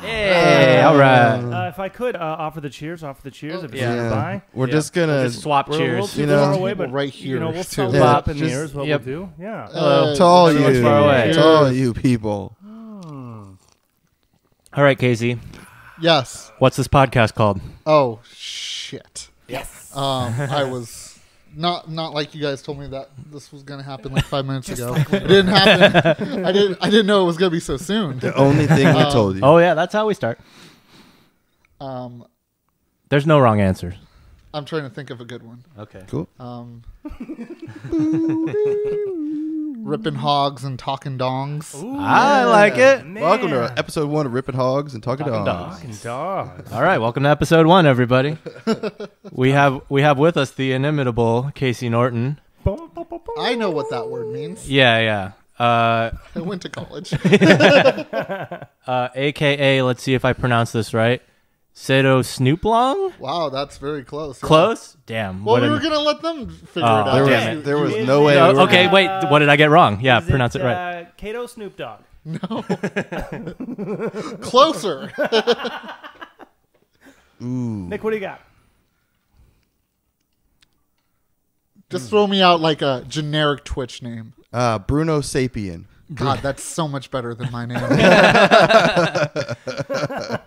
Hey, all right. If I could offer the cheers if you're by. We're just gonna swap cheers. We're a little too far away, but right here. We'll too. swap in the ear is what we'll do. Yeah. to all everyone's you, far away. to all you people. All right, Kasey. Yes. What's this podcast called? Oh shit. Yes. I was not like you guys told me that this was gonna happen like 5 minutes ago. It didn't happen. I didn't know it was gonna be so soon. The only thing we told you. Oh yeah, that's how we start. There's no wrong answers. I'm trying to think of a good one. Okay. Cool. Ripping hogs and talking dongs. Ooh, I like it. Man. Welcome to episode 1 of Ripping Hogs and Talking Dogs. Talking dogs. All right, welcome to episode 1, everybody. we have with us the inimitable Kasey Norton. I know what that word means. Yeah. I went to college. AKA, let's see if I pronounce this right. Setosnooplong? Wow, that's very close. Yeah. Close? Damn. Well, we were gonna let them figure it out. There was no way. No, we were okay, wait. What did I get wrong? Yeah, Is pronounce it right. Kato Snoop Dogg. No. Closer. Ooh. Nick, what do you got? Just throw me out like a generic Twitch name. Bruno Sapien. God, that's so much better than my name.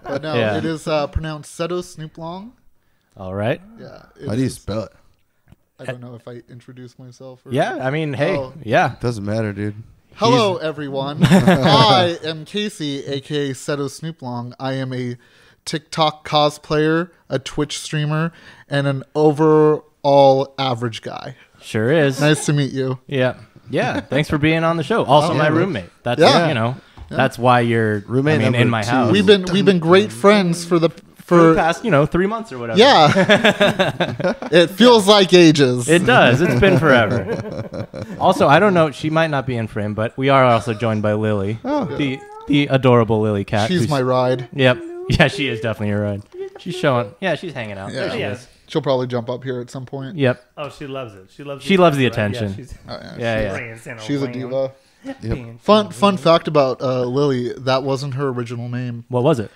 But no, Yeah. it is pronounced Setosnooplong. All right. Yeah. How do you spell it? I don't know if I introduce myself. Or Yeah, I mean, hey, Oh. yeah. Doesn't matter, dude. Hello, everyone. I am Kasey, a.k.a. Setosnooplong. I am a TikTok cosplayer, a Twitch streamer, and an overall average guy. Sure is. Nice to meet you. Yeah. Yeah. Thanks for being on the show. Also, my roommate. That's, that's why you're Roommate in number my 2. house. We've been great friends for the past, 3 months or whatever. Yeah. It feels like ages. It does. It's been forever. Also, I don't know. She might not be in frame, but we are also joined by Lily, the adorable Lily cat. She's my ride. Yep. Yeah, she is definitely your ride. She's showing. Yeah, she's hanging out. Yeah. There she Yeah. is. She'll probably jump up here at some point. Yep. Oh, she loves it. She loves the attention. Yeah, she's Oh, yeah. Yeah. She's a diva. Yep. Fun fact about Lily, that wasn't her original name. What was it?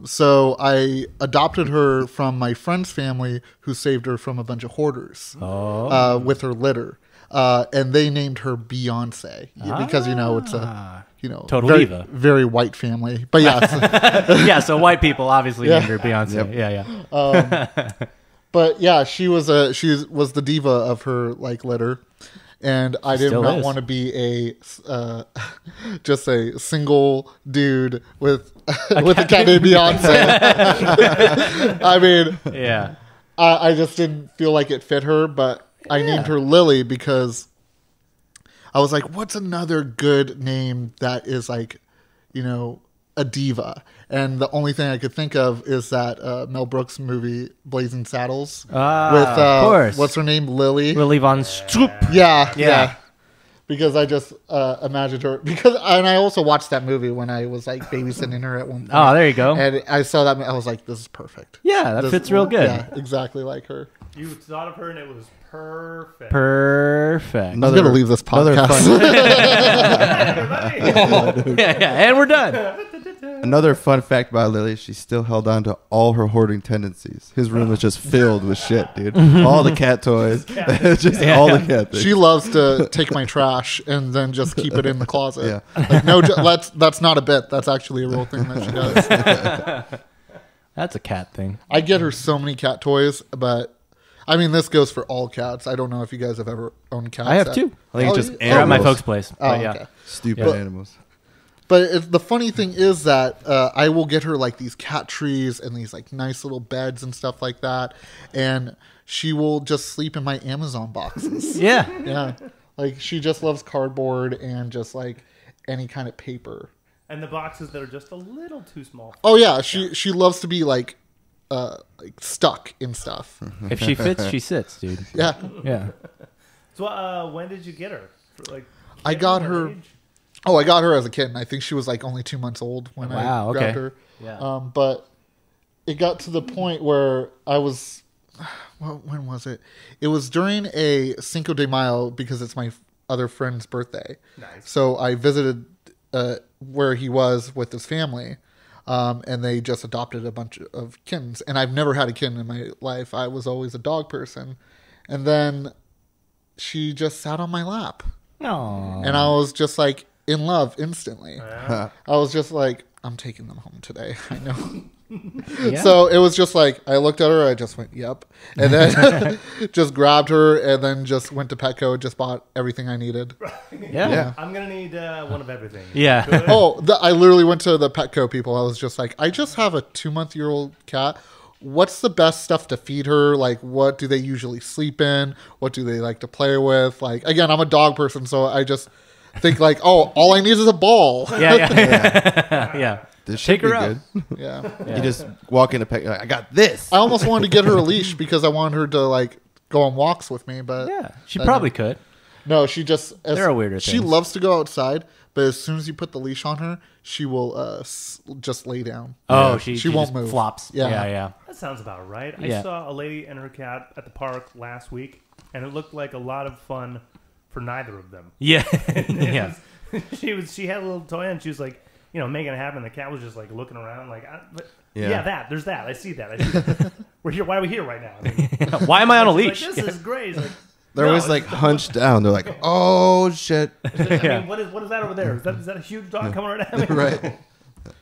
So I adopted her from my friend's family who saved her from a bunch of hoarders with her litter. And they named her Beyonce because, it's a, Total very, diva. very white family. But yeah. Yeah, so white people obviously named her Beyonce. Yep. Yeah. But yeah, she was the diva of her litter. And I did not want to be just a single dude with a cat named Beyonce. I mean, Yeah. I just didn't feel like it fit her, but I named her Lily because I was like, what's another good name that is a diva? And the only thing I could think of is that Mel Brooks movie Blazing Saddles with of course. what's her name, Lily. Lily Von Stroop. Yeah. Because I just imagined her and I also watched that movie when I was babysitting her at one point. Oh, there you go. And I saw that, I was like, this is perfect. Yeah, that fits real good. Yeah, exactly like her. You thought of her and it was perfect. Perfect. I'm going to leave this podcast. Yeah, and we're done. Another fun fact about Lily, she still held on to all her hoarding tendencies. His room was just filled with shit, dude. All the cat toys. Just all the cat things. She loves to take my trash and then just keep it in the closet. Yeah. That's not a bit. That's actually a real thing that she does. That's a cat thing. I get her so many cat toys, but I mean, this goes for all cats. I don't know if you guys have ever owned cats. I have 2. I think it's just you- we're at my animals. folks' place. Oh, But yeah. okay. Stupid But- animals. But the funny thing is that I will get her these cat trees and these nice little beds and stuff like that, and she will just sleep in my Amazon boxes. Yeah. Yeah, she just loves cardboard and just any kind of paper. And the boxes that are just a little too small. Oh yeah, she loves to be stuck in stuff. If she fits, she sits, dude. Yeah, Yeah. So when did you get her? I got her. Oh, I got her as a kid. I think she was only 2 months old when I grabbed her. Yeah. But it got to the point where I was. When was it? It was during a Cinco de Mayo because it's my other friend's birthday. Nice. So I visited where he was with his family. and they just adopted a bunch of kittens. And I've never had a kitten in my life. I was always a dog person. And then she just sat on my lap. Aww. And I was just like in love instantly. I was just like, I'm taking them home today. I know. Yeah. So it was just like, I looked at her, I just went, yep. And then just grabbed her and then just went to Petco and just bought everything I needed. Yeah. I'm going to need one of everything. Yeah. Good. I literally went to the Petco people. I was just like, I just have a 2-month-old cat. What's the best stuff to feed her? Like, what do they usually sleep in? What do they like to play with? Like, again, I'm a dog person, so I just think like, oh, all I need is a ball. Yeah. This should Take her be out. good. Yeah. You just walk in a pet. Like, I got this. I almost wanted to get her a leash because I wanted her to like go on walks with me, but Yeah. She probably could. no, she just There are weirder She things. loves to go outside, but as soon as you put the leash on her, she will just lay down. Oh, Yeah. she won't just move. flops. Yeah. Yeah. That sounds about right. I Yeah. saw a lady and her cat at the park last week, and it looked like a lot of fun for neither of them. Yeah. It Yeah. was- she had a little toy, and she was like, making it happen. The cat was just like looking around, like, there's that. I see that. We're here. Why are we here right now? I mean, Why am I on a she's leash? like, this is great. It's like, They're no, always it's like just- hunched down. They're like, oh shit. I mean, what is that over there? Is that a huge dog coming right at me? Right.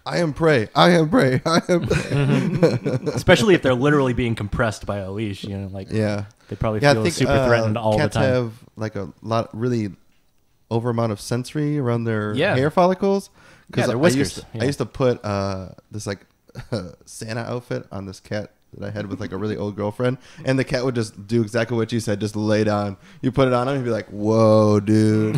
I am prey. I am prey. I am. Especially if they're literally being compressed by a leash, like Yeah. they probably Yeah, I feel think super threatened all the cats time. have like a lot, really over amount of sensory around their Yeah. hair follicles. Yeah, their I whiskers. used to put this like Santa outfit on this cat that I had with like a really old girlfriend, and the cat would just do exactly what you said, just lay down. You put it on him, he'd be like, "Whoa, dude!"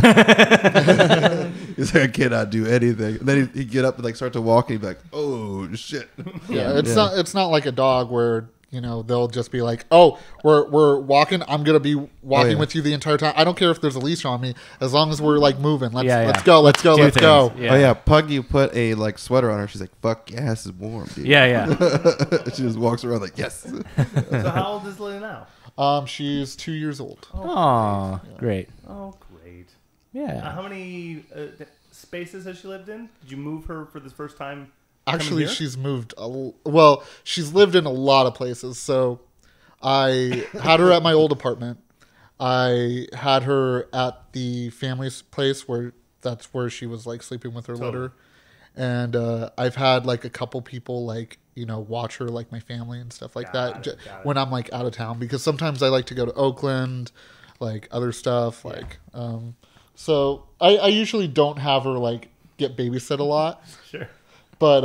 He's like, "I cannot do anything." And then he'd get up and like start to walk, and he'd be like, "Oh shit!" Yeah, it's not like a dog where they'll just be like, oh, we're walking. I'm gonna be walking with you the entire time. I don't care if there's a leash on me, as long as we're like moving. Let's go. Do Let's go. things. Oh yeah, Pug, you put a like sweater on her. She's like, "Fuck yeah, this is warm, dude." Yeah. She just walks around like, yes. So how old is Lily now? She's 2 years old. Oh, great. Oh, great. Yeah. How many spaces has she lived in? Did you move her for the first time? Actually, here? she's moved. She's lived in a lot of places. So I had her at my old apartment. I had her at the family's place that's where she was like sleeping with her litter. And I've had like a couple people like, watch her, like my family and stuff like that Got it. when I'm like out of town, because sometimes I like to go to Oakland, like other stuff. So I usually don't have her like get babysit a lot. Sure. But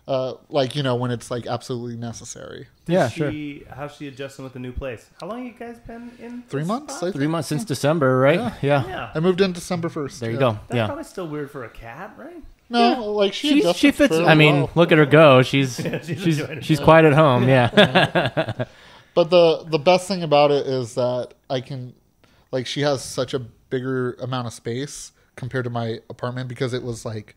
when it's like absolutely necessary. Sure. How's she adjusting with the new place? How long have you guys been in? 3 this months. spot? 3 months since December, right? Yeah. Yeah. I moved in December 1st. There you go. That's probably still weird for a cat, right? No, like she She fits. fairly I mean, well. look at her go. She's enjoying she's herself. quite at home. Yeah. But the best thing about it is that I can, like, she has such a bigger amount of space compared to my apartment, because it was like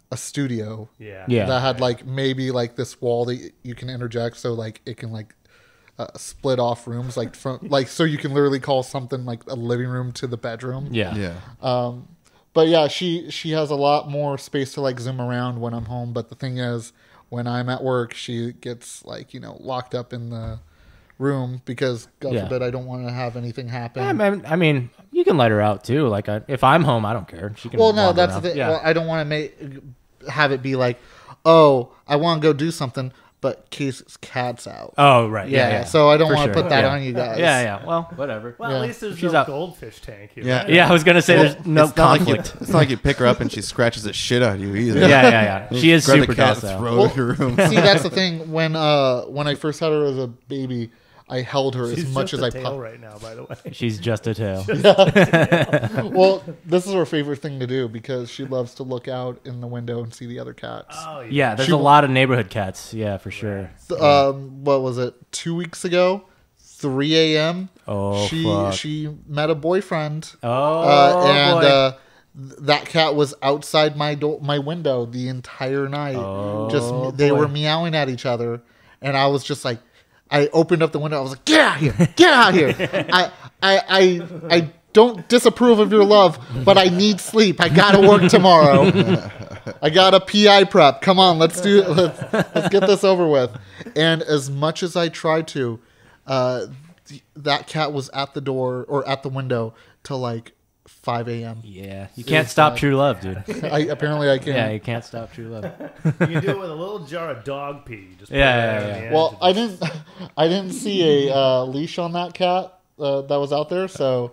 a studio Yeah. that had like maybe like this wall that you can interject, so like it can like split off rooms, like from like, so you can literally call something like a living room to the bedroom. Yeah. But yeah, she has a lot more space to like zoom around when I'm home. But the thing is, when I'm at work, she gets like, locked up in the room because God forbid I don't want to have anything happen. I mean, you can let her out too. Like, if I'm home, I don't care. She can. Well, no, wander that's around. the thing. Yeah. Well, I don't want to have it be like, oh, I want to go do something, but Kasey's cat's out. Oh, right. Yeah. So I don't For want to sure. put that Yeah. on you guys. Yeah. Well, whatever. Well, Yeah. at least there's She's no out. goldfish tank here. Yeah. right? Yeah, I was gonna say there's no It's not conflict. it's not like you pick her up and she scratches the shit out of you either. Yeah. She is Grab super the cat docile. and throw it in your room. See, that's the thing. When I first had her as a baby, I held her She's as much just as a I tail possibly. right now, by the way. She's just a tail. Well, this is her favorite thing to do because she loves to look out in the window and see the other cats. Oh, Yeah, there's She- a lot of neighborhood cats. Yeah, for sure. What was it? 2 weeks ago, 3 a.m. Oh, she fuck. she met a boyfriend. Oh, and boy. that cat was outside my window the entire night. Oh, They boy. were meowing at each other, and I was just like, I opened up the window. I was like, "Get out here! Get out here! I don't disapprove of your love, but I need sleep. I gotta work tomorrow." I got a PI prep. Come on, let's get this over with. And as much as I tried to, that cat was at the door or at the window till like 5 a.m. Yeah, you can't stop true love, dude. Apparently I can. Yeah, you can't stop true love. You can do it with a little jar of dog pee. Just put it Yeah. on the edge Well, and I didn't see a leash on that cat that was out there, so.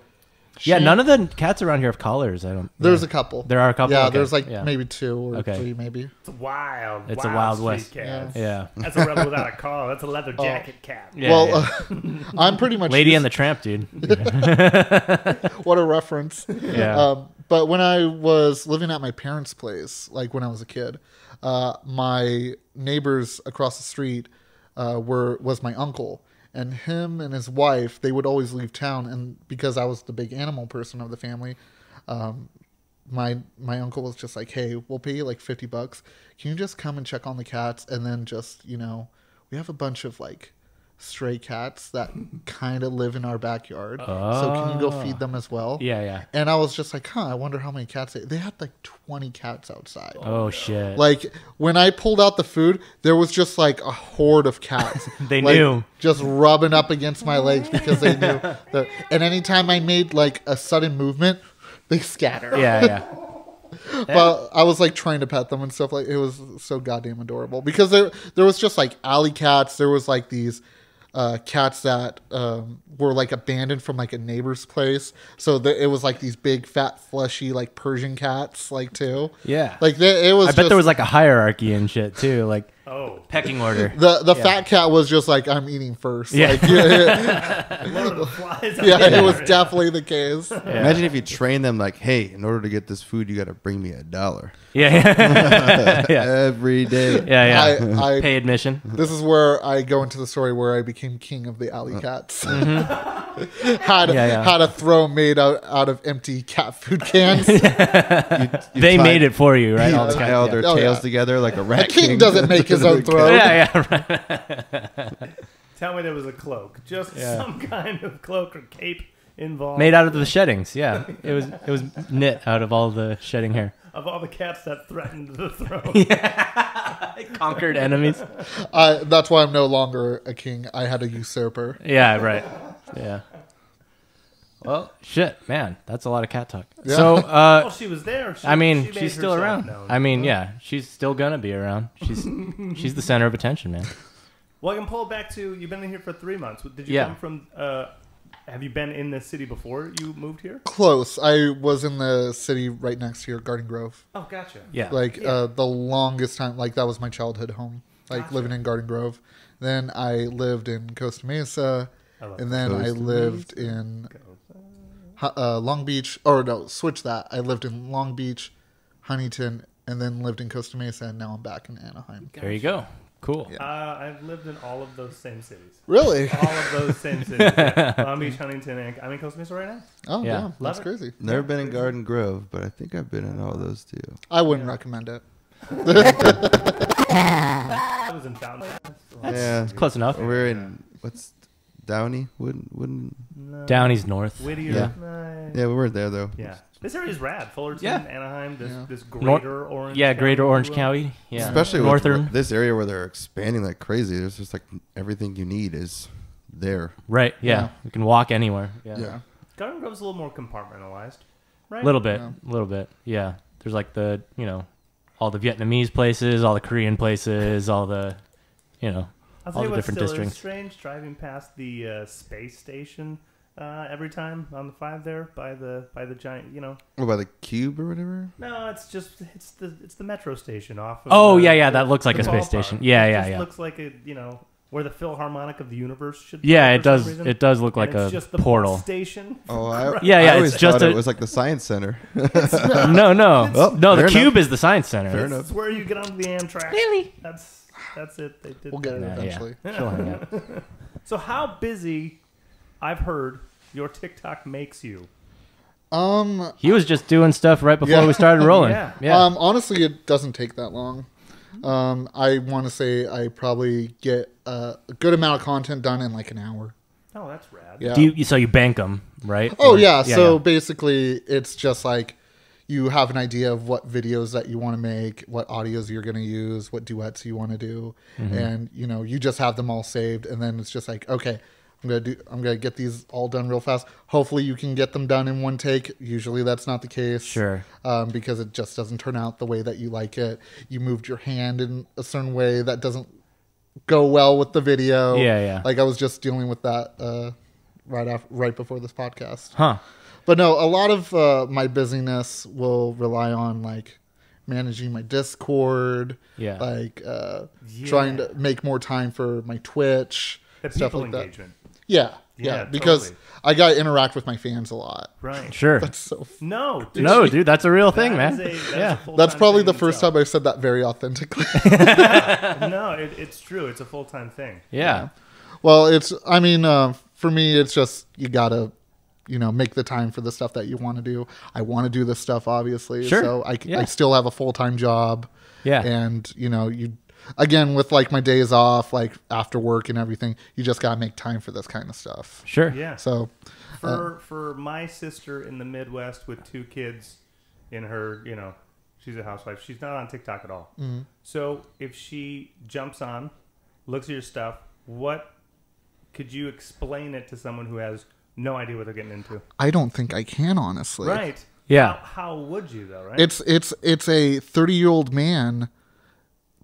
Yeah, none of the cats around here have collars. There's a couple. There are a couple? Yeah, Okay. there's like Yeah. maybe 2 or 3, maybe. It's wild. It's a Wild street West. cat. Yeah. That's a rebel without a collar. That's a leather jacket cat. Yeah, Well, yeah. I'm pretty much Lady and the Tramp, dude. what a reference. Yeah. But when I was living at my parents' place, like when I was a kid, my neighbors across the street was my uncle. And him and his wife, they would always leave town. And because I was the big animal person of the family, my uncle was just like, hey, we'll pay you like $50. Can you just come and check on the cats? And then just, we have a bunch of like stray cats that kind of live in our backyard. So can you go feed them as well? Yeah. And I was just like, I wonder how many cats they had like 20 cats outside. Oh, shit. Like when I pulled out the food, there was just like a horde of cats. They like, knew. Just rubbing up against my legs because they knew that. And anytime I made like a sudden movement, they scatter. Yeah. But I was like trying to pet them and stuff. Like it was so goddamn adorable because there was just like alley cats. There was like these cats that were like abandoned from like a neighbor's place. So it was like these big, fat, fleshy, like Persian cats, like too. Yeah. Like it was. I bet there was like a hierarchy and shit too, like pecking order. The fat cat was just like, I'm eating first. Yeah. Like, One of the flies out yeah, there. it was definitely the case. Yeah. Imagine if you train them like, hey, in order to get this food, you got to bring me $1. Yeah. Every day. Yeah. I Pay admission. This is where I go into the story where I became king of the alley cats. Mm-hmm. Had a throw made out of empty cat food cans. They made it for you, right? All the Tie cats. all their Oh, tails yeah. together like a rat King doesn't make his own throw. Yeah. Tell me there was a cloak. Just some kind of cloak or cape involved. Made out of the sheddings. Yeah. It was knit out of all the shedding hair. Of all the cats that threatened the throne. Conquered enemies. That's why I'm no longer a king. I had a usurper. Yeah, right. Yeah. Well, shit, man. That's a lot of cat talk. Yeah. So, Well, she was there. She made she's still herself around. known. I mean, yeah, she's still gonna be around. She's the center of attention, man. Well, I can pull it back to, you've been in here for 3 months. Did you come from, have you been in this city before you moved here? Close. I was in the city right next to here, Garden Grove. Oh, gotcha. Yeah. The longest time, like that was my childhood home, like living in Garden Grove. Then I lived in Costa Mesa, and then I lived in Long Beach. Or no, switch that. I lived in Long Beach, Huntington, and then lived in Costa Mesa, and now I'm back in Anaheim. There you go. Cool. I've lived in all of those same cities. Really? All of those same cities. Yeah. Long Beach, Huntington, and I'm in Costa Mesa right now. Oh, Yeah. yeah. That's Love it. crazy. Never been in Garden Grove, but I think I've been in all those too. I wouldn't recommend it. I was in Fountain. Yeah. Close enough. We're in, what's Downey? Wouldn't No. Downey's north. Whittier. Yeah. No. yeah, we weren't there though. Yeah. This area is rad. Fullerton, Yeah. Anaheim, this Nor- greater Orange Yeah, County, Greater Orange if you will. County. Yeah. Especially with Northern. this area where they're expanding like crazy. There's just like everything you need is there. Right. Yeah. Yeah. You can walk anywhere. Yeah. Yeah. Garden Grove's a little more compartmentalized, right? A little bit. Yeah. There's like the, all the Vietnamese places, all the Korean places, all the, I'll tell all you the what different still districts. is strange, driving past the space station every time on the 5 there by the giant, What about the cube or whatever? No, it's the metro station off of Oh, yeah, that looks like the a space ballpark. station. Yeah, It yeah, just yeah. looks like where the Philharmonic of the universe should be. Yeah, for it does. some reason. It does look And like it's a just the portal. bus station. Oh, Yeah, I yeah, always it's just thought a- it was like the science center. No. Oh, No, the fair cube enough. is the science center. Fair That's where you get onto the Amtrak. Really? That's it. They did We'll get it that. eventually. She'll hang out. So how busy, I've heard, your TikTok makes you? He was just doing stuff right before Yeah. we started rolling. Yeah. Honestly, it doesn't take that long. I want to say I probably get a good amount of content done in like an hour. Oh, that's rad. Yeah. So you bank them, right? Oh Or- yeah. So yeah. basically, it's just like, you have an idea of what videos that you want to make, what audios you're going to use, what duets you want to do. And, you know, you just have them all saved. And then it's just like, okay, I'm going to get these all done real fast. Hopefully you can get them done in one take. Usually that's not the case. Sure. Because it just doesn't turn out the way that you like it. You moved your hand in a certain way that doesn't go well with the video. Yeah. Like I was just dealing with that right before this podcast. Huh. But no, a lot of my busyness will rely on like managing my Discord, like trying to make more time for my Twitch, the stuff people like engagement. that. Yeah, because totally. I got to interact with my fans a lot. Right. Sure. That's so. No, Dude, that's a real thing, man. That's probably the first time I said that very authentically. No, it's true. It's a full-time thing. Yeah. Well, for me, it's just you gotta, you know, make the time for the stuff that you want to do. I want to do this stuff, obviously. Sure. So I still have a full-time job. Yeah. And, you know, again, with like my days off, like after work and everything, you just gotta make time for this kind of stuff. Sure. Yeah. So for my sister in the Midwest with 2 kids in her, you know, she's a housewife. She's not on TikTok at all. Mm-hmm. So if she jumps on, looks at your stuff, could you explain it to someone who has no idea what they're getting into? I don't think I can, honestly. Right. Yeah. How would you though? Right. It's a 30-year-old man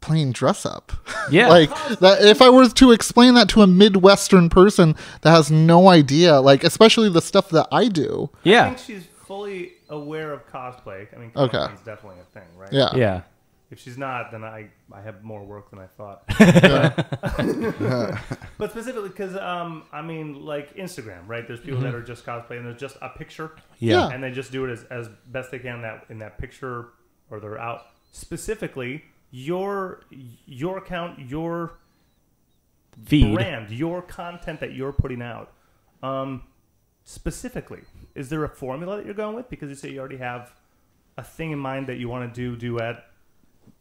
playing dress up. Yeah. Like that. If I were to explain that to a Midwestern person that has no idea, like especially the stuff that I do. Yeah. I think she's fully aware of cosplay. I mean, it's definitely a thing, right? Yeah. Yeah. If she's not, then I have more work than I thought. Yeah. But specifically because, I mean, like Instagram, right? There's people that are just cosplay and there's just a picture. Yeah. And they just do it as best they can in that picture, or they're out. Specifically, your account, your feed, brand, your content that you're putting out. Specifically, is there a formula that you're going with? Because you say you already have a thing in mind that you want to do, duet,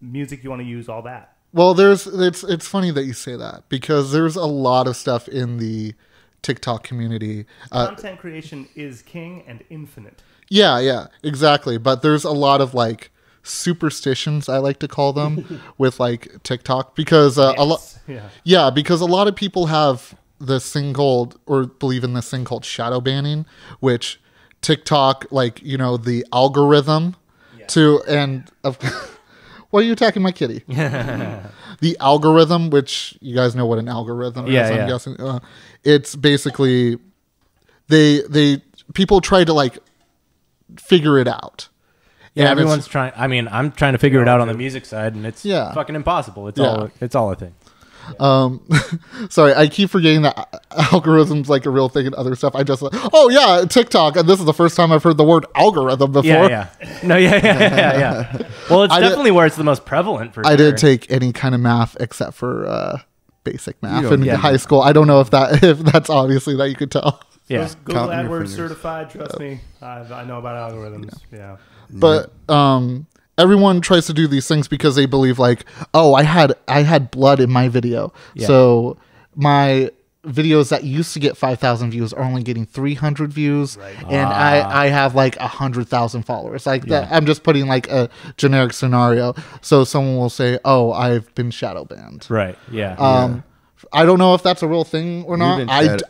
music you want to use, all that. Well, it's funny that you say that because there's a lot of stuff in the TikTok community. Content creation is king and infinite. Yeah, exactly. But there's a lot of like superstitions, I like to call them, with like TikTok because because a lot of people have this thing called, or believe in this thing called shadow banning, which TikTok, like, you know, the algorithm why are you attacking my kitty? The algorithm, which you guys know what an algorithm is, I'm guessing. It's basically people try to like figure it out. Yeah, and everyone's trying. I mean, I'm trying to figure it out on the music side, and it's fucking impossible. It's all a thing. Sorry, I keep forgetting that algorithm's like a real thing and other stuff. I just TikTok, and this is the first time I've heard the word algorithm before. Yeah. Well, it's definitely where it's the most prevalent for sure. I didn't take any kind of math except for basic math in high school. I don't know if that's obviously that you could tell. Yeah, Google AdWords certified. Trust me, I know about algorithms. Yeah. But everyone tries to do these things because they believe like, oh, I had blood in my video. Yeah. So my videos that used to get 5,000 views are only getting 300 views. Right. And I have like 100,000 followers. Like that. I'm just putting like a generic scenario. So someone will say, oh, I've been shadow banned. Right. Yeah. I don't know if that's a real thing or not.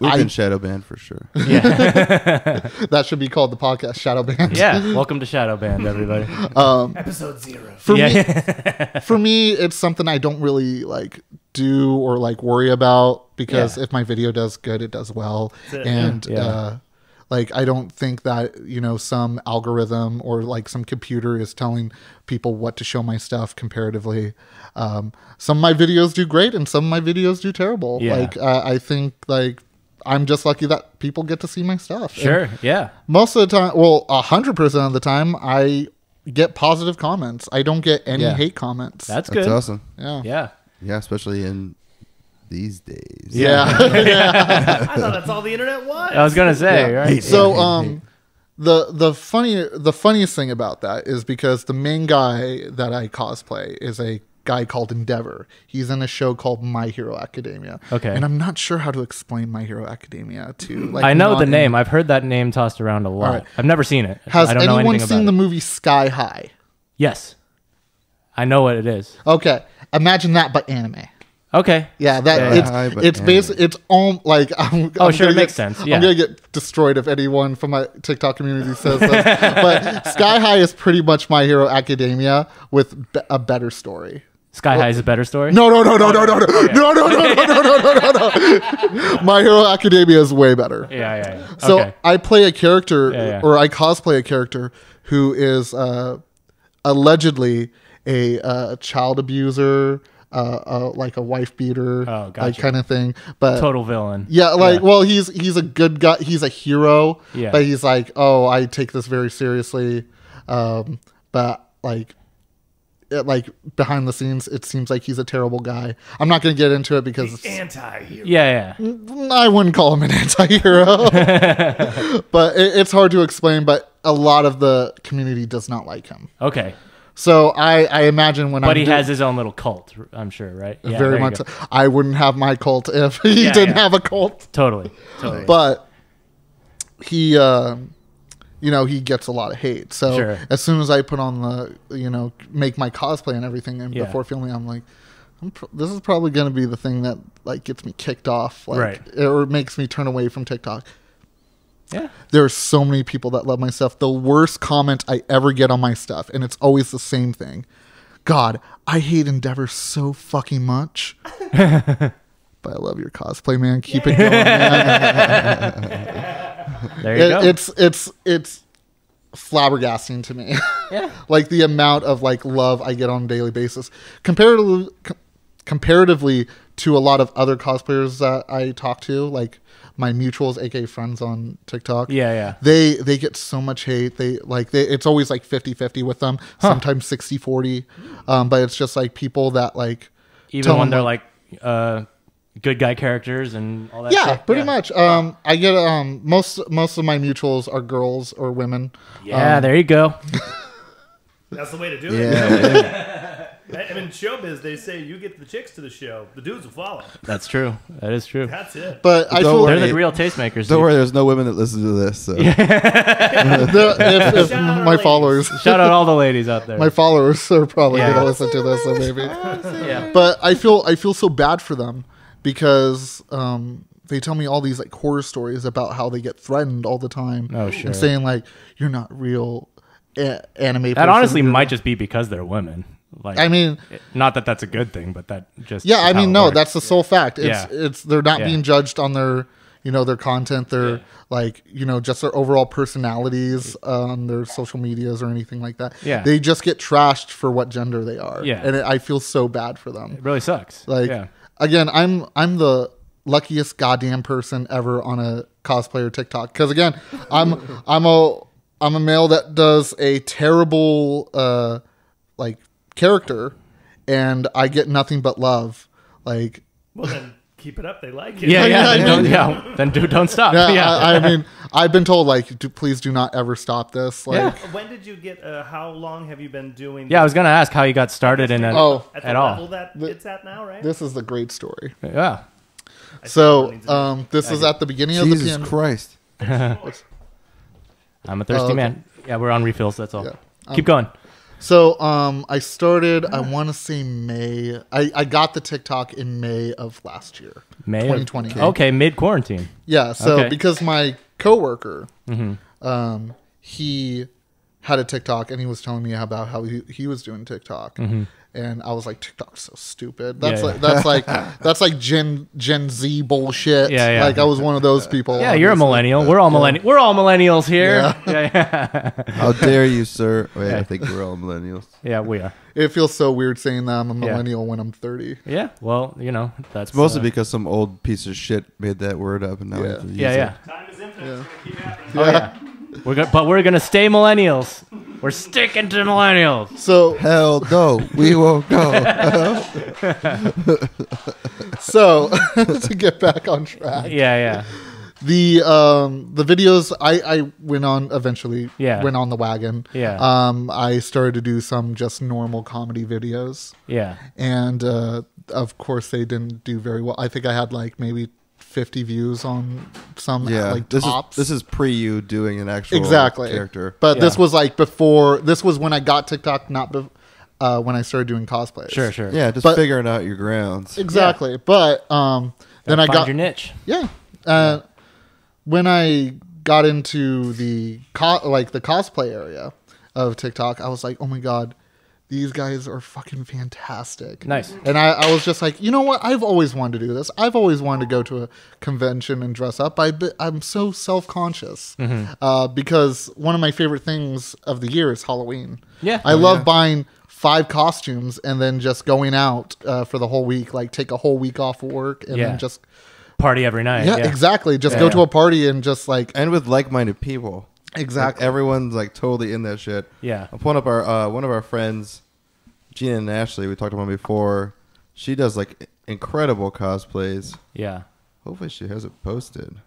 We've been shadow banned for sure. Yeah. That should be called the podcast Shadow Banned. Yeah. Welcome to Shadow Banned, everybody. Episode 0. For me, it's something I don't really like do or like worry about because if my video does good, it does well. And like, I don't think that, you know, some algorithm or like some computer is telling people what to show my stuff comparatively. Some of my videos do great and some of my videos do terrible. Yeah. Like, I think like I'm just lucky that people get to see my stuff. Sure. And yeah. Most of the time, well, 100% of the time, I get positive comments. I don't get any hate comments. That's good. That's awesome. Yeah. Yeah. Yeah. Especially in these days. Yeah. I thought that's all the internet was. I was gonna say, right? So, the funniest thing about that is because the main guy that I cosplay is a guy called Endeavor. He's in a show called My Hero Academia. Okay. And I'm not sure how to explain My Hero Academia to like. I know the name. I've heard that name tossed around a lot. Right. I've never seen it. Has I don't know anyone anything seen about the it. movie Sky High? Yes. I know what it is. Okay, imagine that, but anime. Okay. Yeah, that Yeah. it's basically it's all like. I'm Sure, gonna it makes sense. Yeah. I'm gonna get destroyed if anyone from my TikTok community says this, but Sky High is pretty much My Hero Academia with a better story. Sky High is a better story? No. My Hero Academia is way better. Yeah. So Okay. I play a character, Yeah. or I cosplay a character who is allegedly a child abuser, like a wife beater, gotcha. like kind of thing. But Total villain. yeah, like well, he's a good guy. He's a hero, Yeah. but he's like, oh, I take this very seriously. But like behind the scenes, it seems like he's a terrible guy. I'm not going to get into it because Anti-hero. Yeah. I wouldn't call him an anti-hero. But it's hard to explain, but a lot of the community does not like him. Okay. So I imagine when But he has his own little cult, I'm sure, right? Yeah, very there you much. go. I wouldn't have my cult if he didn't have a cult. Totally. But he, he gets a lot of hate. So Sure. as soon as I put on the, make my cosplay and everything, and Yeah. before filming, I'm like, this is probably going to be the thing that like gets me kicked off, like, Right. or makes me turn away from TikTok. Yeah. There are so many people that love my stuff. The worst comment I ever get on my stuff, and it's always the same thing. God, I hate Endeavor so fucking much. But I love your cosplay, man. Keep it going, man. There you go. It's flabbergasting to me. Yeah. Like the amount of like love I get on a daily basis. Comparatively to a lot of other cosplayers that I talk to, like my mutuals, aka friends on TikTok. Yeah. They get so much hate. It's always like 50-50 with them, sometimes 60-40. But it's just like people that like Even when they're like good guy characters and all that yeah, stuff. pretty much. I get most of my mutuals are girls or women. Yeah, there you go. That's the way to do it. Yeah. I mean, showbiz, they say you get the chicks to the show, the dudes will follow. That's true. That is true. That's it. But I Don't feel worry. They're the real tastemakers. Don't dude. worry, there's no women that listen to this. So. if Shout out my ladies. followers, Shout out all the ladies out there. my followers are probably Yeah. gonna listen to this, so maybe. Yeah. But I feel so bad for them because they tell me all these like horror stories about how they get threatened all the time. Oh, sure. And saying like you're not real anime. That person. honestly You're- might just be because they're women. Like, I mean, not that that's a good thing, but that just yeah. I is how mean, it no, works. that's the sole fact. Yeah. It's they're not Yeah. being judged on their their content, their like just their overall personalities on their social medias or anything like that. Yeah. They just get trashed for what gender they are. Yeah. And I feel so bad for them. It really sucks. Like yeah. again, I'm the luckiest goddamn person ever on a cosplayer TikTok because again, I'm a male that does a terrible like character, and I get nothing but love. Like Well, then keep it up. They like it. Yeah, I then mean- then don't stop. yeah, Yeah. I mean, I've been told like, please do not ever stop this. Like, Yeah. When did you get? How long have you been doing? Yeah, I was gonna ask how you got started in it Oh. at the at all. level that it's at now, right? this is the great story. Yeah. So, this is at the beginning of the Jesus piano. Christ. I'm a thirsty okay. man. Yeah, we're on refills. That's all. Yeah. Keep going. So, I started. I want to say May. I got the TikTok in May of last year, May 2020. Okay, mid quarantine. Yeah. So Okay. because my coworker, Mm-hmm. he had a TikTok and he was telling me about how he was doing TikTok, and I was like, TikTok's so stupid. That's Mm-hmm. Yeah, that's like Gen Z bullshit. Yeah, yeah. Like I was one of those people. Yeah, you're a obviously. millennial. We're all We're all millennials here. Yeah. How dare you, sir? Wait, I think we're all millennials. Yeah, we are. It feels so weird saying that I'm a Yeah. millennial when I'm 30. Yeah. Well, that's It's mostly because some old piece of shit made that word up, and now we have to use Yeah. it. Time is infinite. It's gonna keep happening. Oh yeah. We're gonna stay millennials. We're sticking to millennials. So Hell no, we won't go. so to get back on track. Yeah. The videos I went on eventually. Yeah. Went on the wagon. Yeah. I started to do some just normal comedy videos. Yeah. And of course they didn't do very well. I think I had like maybe 50 views on some like tops. This is pre you doing an actual character. But this was like before. This was when I got TikTok, not when I started doing cosplays. Sure. Yeah, just figuring out your grounds. Exactly. Yeah. But then I got your niche. Yeah. When I got into the the cosplay area of TikTok, I was like, oh my God, these guys are fucking fantastic. Nice. And I was just like, you know what? I've always wanted to do this. I've always wanted to go to a convention and dress up. I'm so self-conscious because one of my favorite things of the year is Halloween. Yeah. I love buying 5 costumes and then just going out for the whole week, like take a whole week off of work and then just party every night. Yeah, exactly. Just go to a party and just like... And with like-minded people. Exactly. Like everyone's like totally in that shit. Yeah. One of our friends, Gina and Ashley, we talked about before. She does like incredible cosplays. Yeah. Hopefully she has it posted.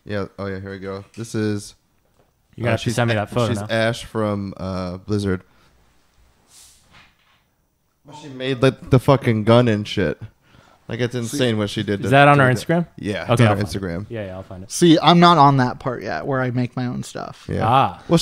Yeah. Oh yeah. Here we go. This is. You're gonna have to send me that photo. She's now. Ash from Blizzard. She made like the fucking gun and shit. Like it's insane what she did. Is that on her Instagram? Yeah. Okay. On her Instagram. Yeah, I'll find it. See, I'm not on that part yet where I make my own stuff. Yeah. Ah. Well,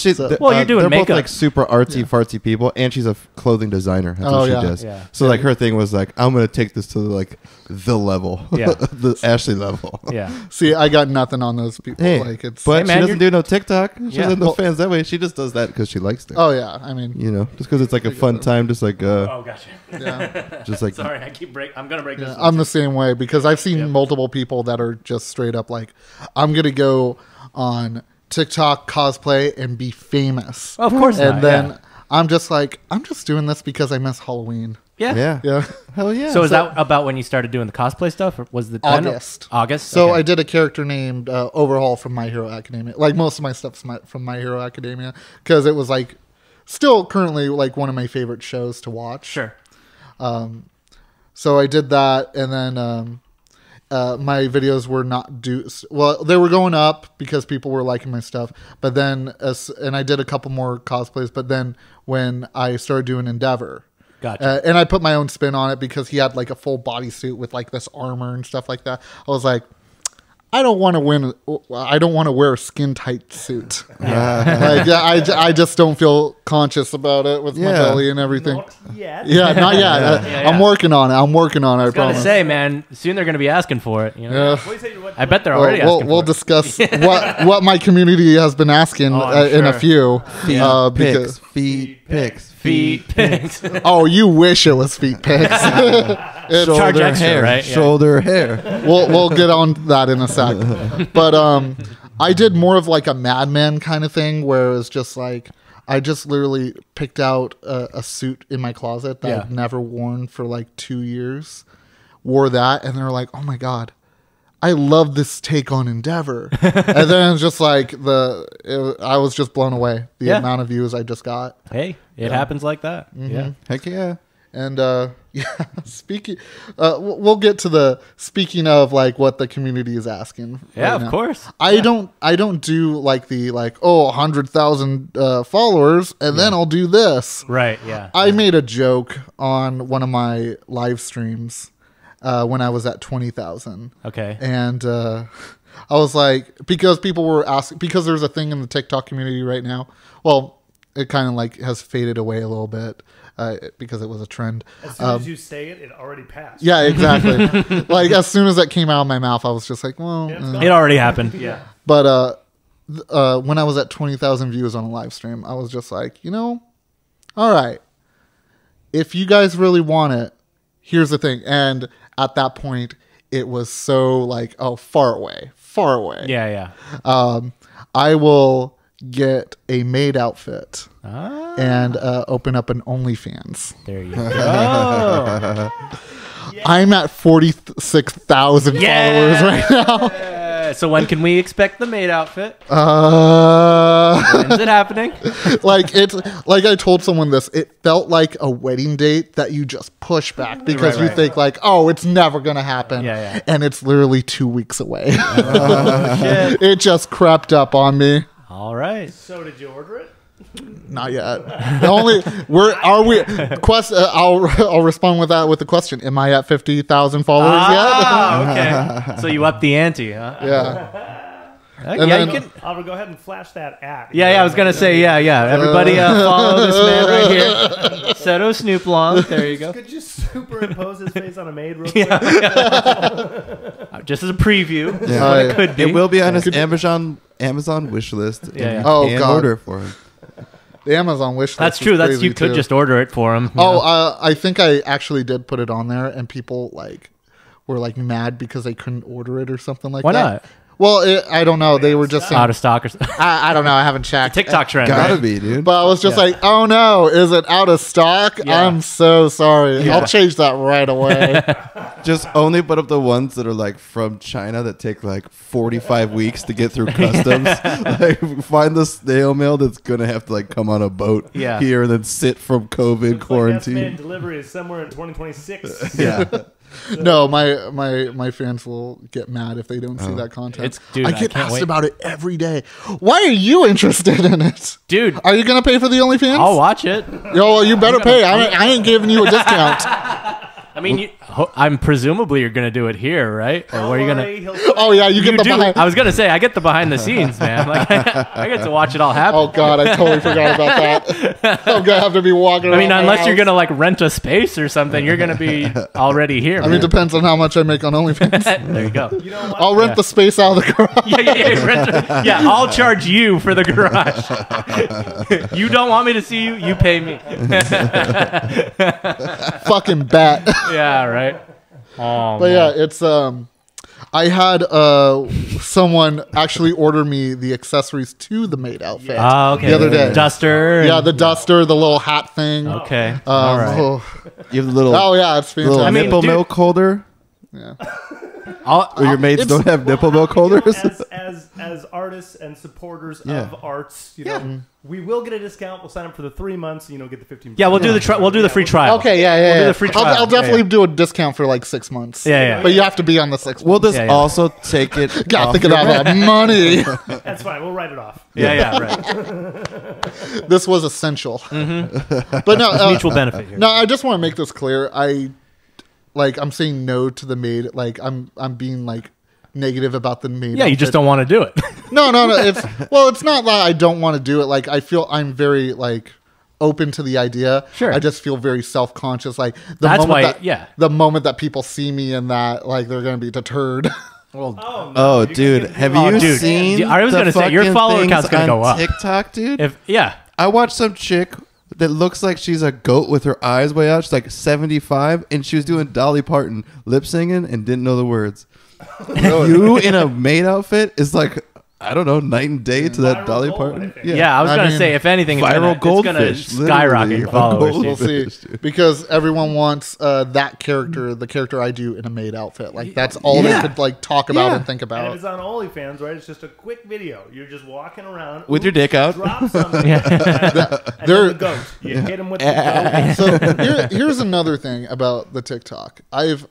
you're doing they're makeup. both like super artsy fartsy people, and she's a clothing designer. That's what she does. Yeah. So like her thing was like, I'm gonna take this to like the level, Yeah. the Ashley level. Yeah. See, I got nothing on those people. Hey, like it's. but Hey, man, she doesn't do no TikTok. She Yeah. doesn't know fans that way. She just does that because she likes it. Oh yeah, I mean, You know, just because it's like a fun time, just like Oh, gotcha. yeah, just like Sorry, I'm gonna break this. yeah, one I'm too. the same way because I've seen multiple people that are just straight up like, I'm gonna go on TikTok cosplay and be famous. Of course and not, then yeah. I'm just like, I'm just doing this because I miss Halloween. Yeah. Yeah. hell yeah. So is that about when you started doing the cosplay stuff, or was the August? Okay. So I did a character named Overhaul from My Hero Academia. Like most of my stuff's from My Hero Academia because it was like still currently like one of my favorite shows to watch. Sure. So I did that, and then my videos were not they were going up because people were liking my stuff. But then, and I did a couple more cosplays. But then when I started doing Endeavor, Gotcha. and I put my own spin on it because he had like a full bodysuit with like this armor and stuff like that. I was like, I don't want to wear a skin tight suit. I just don't feel conscious about it with my belly and everything. Not yet. Yeah, not yet. Yeah. I'm working on it. I I was gonna promise. say, man, soon they're gonna be asking for it. You know? Yeah. I bet they're already asking We'll for discuss what my community has been asking I'm in a sure. few. pics, feet pics, it. Feet pics. Oh, you wish it was feet pics. Charge shoulder extra, hair, right? Yeah. shoulder hair. We'll get on that in a sec. But I did more of like a Mad Men kind of thing where it was just like I just literally picked out a suit in my closet that I've never worn for like 2 years, wore that, and they were like, oh my God, I love this take on Endeavor. And then it's just like I was just blown away the amount of views I just got. Hey, it happens like that. Mm-hmm. Yeah. Heck yeah. And speaking, we'll get to speaking of like what the community is asking. Yeah, right of now. course. I don't do like 100,000 followers and then I'll do this. Right. Yeah. I made a joke on one of my live streams when I was at 20,000. Okay. And I was like, because people were asking, because there's a thing in the TikTok community right now. Well, it kind of like has faded away a little bit because it was a trend. As soon as you say it, it already passed. Yeah, exactly. Like as soon as that came out of my mouth, I was just like, well. Yeah, it's gone. It already happened. Yeah. But when I was at 20,000 views on a live stream, I was just like, all right, if you guys really want it, here's the thing. And at that point, it was so like, oh, far away. Yeah. Yeah. I will get a maid outfit and Ah. open up an OnlyFans. There you go. I'm at 46,000 followers right now. So when can we expect the maid outfit? When's it happening? Like I told someone this. It felt like a wedding date that you just push back because you think like, oh, it's never gonna happen. Yeah. And it's literally 2 weeks away. Oh, shit. It just crept up on me. All right. So did you order it? Not yet. I'll respond with that with the question. Am I at 50,000 followers yet? Okay. So you up the ante, huh? Yeah. Yeah, then- you can. I'll go ahead and flash that at. Yeah, I was gonna say, yeah. Everybody follow this man right here, Setosnooplong. There you go. Could you superimpose his face on a maid real quick? Just as a preview. Yeah. What it could be. It will be on his Amazon wish list. Yeah. And Oh, you can God. order it for him. The Amazon wish list. That's is true. crazy, You could too. just order it for him. you know? I think I actually did put it on there, and people were mad because they couldn't order it or something like Why that. not? Well, I don't know. They were just saying, Out of stock or something. I don't know. I haven't checked. TikTok trend. Gotta Right? be, dude. But I was just like, oh no, is it out of stock? Yeah. I'm so sorry. I'll change that right away. Just only put up the ones that are like from China that take like 45 weeks to get through customs. Like, find the snail mail that's gonna have to like come on a boat here and then sit from COVID Looks quarantine. like estimated delivery is somewhere in 2026. Yeah. No, my fans will get mad if they don't see that content. Dude, I I get can't asked wait. about it every day. Why are you interested in it? Dude, Are you gonna pay for the OnlyFans? I'll watch it. Yo, you better pay. I ain't giving you a discount. I mean, I'm presumably you're gonna do it here, right? Or where are you gonna? Oh yeah, you get the do. behind. I was gonna say I get the behind the scenes, man. Like I get to watch it all happen. Oh god, I totally forgot about that. I'm gonna have to be walking. I mean, around my unless you're house. gonna like rent a space or something, you're gonna be already here. I mean, it depends on how much I make on OnlyFans. there you go. You know what? I'll rent the space out of the garage. Yeah, I'll charge you for the garage. You don't want me to see you? You pay me. Fucking bat. Yeah, right. Oh, But man. yeah, it's I had someone actually order me the accessories to the maid outfit. Oh, okay. The other day. Duster. Yeah, the duster, the little hat thing. Okay. All right. You have the little, Oh yeah, it's little fantastic. I mean, nipple dude- milk holder. Yeah. Or your maids it's- don't have nipple milk holders. As artists and supporters Yeah. of arts, we will get a discount. We'll sign up for the 3 months, get the 15%. Yeah, we'll do the we'll do the free trial. Okay, yeah. We'll do the free trial. I'll definitely Yeah, do a discount for like 6 months. Yeah. But you have to be on the 6 We'll months. just Yeah. also take it. God, off think of your that money. That's fine. We'll write it off. Yeah, right. This was essential. Mm-hmm. But no, Mutual benefit here. no, I just want to make this clear. I'm saying no to the maid. Like I'm being like negative about the maid. Yeah, you just outfit. don't want to do it. No. It's not that I don't want to do it. Like I feel I'm very like open to the idea. Sure. I just feel very self conscious. Like That's why- that, yeah. the moment that people see me in that, like they're gonna be deterred. Well, Oh, no, Oh, you dude, can- have Oh, you dude. seen? I was the gonna say, your fucking follower things count's gonna on go up. TikTok, dude. yeah. I watched some chick that looks like she's a goat with her eyes way out. She's like 75, and she was doing Dolly Parton lip singing and didn't know the words. You in a maid outfit is like, I don't know, night and day to that Viral Dolly gold, Parton. I think. Yeah, I was I gonna mean, say, if anything, it's viral gonna goldfish, skyrocket literally, your a followers. gold- We'll dude. see, because everyone wants that character, the character I do in a maid outfit. Like that's all Yeah. they could like talk about Yeah. and think And if about. it's on OnlyFans, right? It's just a quick video. You're just walking around With your dick out. Drop something. Yeah. And then the goat. You hit him with the goat. So here's another thing about the TikTok. I've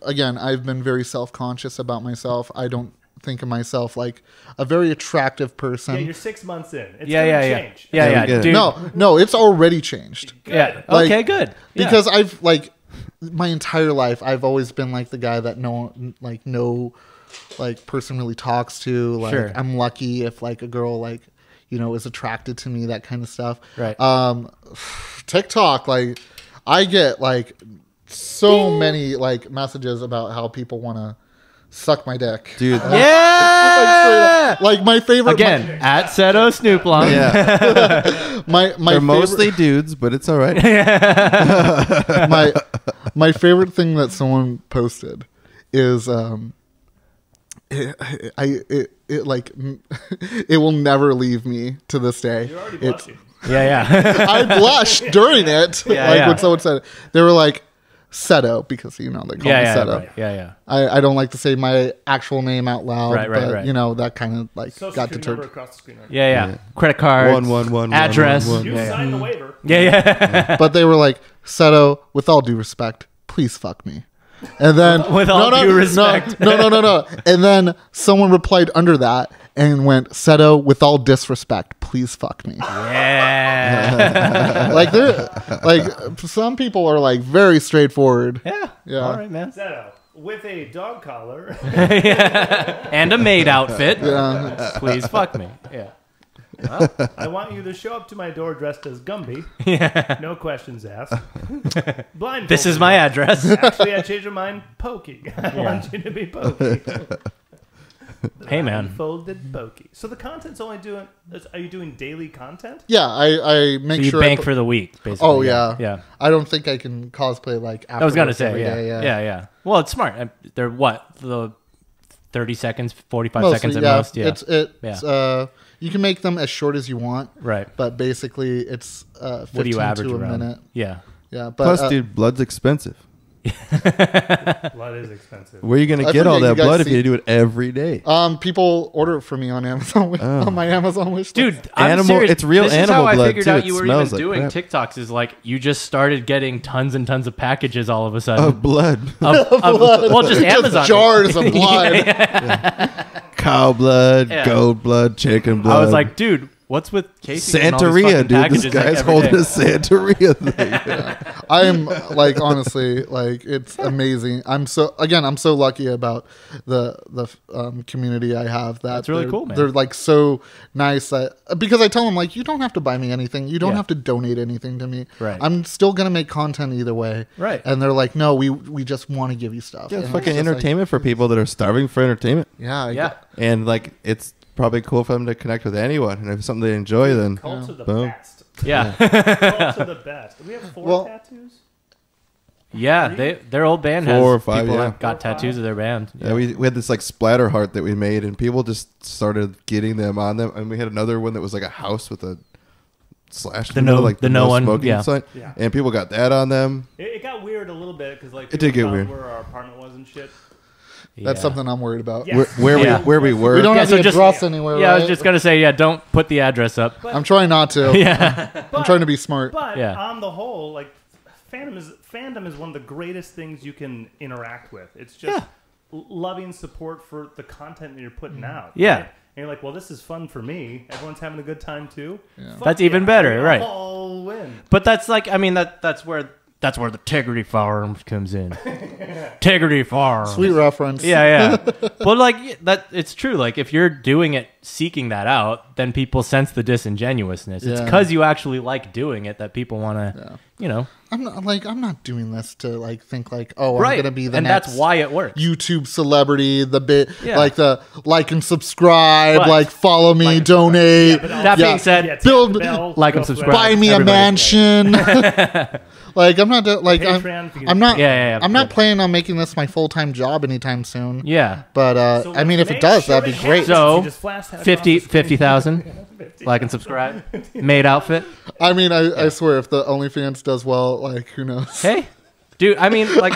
been very self conscious about myself. I don't think of myself like a very attractive person. Yeah, you're 6 months in. It's Yeah, gonna yeah. change. Yeah, Yeah, yeah, we get it. dude. No, it's already changed. Yeah. Like, Okay, good. Yeah. Because I've like my entire life I've always been like the guy that no person really talks to. Like Sure. I'm lucky if like a girl like is attracted to me, that kind of stuff. Right. TikTok, like I get like so many like messages about how people want to suck my dick. Dude. yeah. Like my favorite Again, at Setosnooplong. Yeah. my They're favorite, mostly dudes, but it's all right. my favorite thing that someone posted is it will never leave me to this day. You're already It's blushing. Yeah, yeah. I blushed during it. Yeah, like yeah. when someone said it. They were like, Seto because they call me Yeah, Seto. right. Yeah. I don't like to say my actual name out loud, Right, but right. That kind of Social got security deterred. number across the screen. Right? Yeah. Credit card. 111 address. 111. You signed the waiver. Yeah. But they were like, Seto, with all due respect, please fuck me. And then With all due respect. No. And then someone replied under that and went, Seto, with all disrespect, please fuck me. Yeah. Some people are like very straightforward. Yeah. All right, man. Seto, with a dog collar. And a maid outfit. Yeah. Please fuck me. Yeah. I want you to show up to my door dressed as Gumby. Yeah. No questions asked. Blindfolded. This is my address. Actually, I changed your mind. Pokey. I want you to be Pokey. Hey, man. Blindfolded Pokey. So the content's only doing. Are you doing daily content? Yeah, I make So you sure. bank for the week, basically. Oh, yeah. Yeah. I don't think I can cosplay like after I was gonna work say, every yeah. day, Yeah. Well, it's smart. They're what? The 30 seconds, 45 Mostly, seconds at yeah. most. Yeah. It's you can make them as short as you want. Right. But basically, it's 15 What do you average to a around? minute. Yeah. Yeah. But Plus, dude, blood's expensive. Blood is expensive. Where are you going to I get all forget that you guys blood if see- you do it every day? people order it for me on Amazon on my Amazon wish list. Dude, I'm Animal- serious. it's real this animal is how blood, I figured too. out It you were smells even like doing crap. TikToks is like you just started getting tons and tons of packages all of a sudden. Of blood. Well, just Amazon. jars of blood. Cow blood, Yeah. goat blood, chicken blood. I was like, dude, what's with Casey? getting all these Santeria, fucking dude. This packages, like, guy's every holding day? a Santeria thing. I'm like honestly like it's amazing. I'm so lucky about the community I have. That's really they're- cool, man. They're like so nice because I tell them like you don't have to buy me anything. You don't Yeah. have to donate anything to me. Right. I'm still gonna make content either way. Right. And they're like, no, we just want to give you stuff. Yeah, it's And fucking just like, entertainment for people that are starving for entertainment. yeah. Yeah. And like, it's probably cool for them to connect with anyone. And if it's something they enjoy, then Cults are the boom. best. Yeah. Cults are the best. Do we have 4 tattoos? Yeah, their old band has 4 or 5, people yeah. that got tattoos of their band. Yeah, we had this like splatter heart that we made, and people just started getting them on them. And we had another one that was like a house with a slash. The in middle, no- the no one, smoking yeah. sign. Yeah. And people got that on them. It got weird a little bit because like It did people get found weird. where our apartment was and shit. That's Yeah. something I'm worried about. Yeah. Where Yeah. we were. We don't Yeah, have so the just- address anywhere. Yeah, I was right? just gonna say, don't put the address up. I'm trying not to. Yeah. I'm trying to be smart. But Yeah. on the whole, like fandom is one of the greatest things you can interact with. It's just loving support for the content that you're putting out. Yeah. right? And you're like, well, this is fun for me. Everyone's having a good time too. Fuck That's even better, we right. all win. But that's like, I mean, that's where the Integrity Farms comes in. Integrity Farms. Sweet reference. Yeah. But like that, it's true. Like if you're doing it, seeking that out, then people sense the disingenuousness. It's Yeah. because you actually like doing it that people want to, I'm not doing this to like think like, oh, I'm right. gonna be the and next that's why it works. YouTube celebrity, the bit Yeah. like the like and subscribe, But- like follow me, Like and donate, subscribe. Yeah, That but being said, tap build- the bell, like go and for it. subscribe. buy me a Everybody. mansion. Like I'm not like Patreon, if you can- I'm not Yeah. I'm not planning on making this my full-time job anytime soon. Yeah. But So I mean, if make it does, sure that'd be it great. happens. So, You just flash that across the screen. 50,000. Like and subscribe. Maid outfit. I mean, I swear, if the OnlyFans does well, like who knows? Hey, dude. I mean, like,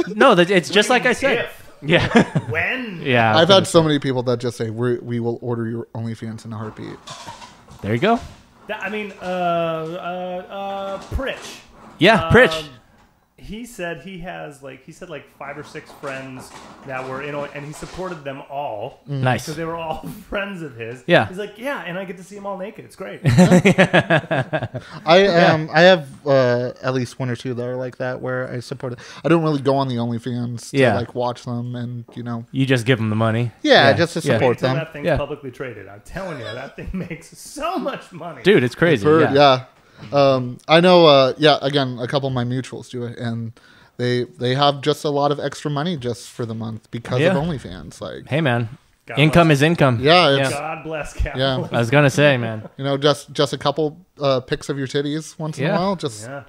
no. It's just like I said. If, Yeah. when? Yeah. I've had so many people that just say we will order your OnlyFans in a heartbeat. There you go. I mean, Pritch. Yeah, Pritch. He said he has like 5 or 6 friends that were in, and he supported them all Nice. because they were all friends of his. Yeah. he's like, yeah, and I get to see them all naked. It's great. I have at least 1 or 2 that are like that where I support it. I don't really go on the OnlyFans to Yeah. like watch them and You just give them the money. just to Yeah. support Until them. that thing's Yeah. publicly traded. I'm telling you, that thing makes so much money. Dude, it's crazy. Heard, yeah. I know. Again, a couple of my mutuals do it, and they have just a lot of extra money just for the month because Yeah. of OnlyFans. Like, Hey, man. God Income bless. is income. yeah, it's God bless capitalism. I was gonna say, man. just a couple pics of your titties once in Yeah. a while. Just Yeah.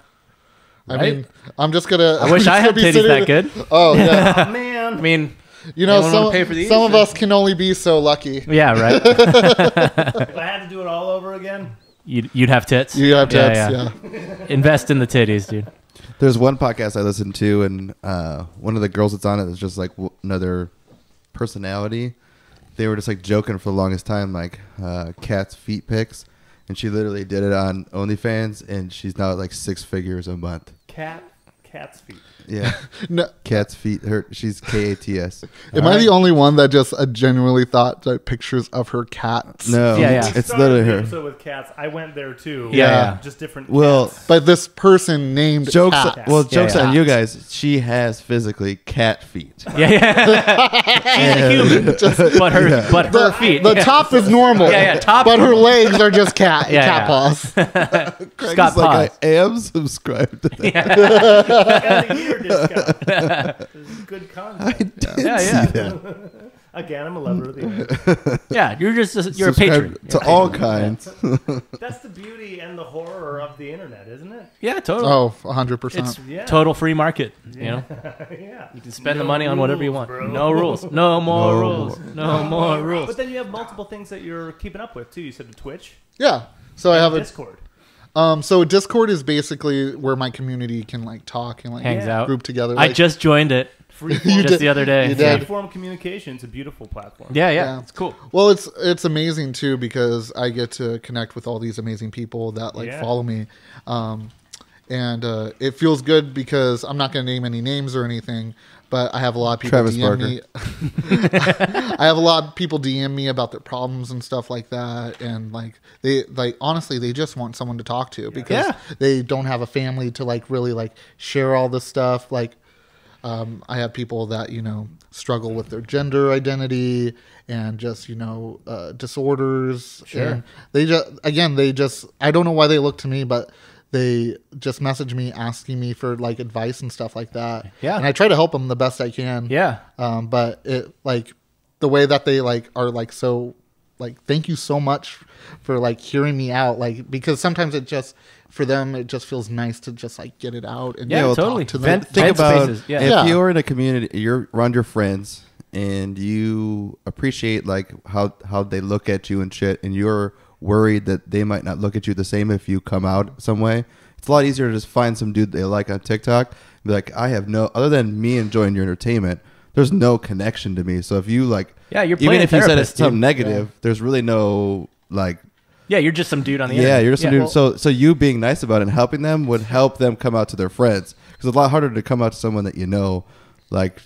I Right? mean, I'm just gonna. I wish I had titties that good. Oh yeah. Oh, man. I mean, You know, Anyone wanna some, pay for these, some of or- us can only be so lucky. yeah, right. If I had to do it all over again, You'd have tits. You have tits, Yeah. Invest in the titties, dude. There's one podcast I listen to, and one of the girls that's on it is just like another personality. They were just like joking for the longest time, like cat's feet pics, and she literally did it on OnlyFans, and she's now at like 6 figures a month. Cat's feet. Yeah. No. Cat's feet. She's KATS. Am I the only one that just genuinely thought that pictures of her cats? No. Yeah. It's literally her. So with cats, I went there too. Yeah. Just different Well, cats. But this person named jokes. Cat. Well, jokes Yeah. on you guys. She has physically cat feet. Yeah. She's a human, but her feet. The top is normal. Yeah, top. But her legs are just cat Yeah. paws. Craig's got like, paws. I am subscribed to that. I got a year discount. This is good content. I did Yeah. see that. Again, I'm a lover of the internet. Yeah, you're a Subscribe patron. to all kinds. That's the beauty and the horror of the internet, isn't it? Yeah, totally. Oh, 100%. It's Yeah. total free market. You know, Yeah. you can spend No the money on whatever you rules, want. bro. No rules. No more No rules. No more rules. But then you have multiple things that you're keeping up with too. You said the Twitch, Yeah. So I have a Discord. so Discord is basically where my community can like talk and like Hangs out. group together. I Like, just joined it Freeform, just the other day. You did. freeform communication. It's a beautiful platform. Yeah, Yeah. it's cool. well, it's amazing too because I get to connect with all these amazing people that like Yeah. follow me, and it feels good because I'm not going to name any names or anything, but I have a lot of people Travis DM Barker. me. I have a lot of people DM me about their problems and stuff like that, and like they like honestly they just want someone to talk to because Yeah. they don't have a family to like really like share all this stuff like. I have people that, struggle with their gender identity and just, disorders. Sure. And they just, I don't know why they look to me, but they just message me asking me for like advice and stuff like that. Yeah. And I try to help them the best I can. Yeah. But it like the way that they like are like, so like, thank you so much for like hearing me out. Like, because sometimes it just, for them, it just feels nice to just like get it out and Yeah, talk totally. to them. Think Vent about spaces, yeah. if Yeah. you're in a community, you're around your friends, and you appreciate like how they look at you and shit, and you're worried that they might not look at you the same if you come out some way. It's a lot easier to just find some dude they like on TikTok, and be like, I have no other than me enjoying your entertainment. There's no connection to me. So if you like, Yeah, you're even playing if you said it's therapist, something dude. negative, there's really no like. Yeah, you're just some dude on the Yeah, internet. you're just a dude. So you being nice about it and helping them would help them come out to their friends, because it's a lot harder to come out to someone that you know, like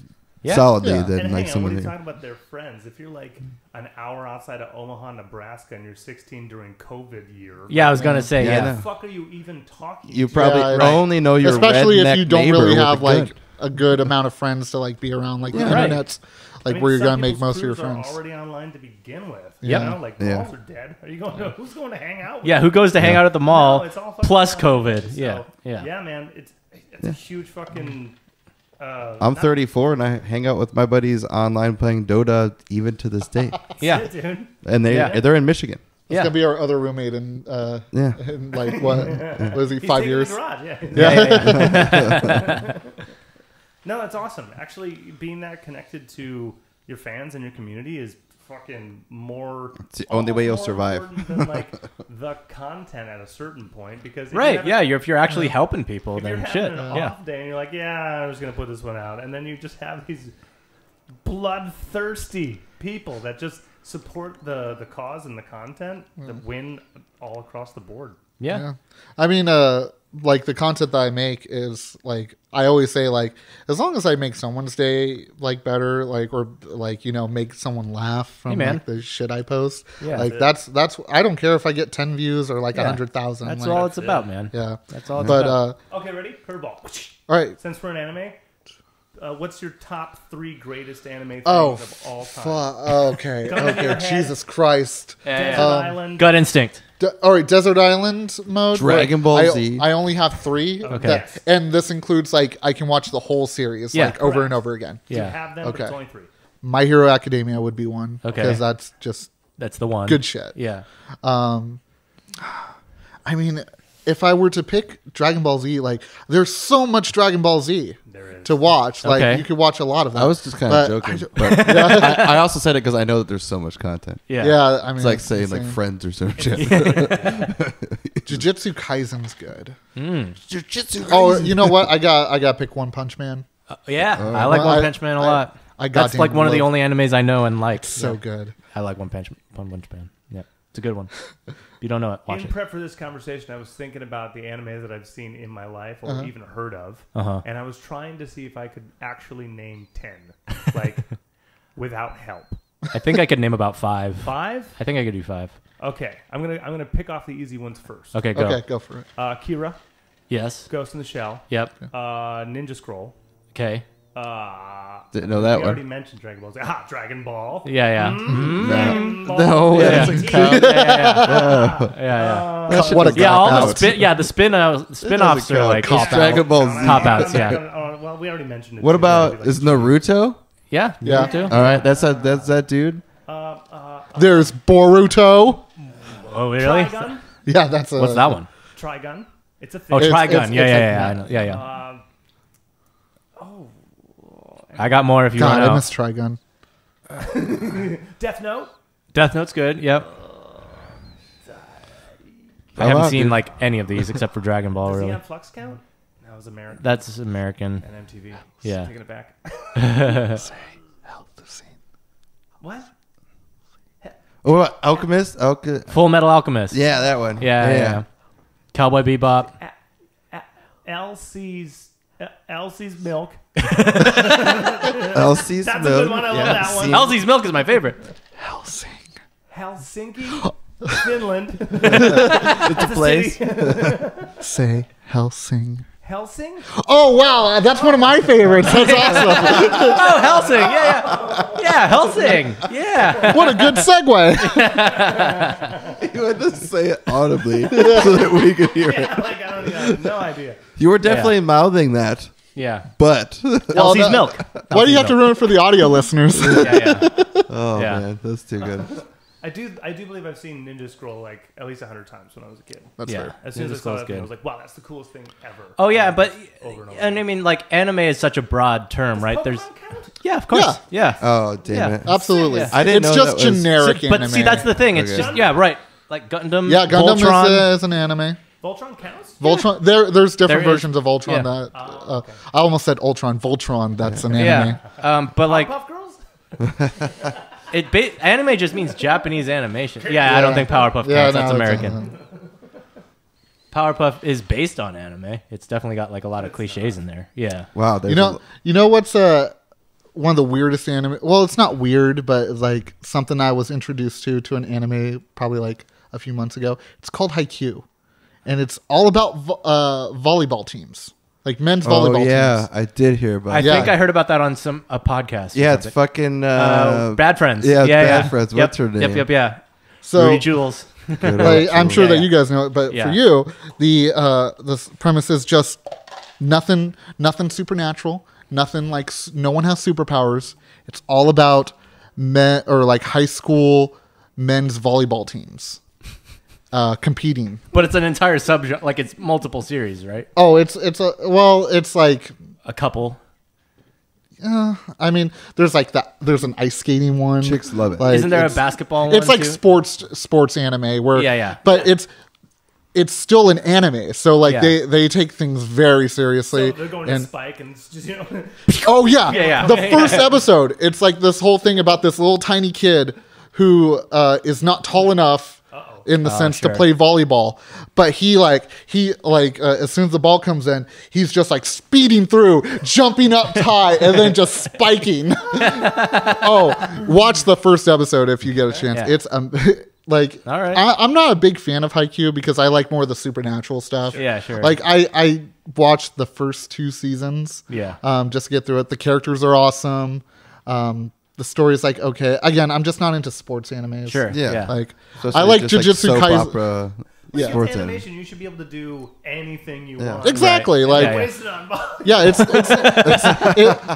solidly Yeah. than And like hang on, someone. when you're that- talking about their friends, if you're like an hour outside of Omaha, Nebraska, and you're 16 during COVID year, Yeah, I was gonna say, Yeah, yeah. I what know. the fuck are you even talking? You to? probably Yeah, right. only know your especially if redneck you don't neighbor really with have the like gun. a good amount of friends to like be around. Like the right. internet's like I mean, where you're some gonna make people's most of your crews are friends. already online to begin with. Yep. You know, like Yeah. balls are dead. Are you going to? Who's going to hang out? with Yeah, who goes to hang out at the mall No, it's all fucking plus online. COVID? So, Yeah. yeah, man, it's a huge fucking. I'm not- 34 and I hang out with my buddies online playing Dota even to this day, Yeah. That's it, dude. and they're in Michigan. It's Yeah. gonna be our other roommate in Yeah. in like what was he He's 5 taking years? The garage, yeah. Yeah. No, that's awesome. Actually, being that connected to your fans and your community is fucking more. It's the only way you'll more survive. important than like the content at a certain point, because if Right. you Yeah. have- if you're actually helping people, If you're then having shit. an Yeah. off day and you're like, yeah, I was gonna put this one out, and then you just have these bloodthirsty people that just support the cause and the content that win all across the board. Yeah. I mean, like the content that I make is like I always say, like as long as I make someone's day like better, like or like make someone laugh from Hey, man. like the shit I post. Yeah. like that's I don't care if I get 10 views or like Yeah. 100,000. That's like, all it's That's about, it. man. Yeah, That's all it's but about. Okay, ready? Curveball. all right. Since we're an anime, what's your top 3 greatest anime things Oh, of all time? okay, Gun to your okay. head. Jesus Christ. Desert Yeah. Island. Gut instinct. All right, Desert Island mode. Dragon Wait, Ball Z. I only have 3. Okay. And this includes like I can watch the whole series Yeah. like over Correct. and over again. You Yeah. have them, but it's Okay. only 3. My Hero Academia would be one. Okay. Because that's just That's the one. good shit. Yeah. I mean, if I were to pick Dragon Ball Z, like there's so much Dragon Ball Z. There to watch. Like Okay. you could watch a lot of them. I was just kind of joking. But I also said it because I know that there's so much content. Yeah, I mean, It's like saying insane. like Friends or some shit. Jujutsu Kaisen's good. Jujutsu. Oh, you know what? I got to pick One Punch Man. I like One Punch Man a lot. That's goddamn like one of the love- only animes I know and like. So good. I like One Punch Man. Yeah, it's a good one. If you don't know it, watch In it. prep for this conversation, I was thinking about the animes that I've seen in my life or even heard of, and I was trying to see if I could actually name 10, like without help. I think I could name about 5. 5? I think I could do 5. Okay, I'm gonna pick off the easy ones first. Okay, go. Okay, go for it. Kira, Yes. Ghost in the Shell, Yep. Ninja Scroll. Okay. Didn't know that We already one. mentioned Dragon Ball Z. Ah, Dragon Ball. Yeah. Dragon Ball. No, Yeah. that's a count. Yeah. What a Yeah, all cop the out. spin-offs are like It's Dragon Ball Z. cop outs. Yeah. Well, we already mentioned it. What too. about Like- is Naruto? Yeah. Yeah. Too. All right, that's that dude. There's Boruto. Oh, really? Trigun? Yeah, that's a. What's that one? Trigun. It's a Oh, thing. Trigun. it's Yeah. like- I know. Yeah. I got more if you God, want I to know. miss Trigun. Death Note. Death Note's good. Yep. I I haven't love seen it. like any of these except for Dragon Ball. Does he Really, have Flux Count? That was American. that's American. And MTV. Yeah. Taking it back. What? Oh, what about Alchemist? Full Metal Alchemist. Yeah, that one. Yeah. Cowboy Bebop. Elsie's Milk. Elsie's That's a Milk. good one. I love that one. Elsie's Milk is my favorite. Helsinki, Finland. It's a place. Say Helsing. Helsing? Oh wow, that's one of my favorites. That's awesome. Oh, Helsing. Yeah, Helsing. Yeah. What a good segue. You had to say it audibly so that we could hear it. Like, I have no idea. You were definitely mouthing that, Yeah. but Elsie's no- Milk. Why do you have to ruin it for the audio listeners? Yeah. oh Yeah. man, that's too good. I do believe I've seen Ninja Scroll like at least 100 times when I was a kid. That's Yeah. fair. As soon as I Ninja saw Scroll's that thing, I good. was like, wow, that's the coolest thing ever. Oh yeah, but Over and over. and I mean, like, anime is such a broad term, right? There's Pokemon count? yeah, of course, yeah. Oh damn Yeah. it! Absolutely. Yeah. I didn't it's know just that was- generic But anime. see, that's the thing. It's Okay. just right, like Gundam. Yeah, Gundam Voltron. is an anime. Voltron counts? Voltron. There's different There is. versions of Voltron Yeah. that. I almost said Ultron. Voltron. That's an anime. Yeah, but like Puff Girls? anime just means Japanese animation. Yeah, I don't think Powerpuff counts. Yeah, That's no, American. Powerpuff is based on anime. It's definitely got like a lot of cliches in there. Yeah. Wow, there's You know what's one of the weirdest anime? Well, it's not weird, but it's like something I was introduced to an anime probably like a few months ago. It's called Haikyuu, and it's all about volleyball teams, like men's volleyball yeah, teams. I did hear about. I it. think I heard about that on a podcast. or Yeah, it's something. fucking Bad Friends. yeah, it's yeah, Bad yeah. Friends. Yep, What's her name? Yep. So Rudy Jules. Good like, old I'm sure Yeah, that yeah. you guys know it, but Yeah. for you, the premise is just nothing supernatural, nothing like no one has superpowers. It's all about men or like high school men's volleyball teams competing. But it's an entire subgenre. Like it's multiple series, right? Oh, it's like A couple. I mean, there's like that. There's an ice skating one. Chicks love it. Like, Isn't there a it's- basketball one? It's like too? sports anime where Yeah. But it's still an anime, so like Yeah. they take things very seriously. So they're going to Spike and it's just, Oh yeah, Yeah. The first episode, it's like this whole thing about this little tiny kid who is not tall enough in the sense sure. to play volleyball, but he as soon as the ball comes in, he's just like speeding through, jumping up high, and then just spiking. Watch the first episode if you get a chance. Yeah. It's like All right. I'm not a big fan of Haikyuu because I like more of the supernatural stuff. Yeah, sure. Like I watched the first 2 seasons. Yeah. Just to get through it. The characters are awesome. The story's like okay. Again, I'm just not into sports animes. Sure. Yeah. Yeah. Like Especially I like just, Jujutsu soap Kaisen. opera. Yeah. It's Sports animation. You should be able to do anything you Yeah. want. Exactly. Right. Like Yeah, Waste it on ball. yeah,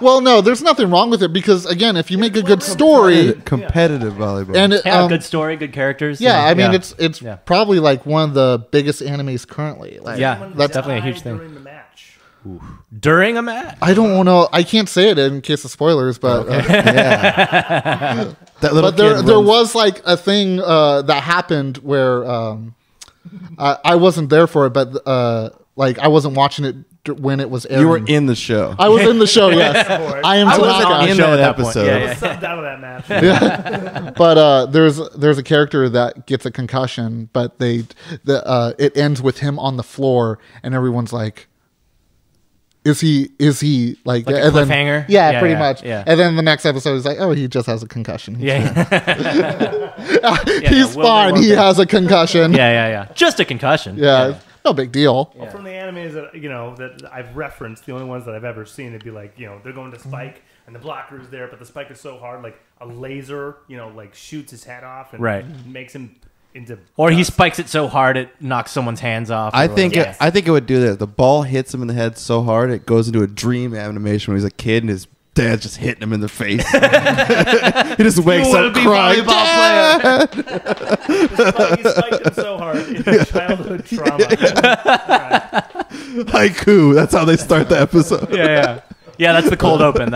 well, no, there's nothing wrong with it because again, if you make a good story Competitive volleyball. and Yeah, good story, good characters. yeah, I mean it's Yeah. probably like one of the biggest animes currently. Like, Yeah. Someone That's definitely a died huge thing. During the match. During a match? I don't want to. I can't say it in case of spoilers, but Yeah. That little but there kid there runs- was like a thing that happened where I wasn't there for it, but like I wasn't watching it when it was airing. You were in the show. I was in the show. Yes, I am I wasn't Tanaka. on the in show that at that point. episode. Yeah, Subbed out of that match. But there's a character that gets a concussion, but it ends with him on the floor, and everyone's like, Is he like Like a and then- cliffhanger? yeah, Yeah, pretty yeah, much. yeah. And then the next episode is like, oh, he just has a concussion. He's will they, fine. won't He they? has a concussion. Yeah. Just a concussion. Yeah, no big deal. Well, from the animes that that I've referenced, the only ones that I've ever seen, it'd be like they're going to Spike and the blocker is there, but the Spike is so hard, like a laser, like shoots his head off and Right. makes him into. Or he dust. spikes it so hard it knocks someone's hands off. I or think whatever. I think it would do this. The ball hits him in the head so hard it goes into a dream animation when he's a kid and his dad's just hitting him in the face. He just wakes wanna up be crying. volleyball "Dad!" He spiked him so hard into childhood trauma. Haiku. That's how they start the episode. Yeah, that's the cold open.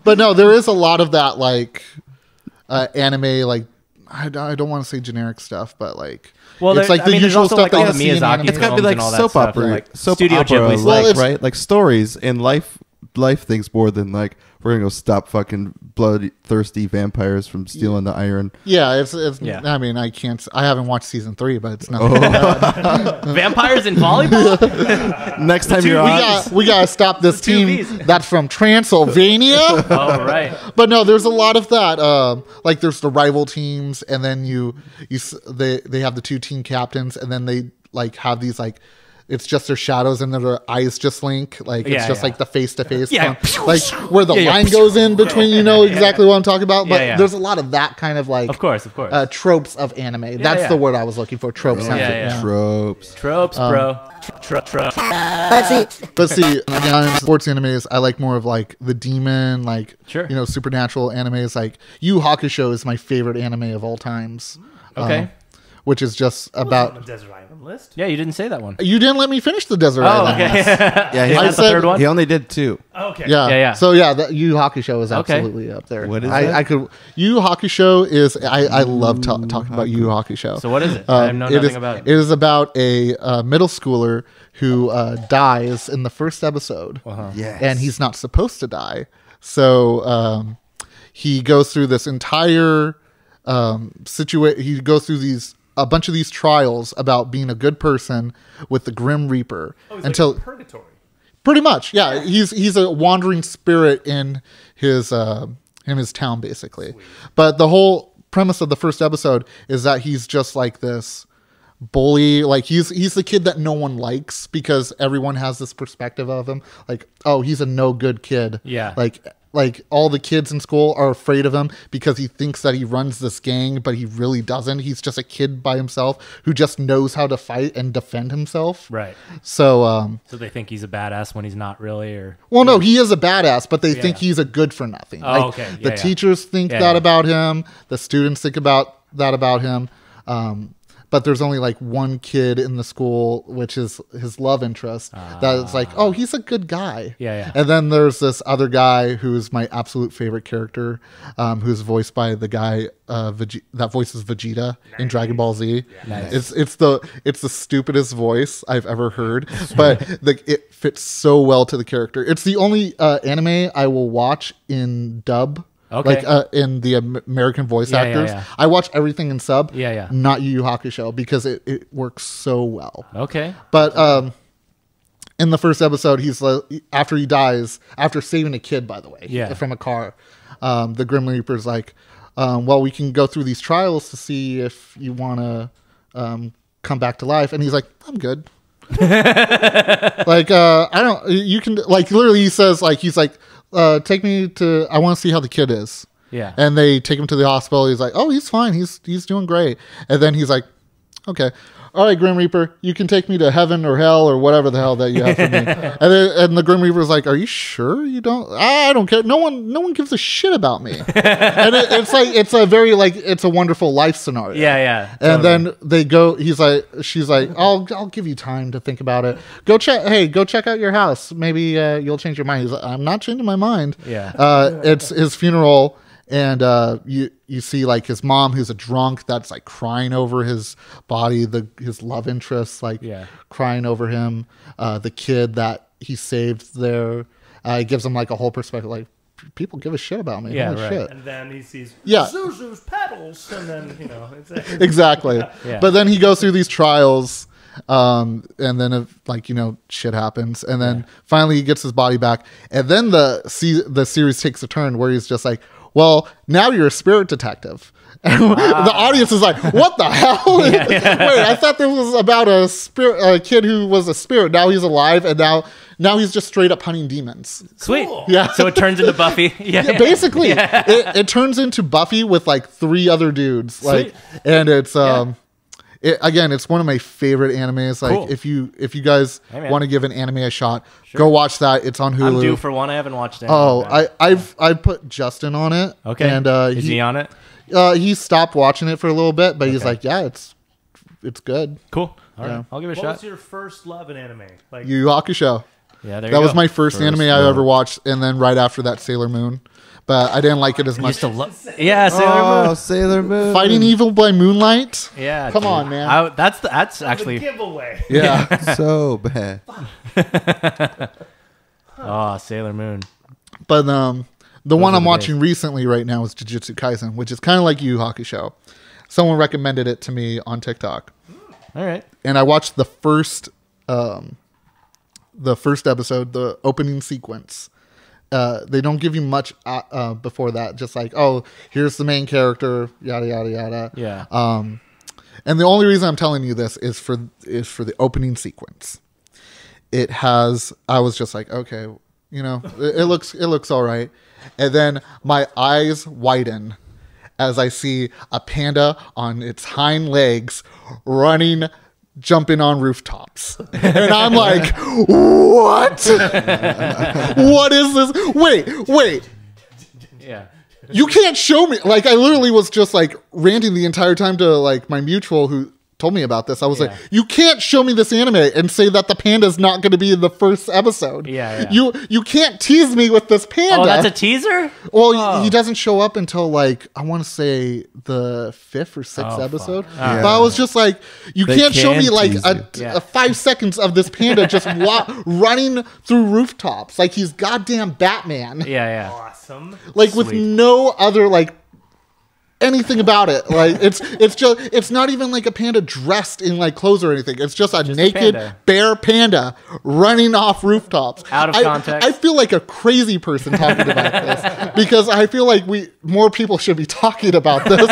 But no, there is a lot of that like anime like. I don't want to say generic stuff, but like it's like the there's usual also stuff like that all you the see in Miyazaki anime. It's got to be films like and all that soap stuff, opera, like soap Studio opera, Ghibli's like, it's- right? Like stories and life things more than like we're gonna go stop fucking bloodthirsty vampires from stealing the iron. Yeah, it's Yeah. I mean, I haven't watched season 3, but it's not. Vampires in volleyball? Next time two you're on, We gotta stop this Two team Vs. that's from Transylvania. Oh, right. But no, there's a lot of that. Like there's the rival teams, and then they have the two team captains, and then they like have these like. It's just their shadows and their eyes just link. Like it's Yeah, just yeah. like the face to face. Yeah. Like where the Yeah. line goes in between. You know exactly what I'm talking about. But Yeah. there's a lot of that kind of like Of course. tropes of anime. That's yeah. the word I was looking for. Tropes. Yeah. tropes. Tropes, bro. But see, in sports animes, I like more of like the demon, like Sure. supernatural animes. Like Yu Hakusho is my favorite anime of all times. Okay. Which is just On the about. Desert Island list. Yeah, you didn't say that one. You didn't let me finish the Desert Oh, Island. okay. Yeah, Is I that the said- third one? he only did 2. Okay. Yeah. Yeah. So yeah, the Yu Hakusho is Okay. absolutely up there. What is I that? could. Yu Hakusho is. I love talking about Yu Hakusho. So what is it? I know nothing about It is about a middle schooler who dies in the first episode. Yes. And he's not supposed to die. So he goes through this entire situation. He goes through a bunch of these trials about being a good person with the Grim Reaper Oh, he's until like purgatory. pretty much, yeah. He's a wandering spirit in his town, basically. Sweet. But the whole premise of the first episode is that he's just like this bully. Like he's the kid that no one likes because everyone has this perspective of him. Like, oh, he's a no good kid. Yeah. Like all the kids in school are afraid of him because he thinks that he runs this gang, but he really doesn't. He's just a kid by himself who just knows how to fight and defend himself. Right. So, So they think he's a badass when he's not really, or well, no, he is a badass, but they think Yeah. he's a good for nothing. Oh, Like, okay. the Yeah. teachers think Yeah, that yeah. about him. The students think about that about him. But there's only like one kid in the school, which is his love interest. That's like, oh, he's a good guy. Yeah. And then there's this other guy who's my absolute favorite character, who's voiced by the guy that voices Vegeta in Dragon Ball Z. Nice. It's the stupidest voice I've ever heard, but it fits so well to the character. It's the only anime I will watch in dub. Okay. Like in the American voice Yeah, actors. yeah. I watch everything in sub. Yeah. Not Yu Yu Hakusho because it works so well. Okay. But in the first episode, he's after he dies, after saving a kid, by the way, Yeah. from a car, the Grim Reaper's like, well, we can go through these trials to see if you want to come back to life. And he's like, I'm good. Like, I don't, you can, like, literally he says, like, he's like, take me to, I want to see how the kid is. Yeah. And they take him to the hospital. He's like, oh, he's fine. He's doing great. And then he's like, okay. all right, Grim Reaper, you can take me to heaven or hell or whatever the hell that you have for me. And the Grim Reaper's like, are you sure you don't? I don't care. No one gives a shit about me. And it's a very like, it's a wonderful life scenario. Yeah. And then they go, she's like, I'll give you time to think about it. Go check out your house. Maybe you'll change your mind. He's like, I'm not changing my mind. Yeah. It's his funeral. And you see like his mom, who's a drunk, that's like crying over his body. His love interest like crying over him. The kid that he saved there, it gives him like a whole perspective. Like people give a shit about me. Yeah, Holy right. shit. And then he sees Yeah. Zuzu's pedals, and then it's Exactly. Yeah. But then he goes through these trials. And then shit happens, and then finally he gets his body back, and then the series takes a turn where he's just like, well, now you're a spirit detective. And the audience is like, what the hell? Wait, I thought this was about a kid who was a spirit. Now he's alive, and now he's just straight up hunting demons. Sweet. Cool. Yeah. So it turns into Buffy. Yeah. Basically, it turns into Buffy with like 3 other dudes. Like, Sweet. and it's it's one of my favorite animes. Like, Cool. if you guys want to give an anime a shot, go watch that. It's on Hulu. I'm due for one. I haven't watched it. I've put Justin on it. Okay. And is he on it? He stopped watching it for a little bit, but he's like, yeah, it's good. Cool. All right. I'll give it a What shot. was your first love in anime? Like, Yu Yu Hakusho. Yeah, there you That go. was my first anime I ever watched, and then right after that, Sailor Moon. But I didn't like it as I much. used to love. Yeah, Sailor Moon. Sailor Moon. Fighting Evil by Moonlight. Yeah. Come dude. on, man. That's actually. the giveaway. Yeah. So bad. Oh, Sailor Moon. But the one are I'm the watching recently right now is Jujutsu Kaisen, which is kind of like Yu Yu Hakusho. Someone recommended it to me on TikTok, All right. and I watched the first episode, the opening sequence. They don't give you much before that, just like, oh, here's the main character, yada yada yada. Yeah. And the only reason I'm telling you this is for the opening sequence. I was just like, okay, it looks all right. And then my eyes widen as I see a panda on its hind legs jumping on rooftops. And I'm like, what? What is this? Wait. Yeah. You can't show me. Like, I literally was just like ranting the entire time to like my mutual who told me about this. I was like, you can't show me this anime and say that the panda's not going to be in the first episode. Yeah. You can't tease me with this panda. Oh, that's a teaser? Well, he doesn't show up until like, I want to say the 5th or 6th episode. Yeah. But I was just like, you They can't show me can like tease a 5 seconds of this panda just running through rooftops like he's goddamn Batman. Yeah. Awesome. Like with Sweet. no other like anything about it. Like it's not even like a panda dressed in like clothes or anything. It's just a naked panda. bare panda running off rooftops. Out of context. I feel like a crazy person talking about this because I feel like more people should be talking about this.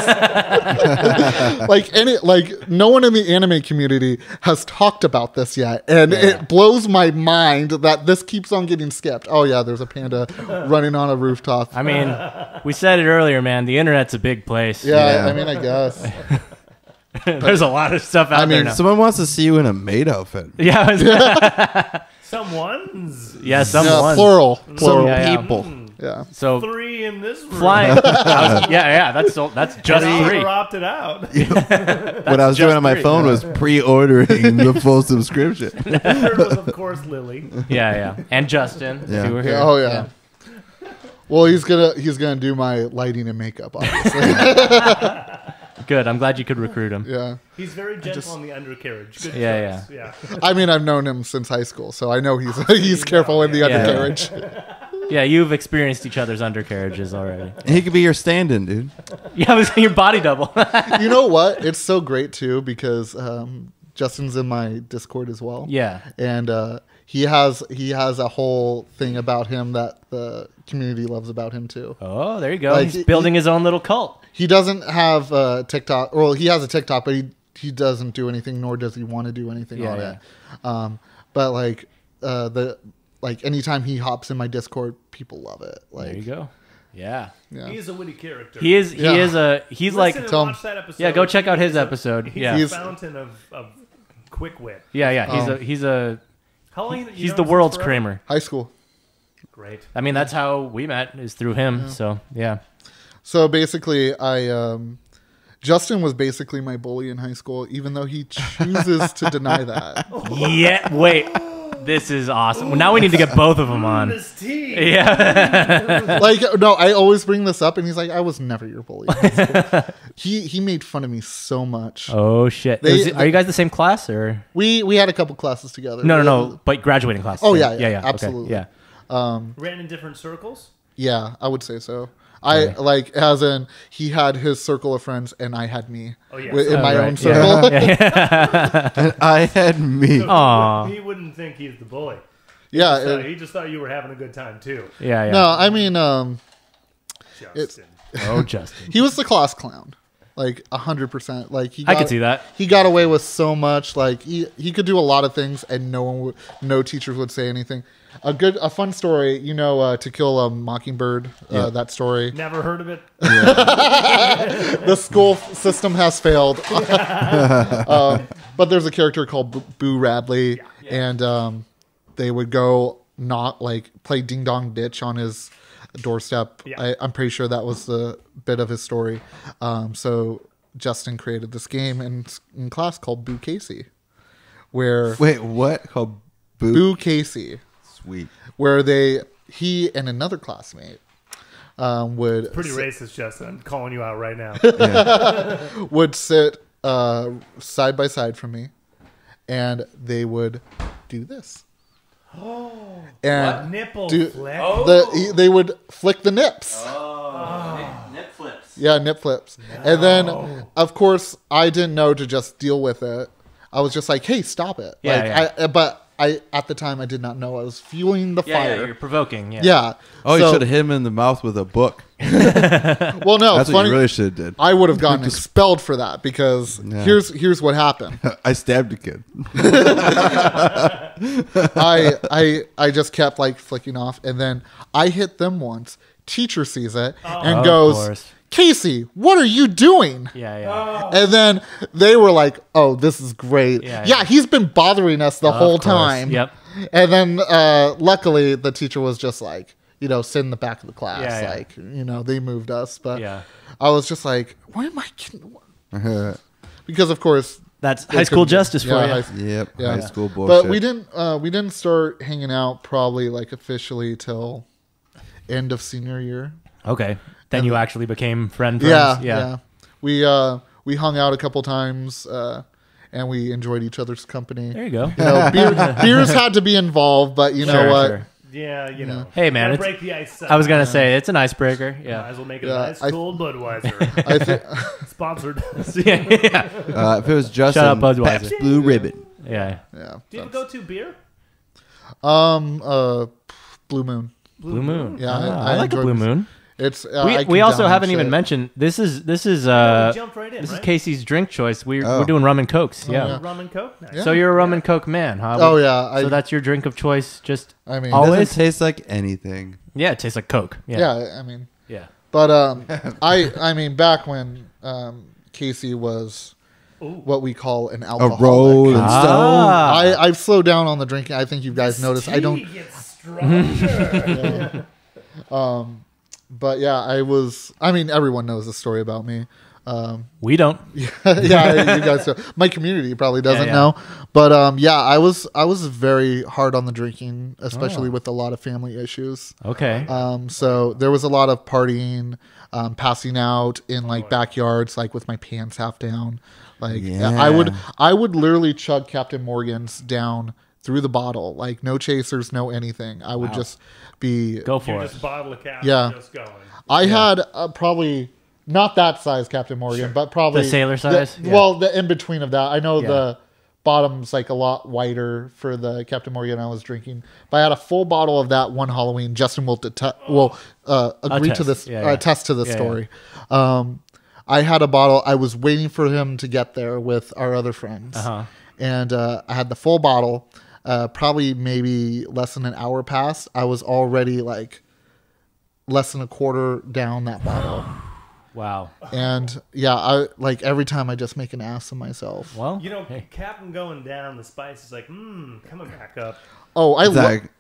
like no one in the anime community has talked about this yet, and it blows my mind that this keeps on getting skipped. Oh yeah, there's a panda running on a rooftop. I mean, we said it earlier, man. The internet's a big place. Yeah, I mean, I guess. There's a lot of stuff out there now. Someone wants to see you in a maid outfit. Yeah. Someone's. Yeah, Yeah, someone. plural. Some Yeah. people. Yeah. So 3 in this room. flying. That's just Just 3. opted out. What I was doing just on my 3. phone was pre-ordering the full subscription. Third was, of course, Lily. Yeah. And Justin, if Yeah. you were here. Oh yeah. Well, he's gonna do my lighting and makeup, obviously. Good. I'm glad you could recruit him. Yeah. He's very gentle on the undercarriage. Good Yeah, choice. Yeah. I mean, I've known him since high school, so I know he's careful in the Yeah. undercarriage. Yeah, you've experienced each other's undercarriages already. He could be your stand-in, dude. Yeah, it was your body double. You know what? It's so great too because Justin's in my Discord as well. Yeah. And he has a whole thing about him that the community loves about him too. Oh, there you go. Like, He's building his own little cult. He doesn't have a TikTok. Well, he has a TikTok, but he doesn't do anything, nor does he want to do anything on it. But like anytime he hops in my Discord, people love it. Like, There you go. Yeah. Yeah. He's a witty character. He is Yeah. he's like Listen and Tell him. watch that episode. Yeah, go check out his episode. He's Yeah. a fountain of quick wit. Yeah. He's a How long? he's the world's Kramer. High school. Great. I mean, that's how we met, is through him. Yeah. So yeah. So basically, Justin was basically my bully in high school, even though he chooses to deny that. Yeah. Wait. This is awesome. Well, now we need to get both of them on. Yeah. Like, no, I always bring this up, and he's like, "I was never your bully." In high school. He made fun of me so much. Oh shit. Are you guys the same class or? We had a couple classes together. No. But graduating class. Oh yeah, absolutely. Okay, yeah. Ran in different circles. Yeah, I would say so. I like, as in, he had his circle of friends, and I had me in my own circle. Yeah. And I had me. So Aw. he wouldn't think he's the bully. Yeah, He just thought you were having a good time too. Yeah. no, I mean, Justin. Oh, Justin. he was the class clown, like 100%. Like I could see that. He got away with so much. Like he could do a lot of things, and no teachers would say anything. A fun story, To Kill a Mockingbird. That story. Never heard of it. The school system has failed. But there's a character called Boo Radley, and they would go play Ding Dong Ditch on his doorstep. Yeah. I'm pretty sure that was the bit of his story. So Justin created this game in class called Boo Kasey, where Wait, what? Called Boo Kasey, Sweet. where he and another classmate would Pretty racist, Justin. I'm calling you out right now. would sit side by side from me, and they would do this. And Nipple do- flick. they would flick the nips. Nip flips. Yeah, nip flips. And then, of course, I didn't know to just deal with it. I was just like, "Hey, stop it!" But at the time, I did not know I was fueling the fire. Yeah, you're provoking. Yeah. Yeah. Oh, So- you should have hit him in the mouth with a book. Well, no, That's it's what funny. you really should have did. I would have gotten expelled for that because Yeah. here's what happened. I stabbed a kid. I just kept flicking off, and then I hit them once. Teacher sees it and Of goes, course. "Casey, what are you doing?" Yeah. And then they were like, "Oh, this is great. Yeah. He's been bothering us the whole Of course. time." Yep. And then luckily the teacher was just like, sit in the back of the class. Yeah. They moved us, but Yeah. I was just like, "Why am I kidding?" Because of course That's they high school couldn't- justice for you. Yep. Yeah. High school bullshit. But we didn't start hanging out probably officially till end of senior year. Okay. Then you actually became friends. Yeah. We hung out a couple times and we enjoyed each other's company. There you go. Beers had to be involved, but you know Sure, what? sure. Yeah, Hey, man, gotta it's- break the ice. I was gonna say it's an icebreaker. Might Yeah. as well make it Yeah, a nice cold Budweiser. I think Sponsored. yeah. If it was Justin, Shut up, Budweiser. Pabst Blue Ribbon. Yeah. yeah. Do you have a go-to beer? Blue Moon. Blue Moon. Yeah, I I like a enjoy Blue this. Moon. It's We also haven't even mentioned this is We jumped right in, this is right? Casey's drink choice. We're Oh. doing rum and cokes. Yeah. yeah. Rum and Coke? Nice. Yeah. So you're a rum and coke man, huh? Oh yeah, So that's your drink of choice. Just I mean, It Always? doesn't taste like anything. yeah, it tastes like Coke. Yeah. yeah. I mean, Yeah. but I mean, back when Casey was what we call an A alcoholic. rolling stone. Ah. I've slowed down on the drinking. I think you guys noticed. I don't. Tea gets stronger. But yeah, I mean, everyone knows the story about me. We don't. Yeah, you guys do. My community probably doesn't Yeah. know. But yeah, I was very hard on the drinking, especially with a lot of family issues. Okay. So there was a lot of partying, passing out in backyards, with my pants half down. Yeah. I would literally chug Captain Morgan's down through the bottle, no chasers, no anything. I would just be. Go for You're it. just a bottle of Cap. Yeah. Just going. I had probably not that size Captain Morgan, but probably The sailor size? Yeah. Well, the in between of that. I know Yeah. the bottom's a lot wider for the Captain Morgan I was drinking, but I had a full bottle of that one Halloween. Justin will agree to Attest. this, Yeah, yeah. attest to this Yeah, story. I had a bottle. I was waiting for him to get there with our other friends, and I had the full bottle. Probably maybe less than an hour passed. I was already less than a quarter down that bottle. Wow. And yeah, I like every time I just make an ass of myself. Well, You know, hey. Captain going down, the spice is like, coming back up. Oh,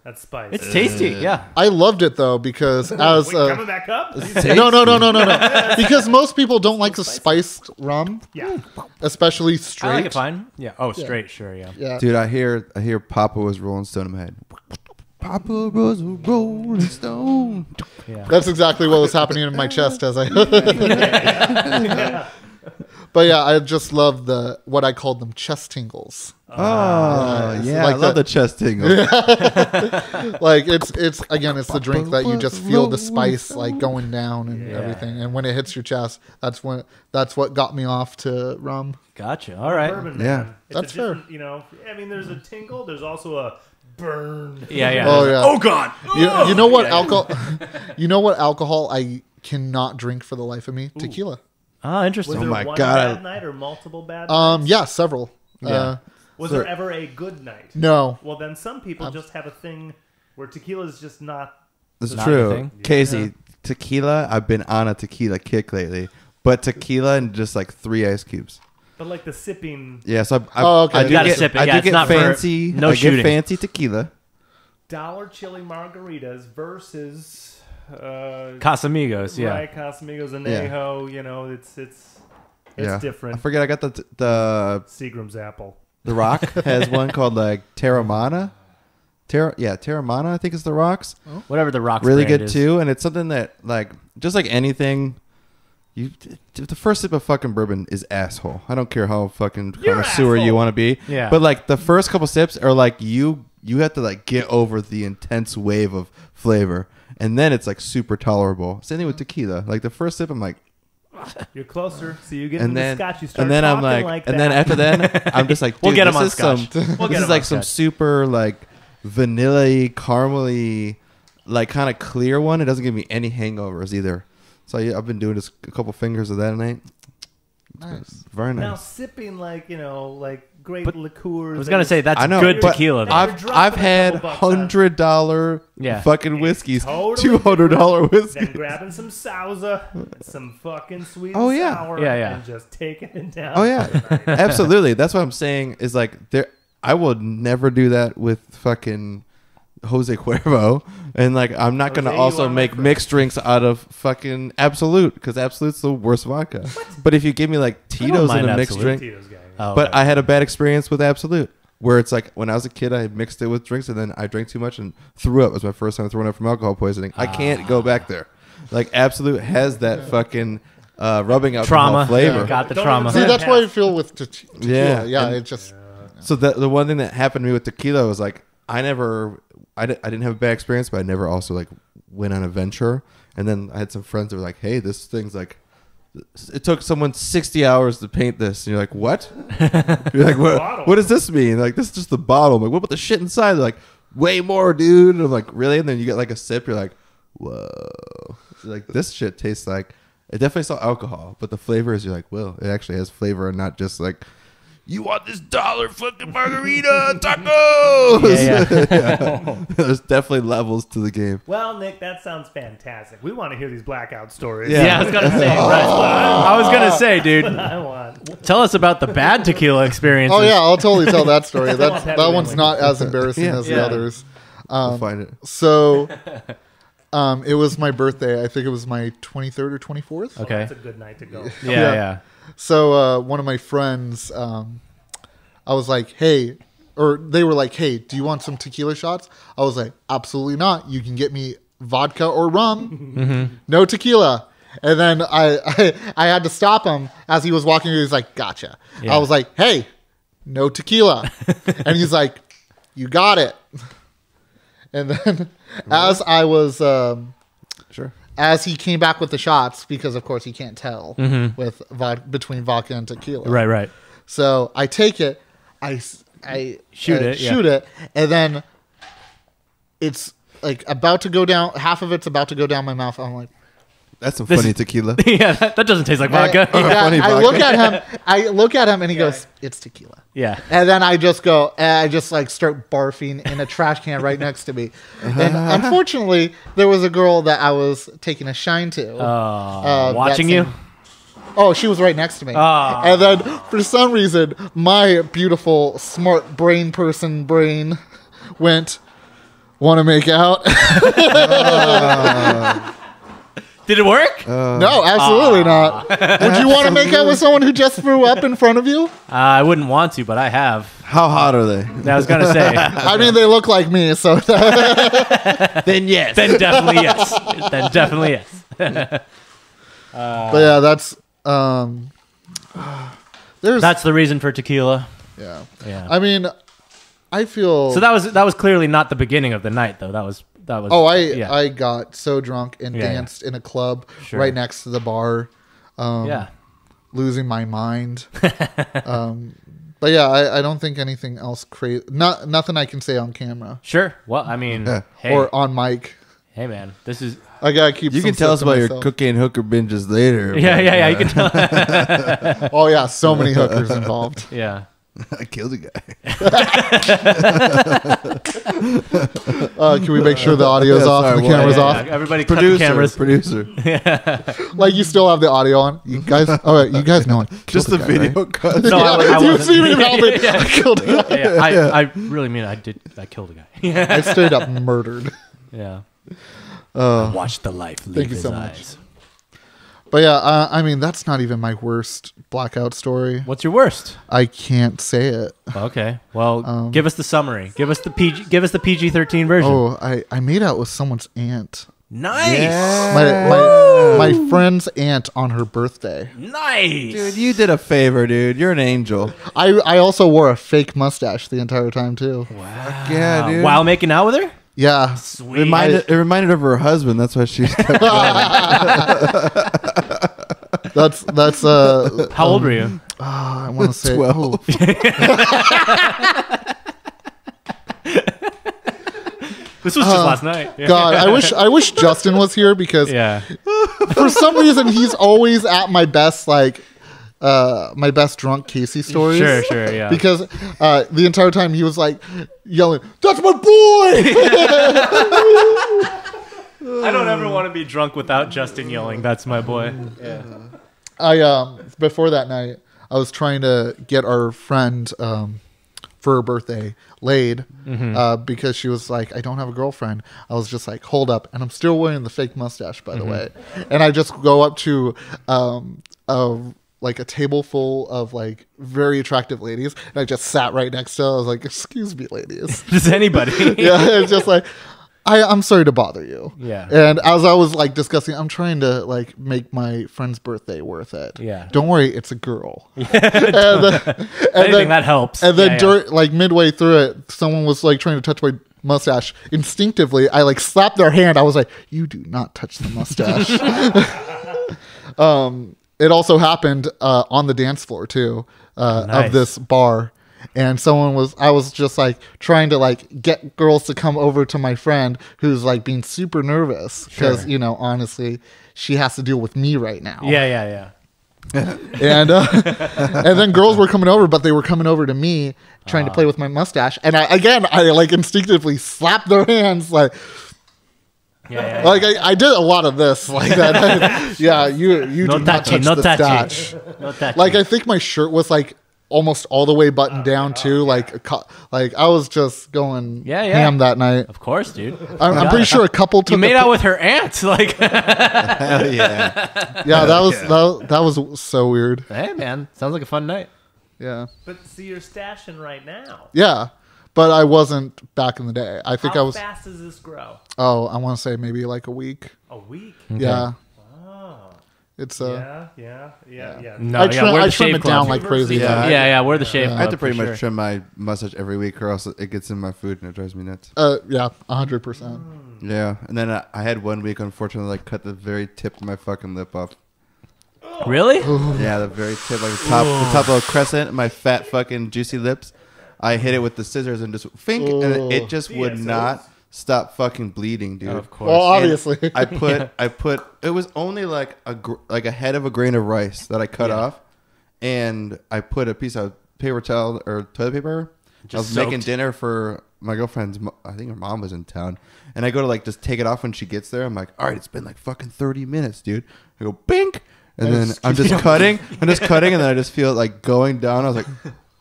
That's spice. It's tasty. Yeah. I loved it though because as coming back up? no, because most people don't like the spiced rum, Yeah. especially straight. I like it fine. Yeah. Oh, straight. Sure. Yeah. Yeah. Dude, I hear Papa was Rolling Stone in my head. Papa was a Rolling Stone. Yeah. That's exactly what was happening in my chest as I. But yeah, I just love what I called them chest tingles. Oh, yeah. Like I love the chest tingle. Like it's the drink that you just feel the spice like going down and everything, and when it hits your chest, that's what got me off to rum. Gotcha. All right. Bourbon, Yeah. man. It's That's a different, you know, I mean, there's a tingle. There's also a burn. Yeah. Yeah. Oh yeah. Oh God. You know what alcohol? You know what alcohol I cannot drink for the life of me? Tequila. Ah, Was interesting. there my one God. bad night or multiple bad nights? Yeah, several. Yeah. Was there ever a good night? No. Well, then some people just have a thing where tequila is just not. That's Not your true. thing? Casey, tequila, I've been on a tequila kick lately. But tequila and just like 3 ice cubes. But like the sipping Yeah, so Okay. I You do gotta get, sip it. I Yeah, do it's get not for- fancy. no I get shooting. fancy tequila. dollar chili margaritas versus Casamigos. Yeah. right, Casamigos, Yeah. Añejo. You know, it's Yeah. different. I forget. I got the Seagram's apple. The Rock has one called like Terramana. Terramana, I think is the Rock's. Whatever the Rock's Really brand good is. too, and it's something that like just like anything. The first sip of fucking bourbon is asshole. I don't care how fucking You're connoisseur you asshole. want to be. Yeah. But like the first couple sips are like you have to like get over the intense wave of flavor, and then it's like super tolerable. Same thing with tequila. Like the first sip, I'm like, You're closer, so you get and into then Scotch. You start and then talking I'm like, that. and then after then I'm just like, dude, We'll get 'em this on is some, Scotch. We'll this get is 'em like on some Scotch. super like vanilla-y, caramely, like kind of clear one. It doesn't give me any hangovers either. So I've been doing just a couple fingers of that night. Nice. Very now nice. sipping like great But liqueurs. I was gonna say that's I know, good but tequila. Though. I've- I've had dropping a couple bucks on- $100 Yeah. fucking whiskeys, Totally $200 Then whiskeys. grabbing some Sauza, some fucking sweet Oh, and yeah. sour, Yeah. and just taking it down. Oh yeah, absolutely. That's what I'm saying. Is like there. I will never do that with fucking Jose Cuervo, and like I'm not gonna Jose, you also are my make friend. mixed drinks out of fucking Absolute because Absolute's the worst vodka. But if you give me like Tito's in mind a mixed Absolute. drink, Tito's guy. Oh, but okay. I had a bad experience with Absolute. Where it's like when I was a kid, I mixed it with drinks and then I drank too much and threw up. It was my first time throwing up from alcohol poisoning. I can't go back there. Like Absolute has that fucking rubbing alcohol trauma flavor. Yeah, got the Don't trauma. even See, that's why I feel with tequila. Yeah. Yeah, And- it just So the one thing that happened to me with tequila was like I didn't have a bad experience, but I never also like went on a venture. And then I had some friends that were like, "Hey, this thing's like, it took someone 60 hours to paint this." And you're like, "What?" You're like, Bottle. "What does this mean?" Like, this is just the bottle. I'm like, "What about the shit inside?" They're like, "Way more, dude." And I'm like, "Really?" And then you get like a sip. You're like, "Whoa!" Like this shit tastes like it definitely saw alcohol, but the flavor is you're like, "Well, it actually has flavor and not just like." You want this $1 fucking margarita tacos? Yeah. There's definitely levels to the game. Well, Nick, that sounds fantastic. We want to hear these blackout stories. Yeah. Yeah, I was gonna say. Right. I was gonna say, dude. I want. Tell us about the bad tequila experiences. Oh yeah, I'll totally tell that story. want That that one's really. not as embarrassing Yeah. as Yeah. the others. We'll find it. So, it was my birthday. I think it was my 23rd or 24th. Okay. That's a good night to go. Yeah. So one of my friends, I was like, "Hey," or they were like, "Hey, do you want some tequila shots?" I was like, "Absolutely not. You can get me vodka or rum, no tequila." And then I had to stop him as he was walking. He was like, "Gotcha." Yeah. I was like, "Hey, no tequila," and he's like, "You got it." And then as I was Sure. as he came back with the shots, because of course you can't tell with between vodka and tequila. Right. So I take it, I Shoot it, yeah. shoot it, and then it's like about to go down. Half of it's about to go down my mouth. I'm like, That's some funny tequila. Yeah, that doesn't taste like vodka. Funny I vodka. look at him, and he goes, "It's tequila." Yeah. And then I just like start barfing in a trash can right next to me. And unfortunately, there was a girl that I was taking a shine to. Watching you? Oh, she was right next to me. And then for some reason, my beautiful, smart brain went, "Want to make out?" Did it work? No, absolutely not. Would you want to make out with someone who just threw up in front of you? I wouldn't want to, but I have. How hot are they? I was gonna say. I mean, they look like me, so. Then yes. Then definitely yes. Then definitely yes. But yeah, that's That's the reason for tequila. yeah. Yeah. I mean, I feel So that was clearly not the beginning of the night, though. That was. Oh, yeah. I got so drunk and Yeah, danced in a club Sure. right next to the bar, Yeah. losing my mind. But yeah, I don't think anything else crazy. Nothing I can say on camera Sure. Well, I mean, hey, or on mic. hey, man, this is. I gotta keep. You some can tell stuff us to about your myself. cocaine hooker binges later. Yeah. You can tell. Oh yeah, so many hookers involved. Yeah. I killed a guy. Can we make sure the audio's Yeah, off sorry, and the well, camera's Yeah, off? everybody cut the cameras. Producer. Like you still have the audio on. You guys, all right, you guys know it. Just the guy, video cut. No, I You wasn't. see me helping. I killed a guy. Yeah, I really mean I killed a guy. I straight up murdered. Yeah. Watch the life leave Thank you his so much. eyes. But yeah, I mean that's not even my worst blackout story. What's your worst? I can't say it. Okay. Well, give us the summary. Give us the PG-13 version. Oh, I made out with someone's aunt. Nice. My friend's aunt on her birthday. Nice. Dude, you did a favor, dude. You're an angel. I also wore a fake mustache the entire time too. Wow. Yeah, dude. While making out with her? Yeah. Sweet. It reminded her of her husband. That's why she kept going. That's How old were you? I want to say 12. This was just last night. Yeah. God, I wish Justin was here because Yeah. for some reason he's always at my best my best drunk Kasey stories. Sure, yeah. Because the entire time he was like yelling, "That's my boy!" I don't ever want to be drunk without Justin yelling, "That's my boy." Yeah. I before that night I was trying to get our friend for her birthday laid because she was like, "I don't have a girlfriend." I was just like, "Hold up," and I'm still wearing the fake mustache, by the way. And I just go up to like a table full of like very attractive ladies, and I just sat right next to her. I was like, "Excuse me, ladies." Just anybody. Yeah, it's just like, I'm sorry to bother you. Yeah. And as I was like discussing, I'm trying to like make my friend's birthday worth it. Yeah. Don't worry, it's a girl. Anything that helps. And then Yeah. during like midway through it, someone was like trying to touch my mustache. Instinctively, I like slapped their hand. I was like, "You do not touch the mustache." It also happened on the dance floor too Nice. of this bar. And I was just like trying to like get girls to come over to my friend who's like being super nervous because, Sure. you know, honestly, she has to deal with me right now. Yeah. And and then girls were coming over, but they were coming over to me trying to play with my mustache. And I like instinctively slapped their hands like like I did a lot of this like that. Yeah, you No do not touchy, touch no the touchy. stash. No touchy. Like I think my shirt was like almost all the way buttoned down too. Like I was just going ham that night. Of course, dude. I'm pretty sure a couple took You made out with her aunt. Like, Hell yeah. Yeah, that was so weird. hey, man, sounds like a fun night. Yeah. But see, you're stashing right now. Yeah. But I wasn't back in the day. I think I was. How fast does this grow? Oh, I want to say maybe like a week. A week. Yeah. Oh. It's Yeah. No, I yeah, trim, we're I the trim shave it club. down like crazy. Yeah. Yeah, we're the shave I club. have to pretty for much sure. trim my mustache every week, or else it gets in my food and it drives me nuts. Yeah, 100%. Yeah, and then I had 1 week, unfortunately, like cut the very tip of my fucking lip off. Really? Yeah, the very tip, like the top of a crescent, my fat fucking juicy lips. I hit it with the scissors and just fink, and it just would DSOs. not stop fucking bleeding, dude. Of course. Well, obviously. I put it was only like a head of a grain of rice that I cut off, and I put a piece of paper towel or toilet paper. I was making dinner for my girlfriend's. I think her mom was in town, and I go to like just take it off when she gets there. I'm like, all right, it's been like fucking 30 minutes, dude. I go bink, and then I'm just cutting, and then I just feel it like going down. I was like,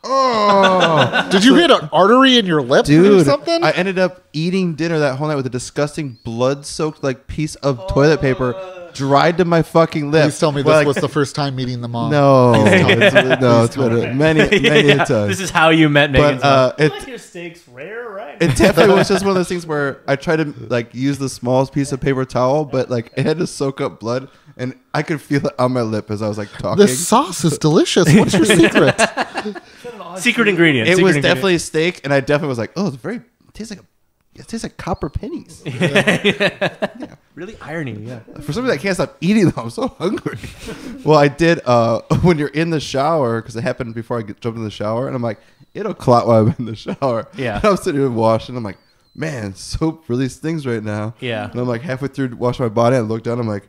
oh, Did you hit an artery in your lip or dude! something? I ended up eating dinner that whole night with a disgusting blood-soaked like piece of toilet paper dried to my fucking lip. Please tell me this was the first time meeting the mom. No, it's been many times. This is how you met Megan's mom. You like your steaks rare, right? It definitely was just one of those things where I tried to like use the smallest piece of paper towel, but like it had to soak up blood, and I could feel it on my lip as I was like talking. This sauce is delicious. What's your secret? Secret ingredient. It secret was ingredient. definitely steak, and I definitely was like, oh, it tastes like copper pennies. Really irony, yeah. For some reason, I can't stop eating them. I'm so hungry. Well, I did when you're in the shower, because it happened before I jumped in the shower, and I'm like, it'll clot while I'm in the shower. Yeah. And I'm sitting here washing. I'm like, man, soap really stings right now. Yeah. And I'm like halfway through washing my body, I look down, I'm like,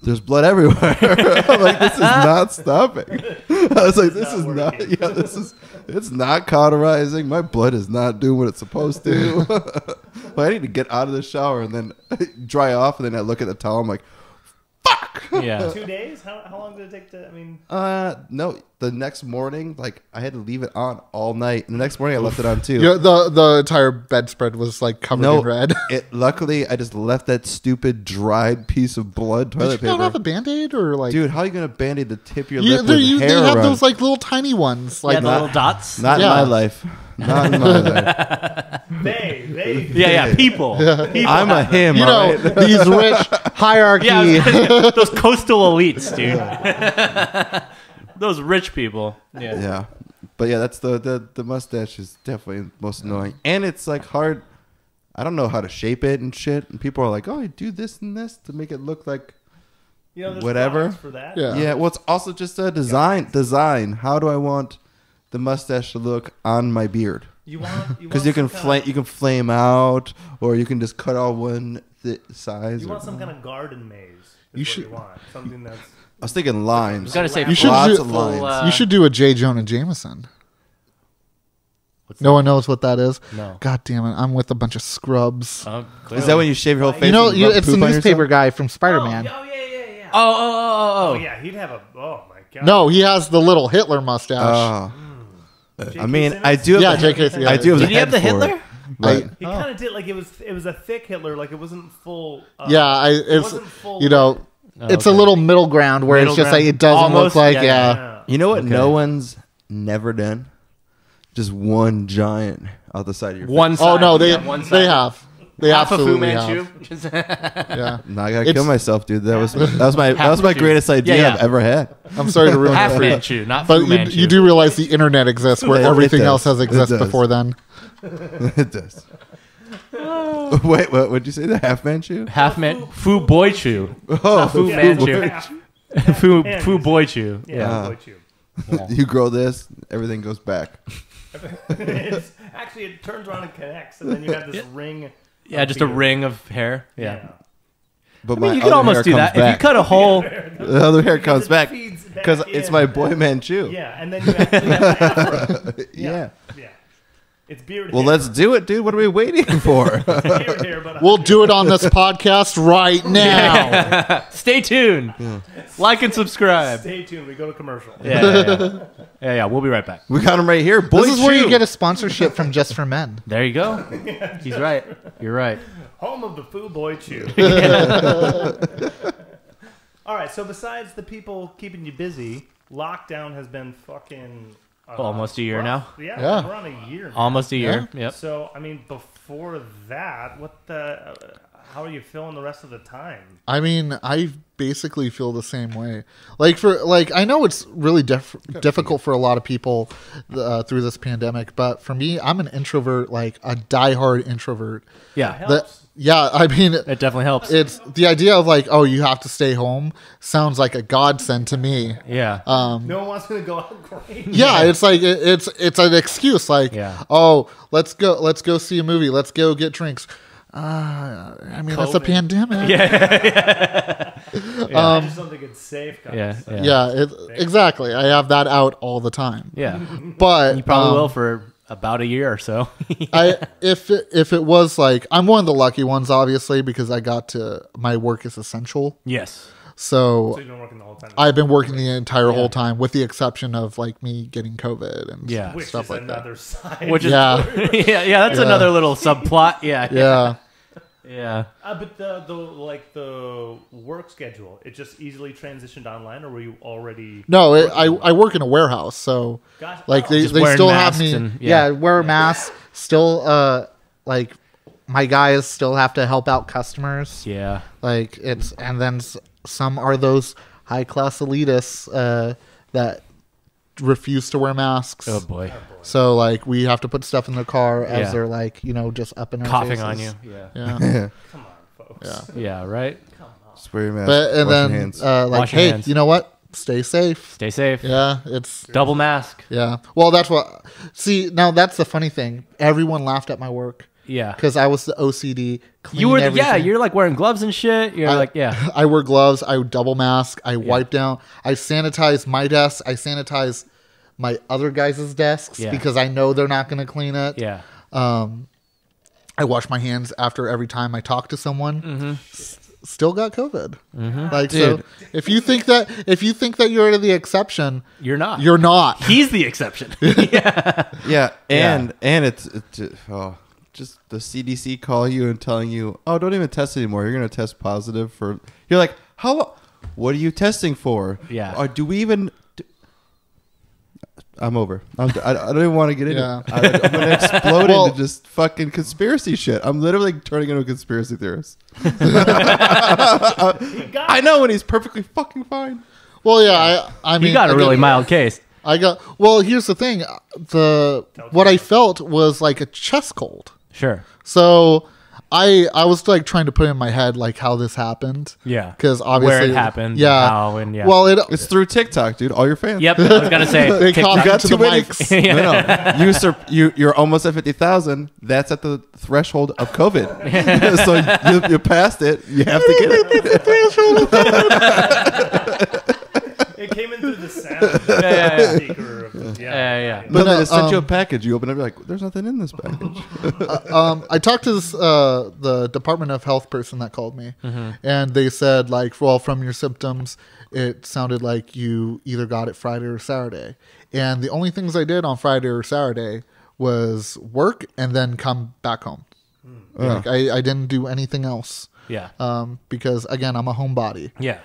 there's blood everywhere. I'm like, this is not stopping. I was like, it's not cauterizing. My blood is not doing what it's supposed to. Well, I need to get out of the shower and then dry off, and then I look at the towel, I'm like, fuck. Yeah. 2 days? How long did it take to? I mean, no. The next morning, like I had to leave it on all night, and the next morning I left it on too. Yeah, the entire bedspread was like covered in red. Luckily, I just left that stupid dried piece of blood toilet Did you paper. not have a Band-Aid or like? Dude, how are you gonna band-aid the tip of your Yeah, lip with they hair have around? those like little tiny ones. Like Yeah, the little dots. Not in my life. Not in my life. they. Yeah, people. People. I'm a him. you all know, right? these rich hierarchy. Yeah, those coastal elites, dude. Those rich people. Yeah. Yeah, but yeah, that's the mustache is definitely most annoying, and it's like hard. I don't know how to shape it and shit, and people are like, "Oh, you do this and this to make it look like There's whatever." products for that. Yeah. Yeah, well, it's also just a design. How do I want the mustache to look on my beard? Because you can flame out, or you can just cut all one size. You want some kind of garden maze. You want something that's. I was thinking lines. I was gonna say You should lots do- of lines. You should do a J. Jonah Jameson. What's No one knows what that is. No. God damn it! I'm with a bunch of scrubs. Is that when you shave your whole face? You know, and rub it's the poop on newspaper yourself? guy from Spider-Man. Oh yeah. Oh. Oh yeah, he'd have a. Oh my god. No, he has the little Hitler mustache. Oh. J.K. I mean, Simmons? I do. Have Yeah, the, J.K. Simmons. I do have Did he have the head for Hitler? it, but He kind of did like it was a thick Hitler, like it wasn't full. Yeah, it it's wasn't full. you know, it's a okay. little middle ground where Middle it's just ground. like it doesn't Almost, look like yeah, yeah. you know what? Okay. No one's never done. Just one giant out the side of your face. One side. Oh no, they Yeah, one side. they have. They Half a Fu absolutely Manchu. have. Yeah. No, I gotta It's- kill myself, dude. That was my Manchu. greatest idea Yeah. I've ever had. I'm sorry to ruin it Half for you. Manchu, not But Fu Manchu. you do realize the internet exists where It everything does. else has It existed does. before then. It does. Wait, what would you say? The half man shoe? Half man. Fu Boy Chew. Oh, Fu Yeah, Manchu. Fu Boy Chew. Yeah, boy chew. you grow this, everything goes back. Actually, it turns around and connects, and then you have this ring. Yeah, of just a beard. ring of hair. Yeah. But I mean, my you could other almost hair do comes that. If you back. cut a hole. The other hair comes it back feeds back because it's in. my boy man shoe. Yeah, and then you actually have an afro. Yeah. Yeah. It's beard Well, hair. let's do it, dude. What are we waiting for? Beard hair, but We'll do it on this podcast right now. Stay tuned. Like and subscribe. Stay tuned. We go to commercial. Yeah. We'll be right back. We got him right here. Boy This is where you shoe. get a sponsorship from Just for Men. There you go. He's right. You're right. Home of the Foo Boy Chew. All right. So besides the people keeping you busy, lockdown has been fucking Almost a year rough. now. Yeah, Yeah. we're on a year. Now. Almost a year. Yep. So I mean, before that, what the? How are you feeling the rest of the time? I mean, I basically feel the same way. I know it's really difficult for a lot of people through this pandemic, but for me, I'm an introvert, like a diehard introvert. Yeah. Helps. I mean, It definitely helps. it's the idea of like, oh, you have to stay home sounds like a godsend to me. Yeah. No one wants me to go out great. Yeah, it's like it's an excuse. Like, Yeah. oh, let's go see a movie. Let's go get drinks. I mean, that's a pandemic. I just don't think it's safe, guys. Exactly. I have that out all the time. Yeah. But You probably will for about a year or so. If it was like, I'm one of the lucky ones, obviously, because I got to, my work is essential. Yes. So you've been working the whole time. I've been working the entire whole time, with the exception of like me getting COVID and Which stuff is like another that. side. Which is Yeah. that's another little subplot. Yeah. Yeah. But the work schedule, it just easily transitioned online, or were you already? No, I work in a warehouse, so Gotcha. like they Just wearing still have masks me. and- Wear masks. Still, like my guys still have to help out customers. Yeah. Like and then some are those high class elitists that refuse to wear masks. Oh boy. So like we have to put stuff in the car as Yeah. they're like, just up in our Coughing faces. on you. Yeah. Yeah. Come on, folks. Yeah. Right. Just wear your mask. But and wash then your hands. like, Wash your hey, hands. you know what? Stay safe. Stay safe. Yeah, it's Double mask. yeah. Well, that's what. See, now that's the funny thing. Everyone laughed at my work Yeah. because I was the OCD. Clean You were. everything. You're like wearing gloves and shit. You're like I wear gloves. I double mask. I wipe down. I sanitize my desk. I sanitize my other guys' desks because I know they're not going to clean it. Yeah. I wash my hands after every time I talk to someone. Mm-hmm. Still got COVID. Mm-hmm. Like, Dude. so if you think that you're the exception, You're not. you're not. He's the exception. Yeah, and it's just the CDC calling you and telling you, oh, don't even test anymore. You're gonna test positive for. You're like, how? What are you testing for? Yeah. Or do we even? I'm over. I don't even want to get into Yeah. it. I'm gonna explode Well- into just fucking conspiracy shit. I'm literally turning into a conspiracy theorist. I know, and he's perfectly fucking fine. Well, yeah. I mean, You got a really mild case. Well, here's the thing. What I felt was like a chest cold. Sure. So I was like trying to put in my head like how this happened. Yeah. Because obviously Where it happened. Yeah. How and yeah. Well, It's through TikTok, dude. All your fans. Yep. I was gonna say. They TikTok. caught You got to too the many. mics. No. You're almost at 50,000. That's at the threshold of COVID. So you passed it. You have to get it. It came in through the sound speaker. Yeah. But no, they just sent you a package. You open it, you're like, there's nothing in this package. I talked to this the Department of Health person that called me, and they said like, well, from your symptoms, it sounded like you either got it Friday or Saturday, and the only things I did on Friday or Saturday was work and then come back home. Like, I didn't do anything else. Yeah. Because again, I'm a homebody. Yeah.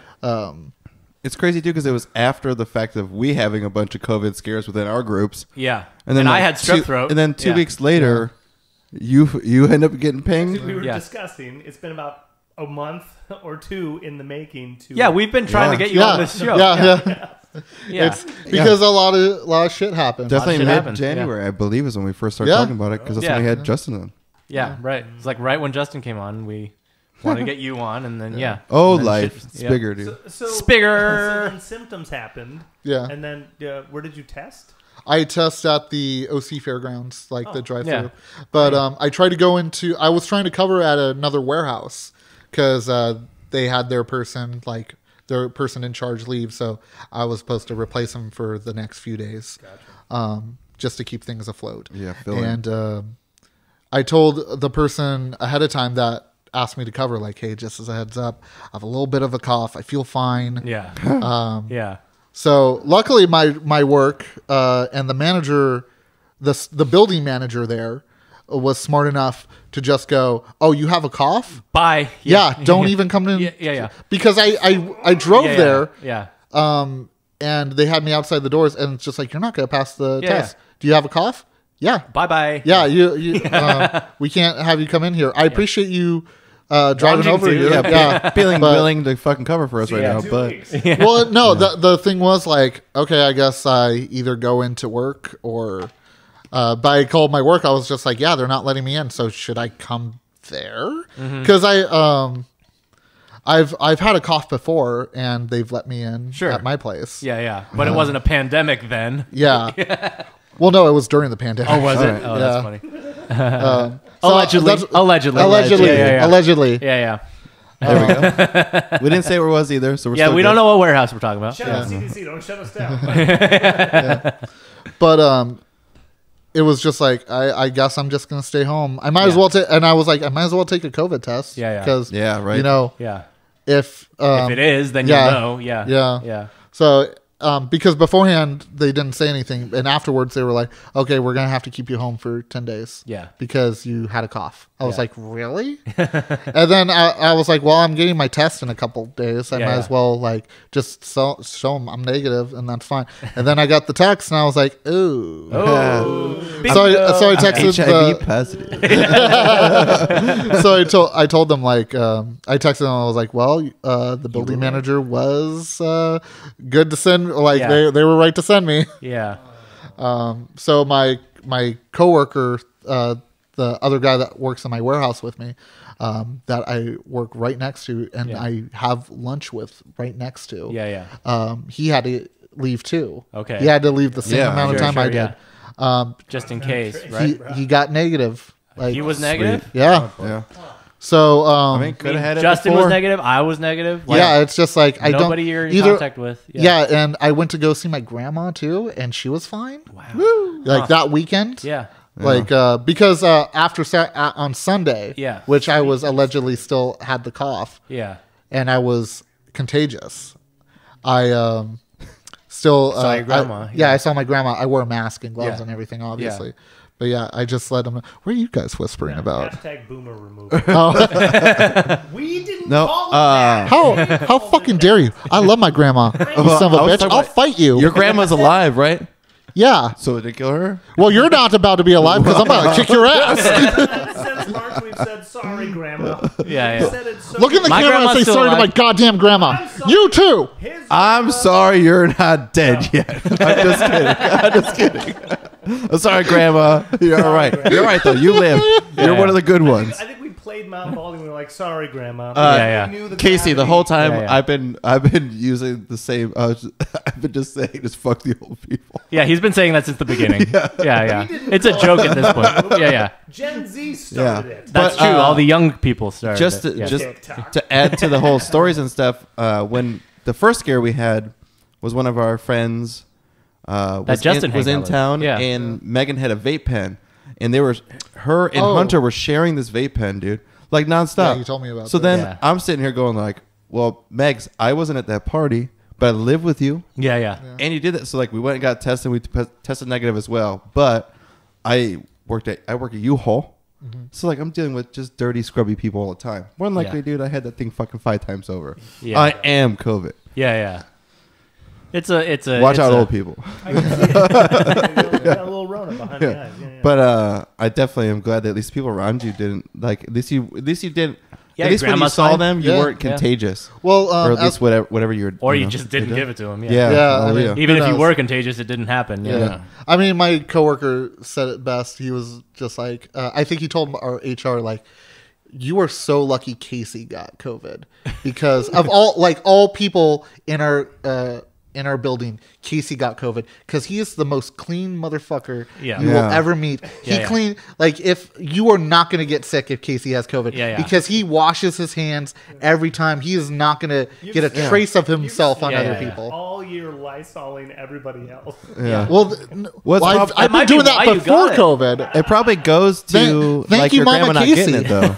It's crazy, too, because it was after the fact of we having a bunch of COVID scares within our groups. Yeah. And then I like, had strep throat. And then 2 Yeah. weeks later, you end up getting pinged. We were Yes. discussing. It's been about a month or two in the making. Yeah, we've been trying to get you on this show. Yeah. Yeah. It's because a lot of shit happened. Definitely shit happened, mid-January, I believe, is when we first started Yeah. talking about it, because that's when we had Justin on. Yeah, right. It's like right when Justin came on, we wanted to get you on, and then Oh, And then life. shit- It's yeah. bigger, dude. So Spigger. then symptoms happened. Yeah. And then where did you test? I test at the OC Fairgrounds, like the drive-through. yeah. But I tried to go into. I was trying to cover at another warehouse because they had their person in charge leave, so I was supposed to replace him for the next few days, just to keep things afloat. Yeah, fill in. And I told the person ahead of time that asked me to cover, like, hey, just as a heads up, I have a little bit of a cough. I feel fine. Yeah. Yeah. So luckily, my work and the manager, the building manager there, was smart enough to just go, "Oh, you have a cough? Bye. Yeah, don't even come in." Yeah. Because I drove there, Yeah. and they had me outside the doors, and it's just like, you're not going to pass the Yeah. test. Do you have a cough? Yeah. Bye. Yeah, you we can't have you come in here. I appreciate you driving Wanting over to, here. yeah. Yeah, Feeling but- willing to fucking cover for us right now, 2 but weeks. Well, no, the thing was like, okay, I guess I either go into work or. But I called my work. I was just like, yeah, they're not letting me in. So should I come there? Because I've had a cough before and they've let me in at my place. Yeah. But it wasn't a pandemic then. Yeah. Well, no, it was during the pandemic. Oh, was it? Alright. Oh, Yeah. that's funny. Allegedly. Allegedly. Yeah. There we go. We didn't say where it was either, so we're Yeah, still we good. don't know what warehouse we're talking about. Shut up, CDC. Don't shut us down. But it was just like I guess I'm just gonna stay home. I might as well take, and I was like, I might as well take a COVID test. Yeah. Because right. you know, Yeah. if If it is, then yeah. you know. Yeah. Yeah. So, because beforehand they didn't say anything, and afterwards they were like, "Okay, we're gonna have to keep you home for 10 days." Yeah. Because you had a cough. I was Yeah. like, "Really?" And then I was like, "Well, I'm getting my test in a couple days. I might as well like just show them I'm negative, and that's fine." And then I got the text, and I was like, "Ooh." So I texted HIV positive. So I told them like I texted them. I was like, well, the building manager was good to send. Like they were right to send me. Yeah. So my coworker, the other guy that works in my warehouse with me, that I work right next to, and I have lunch with right next to. Yeah. He had to leave too. Okay. He had to leave the same amount of time I did. Just in case, right? He got negative. Like He was negative? Yeah. Yeah. So I mean, could have had it Justin before. was negative. I was negative. Like, yeah, it's just like I don't. nobody you're in either, contact with. Yeah. And I went to go see my grandma too, and she was fine. Wow. Like that weekend. Yeah. Like because after on Sunday, which I was allegedly still had the cough, and I was contagious. I still saw your grandma. I saw my grandma. I wore a mask and gloves and everything, obviously. Yeah. But yeah, I just let them know. What are you guys whispering about? Hashtag boomer removal. We didn't No, call it that. How fucking dare you? I love my grandma. You son of a bitch. I'll fight you. Your grandma's alive, right? Yeah. So did it kill her? Well, you're not about to be alive because I'm about to kick your ass. Since March, we've said sorry, Grandma. Yeah. Said it so Look in the My camera and grandma's say still sorry to my alive. goddamn grandma. You too. I'm sorry you're not dead yet. I'm just kidding. I'm sorry, Grandma. You're all right. You're all right, though. You live. You're one of the good ones. I think we played Mount Baldy and we were like, sorry, Grandma. We knew the Casey, the gravity. whole time Yeah. I've been using the same. I've been just saying, just fuck the old people. Yeah, he's been saying that since the beginning. Yeah. It's a joke at this point. Yeah. Gen Z started it. That's But, true. All the young people started. Just it. to add to the whole stories and stuff. When the first scare we had was one of our friends. Justin was in hangout town, with. Yeah. and Megan had a vape pen, and her and Hunter were sharing this vape pen, dude, like nonstop. Yeah, you told me about So that. then Yeah. I'm sitting here going like, well, Megs, I wasn't at that party, but I live with you, Yeah. and you did that. So like we went and got tested. We tested negative as well, but I work at U-Haul. So like I'm dealing with just dirty, scrubby people all the time. More than likely, dude, I had that thing fucking 5 times over. Yeah. I am COVID. Yeah. It's a Watch out, old people. I can see it. Got a little Rona behind the eyes. Yeah. But I definitely am glad that at least people around you didn't like. At least you didn't. Yeah, at least when you grandma's saw fine. them, you Yeah. weren't contagious. Well, Or at least whatever you were. Or you know, just didn't give it to him. Yeah. Yeah, I Oh, mean, yeah. Even Who if you knows? were contagious, it didn't happen. Yeah. I mean, my coworker said it best. He was just like, I think he told our HR like, "You are so lucky Kasey got COVID because of all people in our building, Kasey got COVID because he is the most clean motherfucker you will ever meet. He clean like if you are not going to get sick if Kasey has COVID because he washes his hands every time. He is not going to get a trace of himself on other people. All year Lysoling everybody else. Yeah. Well, I've been doing that before COVID. It probably goes to Thank like you, your grandma Mama not Kasey. getting it though.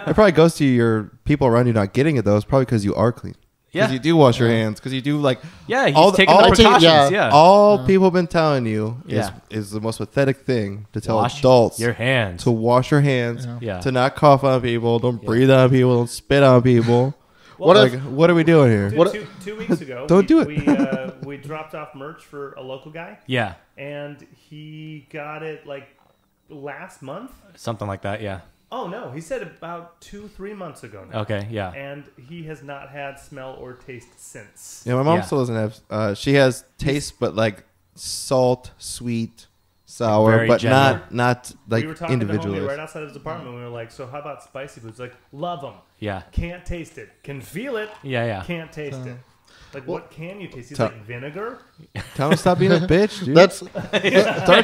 It probably goes to your people around you not getting it though. It's probably because you are clean. Because you do wash your hands. Because you do like he's all taking the precautions. all people have been telling you is the most pathetic thing to tell adults your hands to wash your hands, Yeah. to not cough on people, don't breathe on people, don't spit on people. Well, what are we doing here? Two weeks ago, Don't do it. We dropped off merch for a local guy. Yeah. And he got it like last month. Something like that. Yeah. Oh no, he said about 2-3 months ago now. Okay. Yeah. And he has not had smell or taste since. Yeah, my mom still doesn't have. She has taste, but like salt, sweet, sour, Very but general. not like We were talking individually. to homie right outside of his apartment. We were like, "So how about spicy foods?" Like, love them. Yeah. Can't taste it. Can feel it. Yeah. Can't taste it. Like, what can you taste? He's like, vinegar? Tell him to stop being a bitch, dude. That's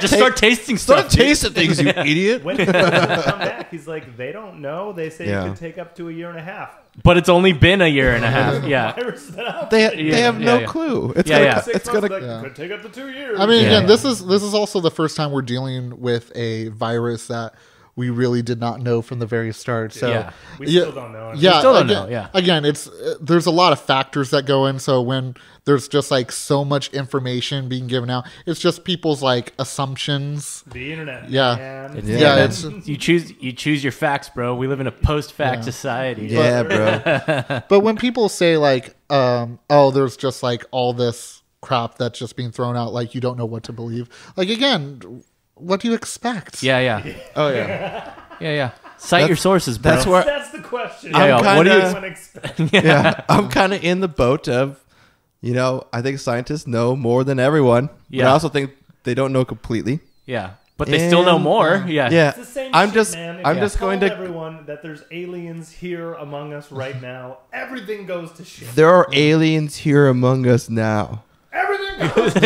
Start tasting stuff. Start tasting things, you idiot. When did it come back? He's like, they don't know. They say Yeah. it could take up to a year and a half. But it's only been a year and a half. Yeah. Virus is out. They Yeah, have no yeah. clue. It's Yeah, gonna, yeah. 6 It's months, gonna. like, could take up to 2 years. I mean, Yeah. again, this is also the first time we're dealing with a virus that we really did not know from the very start. So Yeah. we still don't know. Yeah, still don't again, know, yeah. Again, it's there's a lot of factors that go in. So when there's just like so much information being given out, it's just people's like assumptions. The internet. Yeah. man. Yeah, man. it's You choose your facts, bro. We live in a post-fact society. Yeah, bro. but when people say like, oh, there's just like all this crap that's just being thrown out, like you don't know what to believe. Like again, what do you expect? Yeah. Oh yeah. Yeah. Cite your sources, bro. That's where. That's the question. Yeah, I'm what do you kinda- Anyone expect? Yeah, I'm kind of in the boat of, I think scientists know more than everyone. But Yeah. I also think they don't know completely. Yeah. But they still know And, more. Yeah. Yeah. It's the same I'm shit, just. man. If I'm you just going told to. everyone that there's aliens here among us right now. Everything goes to shit. There are aliens here among us now. Everything goes to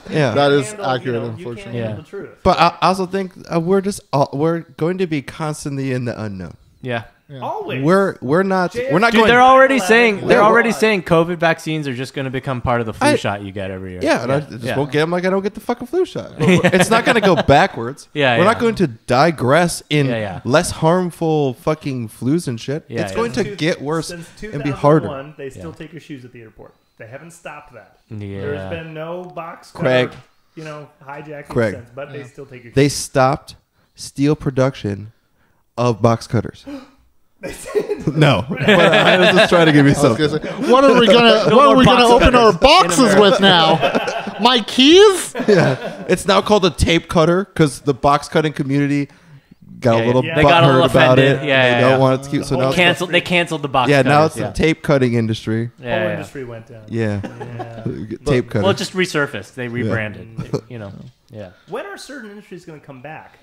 Yeah. That is handle, accurate, you can't unfortunately. handle Yeah. the truth. But I also think we're going to be constantly in the unknown. Yeah. Always. We're not JF we're not Dude, going. they're already Lab, saying yeah, they're why? already saying COVID vaccines are just going to become part of the flu I- shot you get every year. Yeah, and I just Yeah. won't get them like I don't get the fucking flu shot. It's not going to go backwards. Yeah, we're yeah. not going to digress in Yeah. less harmful fucking flus and shit. Yeah, it's yeah. going to Since get worse Since and be harder. 2001, they still Yeah. take your shoes at the airport. They haven't stopped that. Yeah. There's been no box Craig. cutter, hijacking Craig. since, but they still take your They shoes. stopped steel production of box cutters. They did. No, but I was just trying to give you I was something. gonna say, what are we gonna more box open our cutters boxes with now? My keys? Yeah, it's now called a tape cutter because the box cutting community got Yeah, a little yeah. They got a little butthurt about offended. it. Yeah, they yeah. don't want it to keep. So now, They canceled the box. yeah, now it's cutters, the tape cutting industry. The yeah. whole Yeah. industry went down. Yeah, Yeah. tape cutter. Well, it just resurfaced. They rebranded. Yeah. When are certain industries going to come back?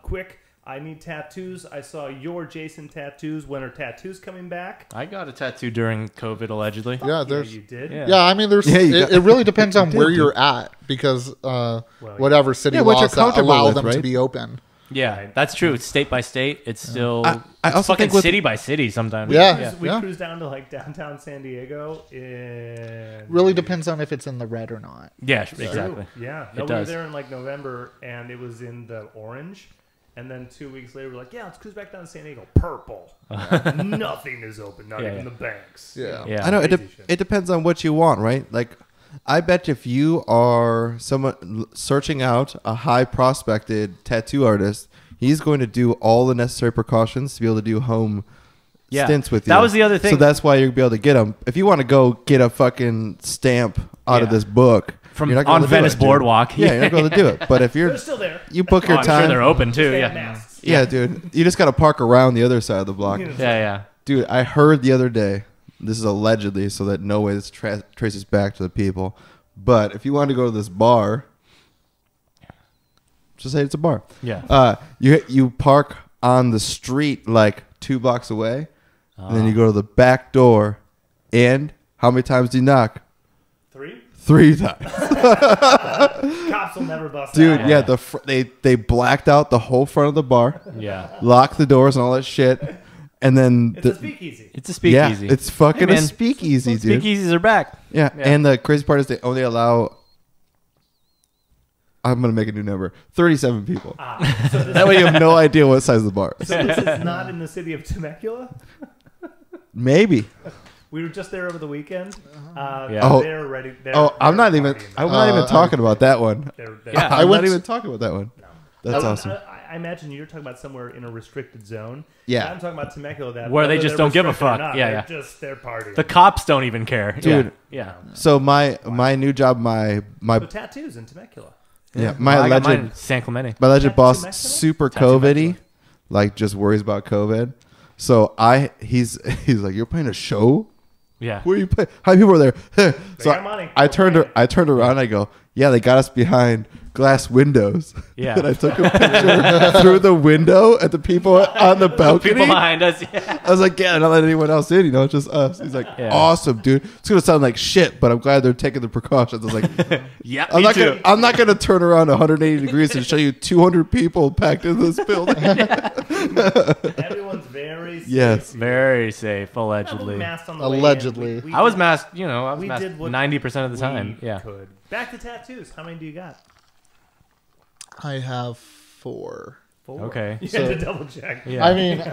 Quick, I need tattoos. I saw your Jason tattoos. When are tattoos coming back? I got a tattoo during COVID, allegedly. Yeah, Yeah, there's you did. Yeah. yeah. I mean, there's Yeah, you got- it really depends on where dude. you're at because yeah. whatever city Yeah, what you're laws that comfortable allow with, them to right? be open. Yeah, that's true. It's state by state. It's still I it's also fucking think with- city by city sometimes. Yeah. We cruised down to like downtown San Diego. And Really depends on if it's in the red or not. Yeah, exactly. Yeah, It no, we were does. there in like November, and it was in the orange. And then 2 weeks later, we're like, yeah, let's cruise back down to San Diego. Purple. Nothing is open, not Yeah, even yeah. the banks. Yeah. Yeah. I know Crazy shit. it depends on what you want, right? Like, I bet if you are someone searching out a high prospected tattoo artist, he's going to do all the necessary precautions to be able to do home Yeah. stints with you. That was the other thing. So that's why you'll be able to get them. If you want to go get a fucking stamp out of Yeah. this book From you're not gonna on do Venice it, dude. Boardwalk. yeah, you're not going to do it. But if They're you're still there. you book Oh, your I'm sure time, they're open too. They have Yeah. masks. yeah, dude, you just got to park around the other side of the block. Yeah. Dude, I heard the other day, this is allegedly, so that no way this traces back to the people, but if you want to go to this bar, just say it's a bar. Yeah. You park on the street like 2 blocks away, and then you go to the back door, and how many times do you knock? 3? 3 times. Cops will never bust Dude, out. yeah, they blacked out the whole front of the bar, Yeah. locked the doors and all that shit, and then It's a speakeasy. It's a speakeasy. yeah, it's fucking Hey, a man. speakeasy, dude. Speakeasies are back. Yeah. Yeah. And the crazy part is they only allow. I'm gonna make a new number: 37 people. So this, That way you have no idea what size the bar is. so this is not in the city of Temecula? Maybe. We were just there over the weekend. Yeah. Oh. They're ready. They're, Oh, I'm they're not even. partying. I'm not even talking about that one. They're, Yeah. I'm went not to- even talking about that one. That's awesome. I imagine you're talking about somewhere in a restricted zone. Yeah. I'm talking about Temecula, that Where they whether just they're don't give a restricted or fuck. not, Yeah, they're just they're partying. The cops don't even care. Dude. Yeah. So my new job, my So tattoos in Temecula. yeah, my Well, I got mine in alleged San Clemente. my alleged Tattoo boss Mexico? super Tattoo COVID-y, Mexico. like just worries about COVID. So he's like, you're playing a show Yeah. Where you play? How many people were there? So got money. I turned around. I go, yeah, they got us behind glass windows. Yeah. And I took a picture through the window at the people on the balcony. People behind us. Yeah. I was like, yeah, not let anyone else in. It's just us. He's like, awesome, dude. It's gonna sound like shit, but I'm glad they're taking the precautions. I was like, Yeah. I'm not gonna turn around 180 degrees and show you 200 people packed in this building. Everyone's very safe. Yes. Very safe, allegedly. Masked on the Allegedly. way in. We I was did- masked. I was we masked did what 90% of the time. we Yeah. could. Back to tattoos. How many do you got? I have 4. 4. Okay. You So- had to double check. Yeah. I mean,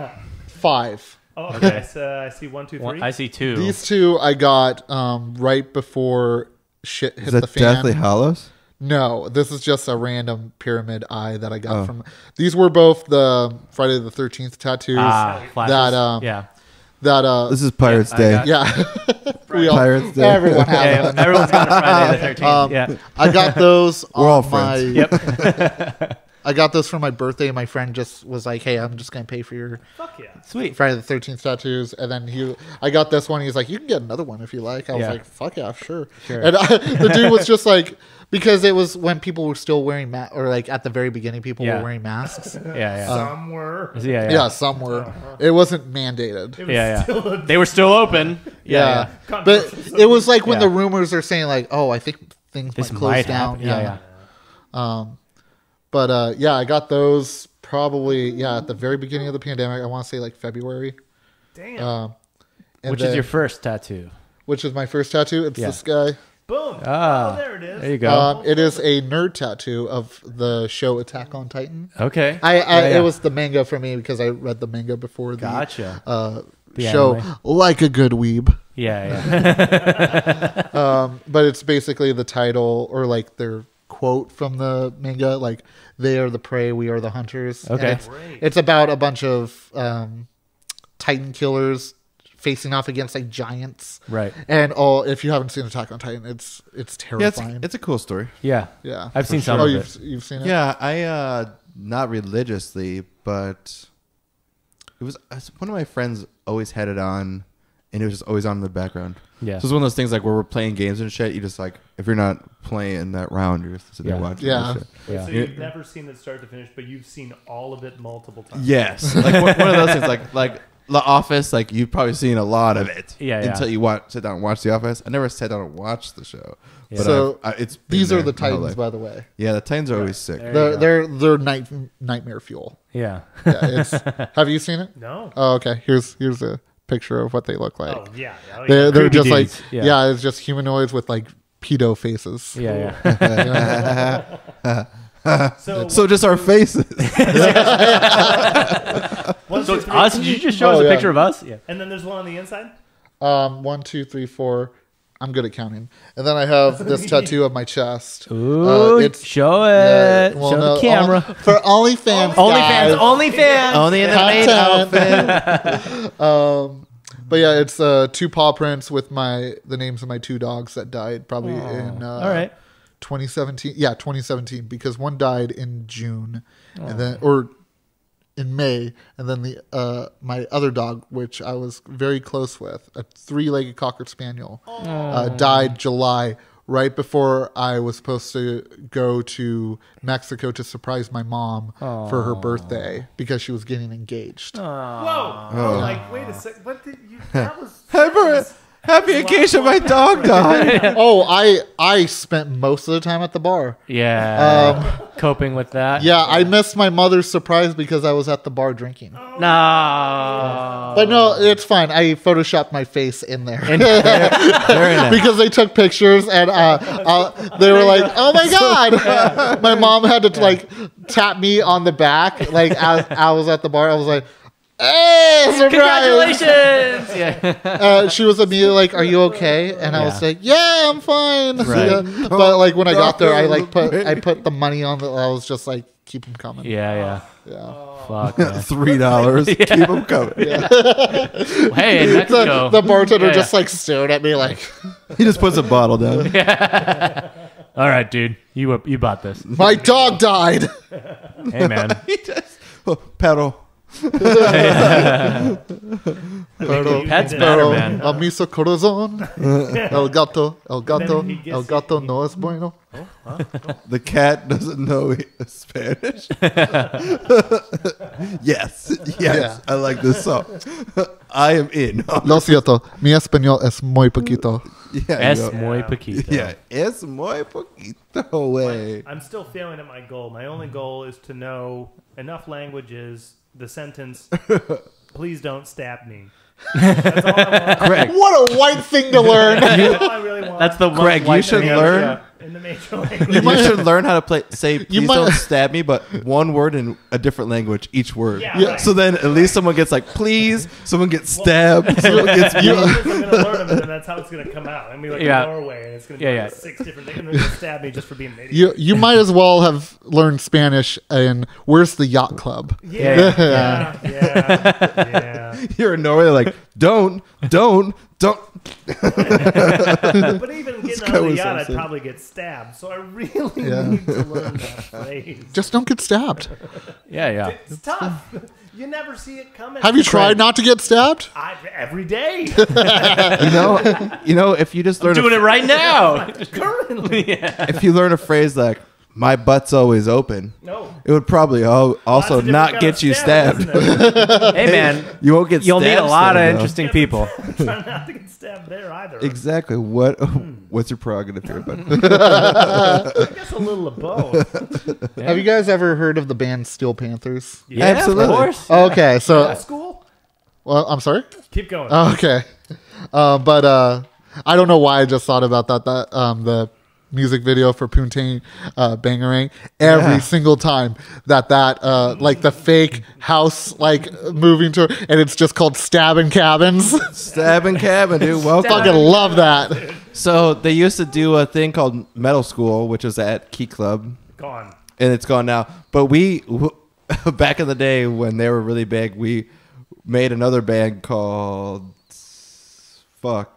5. Oh, Okay. I see 1, 2, 3. I see 2. These 2 I got right before shit hit Is that the fan. Deathly Hallows? No, this is just a random pyramid eye that I got from. These were both the Friday the 13th tattoos. flashes. that, yeah. That This is Pirates I Day. got- yeah, we all, Pirates Day. everyone has Yeah, them. everyone's got a Friday the 13th. yeah. I got those We're all on my. friends. Yep. I got those for my birthday. My friend just was like, "Hey, I'm just gonna pay for your Fuck yeah. Sweet. Friday the 13th tattoos." And then I got this one. He's like, "You can get another one if you like." I was Yeah. like, "Fuck yeah, sure." Sure. And the dude was just like, because it was when people were still wearing or like at the very beginning, people Yeah. were wearing masks. Yeah. Some were. Yeah. Yeah, some were. It wasn't mandated. It was Yeah. still a- They were still open. Yeah, yeah. but it was like when Yeah. the rumors are saying like, "Oh, I think things This might close might down." happen. Yeah. But yeah, I got those probably at the very beginning of the pandemic. I want to say like February. Damn. And Which is then- your first tattoo? which is my first tattoo. It's Yeah. this guy. Boom. Ah. Oh, there it is. There you go. It is a nerd tattoo of the show Attack on Titan. Okay. It was the manga for me because I read the manga before the Gotcha. The show. anime. Like a good weeb. Yeah. But it's basically the title or like their quote from the manga, like "They are the prey, we are the hunters." And Okay. it's about a bunch of Titan killers facing off against like giants, Right. and if you haven't seen Attack on Titan, it's Yeah, terrifying. it's a cool story. Yeah. Yeah, I've seen some Oh, of you've seen it? Yeah, I not religiously, but it was one of my friends always had it on, and it was just always on in the background. Yeah. So it's one of those things like where we're playing games and shit. You just like if you're not playing that round, you're just sitting there Yeah. watching. Yeah. Shit. Yeah. So you've never seen it start to finish, but you've seen all of it multiple times. Yes, like one of those things like The Office. Like you've probably seen a lot of it. Yeah, yeah. Until you sit down and watch The Office. I never sat down and watched the show. Yeah. But So, it's been These are there the my whole Titans, life. by the way. Yeah, the Titans are always sick. There you They're nightmare fuel. Yeah. Yeah, have you seen it? No. Oh, okay. Here's a picture of what they look like. Oh, yeah. Oh, yeah. They're Creepy just like dudes. Yeah. it's just humanoids with like pedo faces. Yeah. So just our faces. One, So two, it's three. us? Did you just show us Oh, a yeah. picture of us? Yeah. And then there's one on the inside? 1, 2, 3, 4. I'm good at counting. And then I have this tattoo of my chest. Ooh, it's show it. yeah, well, show no, the camera. for OnlyFans. OnlyFans. guys. OnlyFans. Only in the main Content. outfit. But yeah, it's 2 paw prints with the names of my 2 dogs that died probably in All right. 2017. Yeah, 2017 because one died in June and then or in May, and then the my other dog, which I was very close with, a 3-legged cocker spaniel, died July, right before I was supposed to go to Mexico to surprise my mom for her birthday because she was getting engaged. Whoa. I'm like, wait a sec. What did you... That was... Happy occasion, my dog died. Oh, I spent most of the time at the bar. Yeah. Coping with that. Yeah, I missed my mother's surprise because I was at the bar drinking. No. But no, it's fine. I photoshopped my face in there. Very nice. Because they took pictures and they were like, "Oh my god!" My mom had to like tap me on the back, like as I was at the bar. I was like, "Hey, surprise!" Congratulations. Yeah. She was immediately like, "Are you okay?" And I was Yeah. like, "Yeah, I'm fine." Right. Yeah. But like when I got there, I put the money on. I was just like, "Keep them coming." Yeah. Yeah. Fuck. Man. $3. Keep them coming. Hey, in Mexico. The bartender Yeah. just like stared at me like, He just puts a bottle down. All right, dude. You bought this. "My dog died." Hey, man. He just pedal. Pets matter, man. A mi corazón. El gato Then he gets el gato no es bueno. The cat doesn't know Spanish. Yes. Yeah. I like this song. I am in. Lo siento, mi español es muy poquito. Yeah, Es you know. muy poquito. Yeah, es muy poquito way. I'm still failing at my goal. My only goal is to know enough languages. The sentence, "Please don't stab me." That's all I want. Greg, What a white thing to learn. That's all I really want. That's the one Greg, you white should thing learn. ever. in the major language. You should learn how to say please might- don't stab me, but one word in a different language, each word. Yeah, right. So then at least someone gets like please, someone gets stabbed, someone gets I'm going to learn them, and that's how it's going to come out. I mean, like Yeah. in Norway, and it's going to Yeah, be yeah. like 6 different things, and they're going to stab me just for being an idiot. You might as well have learned Spanish in Where's the Yacht Club? Yeah. You're in Norway, they're like, don't. But even getting guy on the was yacht, I'd awesome. probably get stabbed. So I really Yeah. need to learn that phrase. Just don't get stabbed. Yeah. It's tough. You never see it coming. Have you tried not to get stabbed? Every day. You know, if you just learn Doing it right now. Currently. if you learn a phrase like my butt's always open, No. it would probably also That's a different not kind get of you stab, stabbed. isn't it? Hey, man. You won't get You'll meet a stabbed lot of though. interesting people. Try not to get stabbed there either. Exactly. What's your prerogative here, bud? I guess a little of both. Have you guys ever heard of the band Steel Panthers? Yeah, Absolutely. Of course. Okay, so School? well, I'm sorry. Keep going. Okay, but I don't know why I just thought about that. The music video for Poontang Bangarang every single time that like the fake house like moving to, and it's just called Stabbing Cabins. Stabbing cabin, dude. Welcome. Fucking love that. So they used to do a thing called Metal School, which was at Key Club, Gone. and it's gone now. But we, back in the day when they were really big, we made another band called Baus.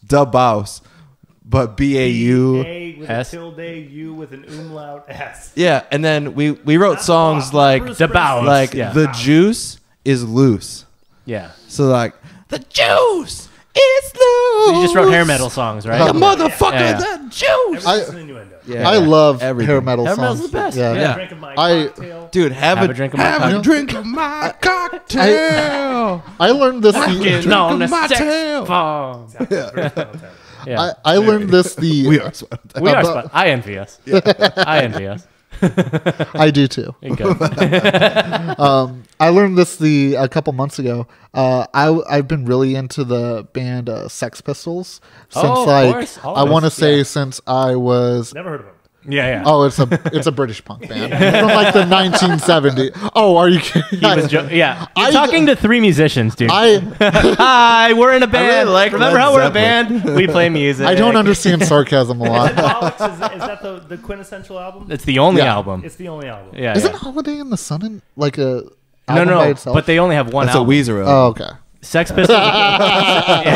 Da Baus, but BAU. A with S. a tilde, U with an umlaut S. Yeah, and then we wrote songs Bob, like Bruce Da Baus. Springsteen. like Yeah. the juice is loose. Yeah. So like the juice is loose. You just wrote hair metal songs, right? The motherfucker, Yeah. the juice. Everything's an innuendo. Yeah. I love Everything. hair metal Hair songs. metal's the best. Yeah. Yeah. Drink of my I- cocktail. Dude, have a drink of my cocktail. drink of my cocktail. I learned this. Fucking on the my sex tail. phone. Yeah. I learned this. We are sweating. We are about- spot. I envy us. I envy us. I do too. Good. I learned this a couple months ago. I've been really into the band Sex Pistols since Oh, of like course. I want to Always. say Yeah. since I was. Never heard of him. Yeah. Oh, it's a British punk band from like the 1970s. Oh, are you kidding? He was yeah. You're I- talking to 3 musicians, dude. Hi, we're in a band. like Remember Led how we're a Zeppelin. band? We play music. I don't understand sarcasm a lot. Bollocks, is that the quintessential album? It's the only Yeah. album. It's the only album. Yeah. Isn't yeah. Holiday in the Sun like a album No, by itself? but they only have one That's a album. Weezer album. Oh, okay. Sex Pistols. I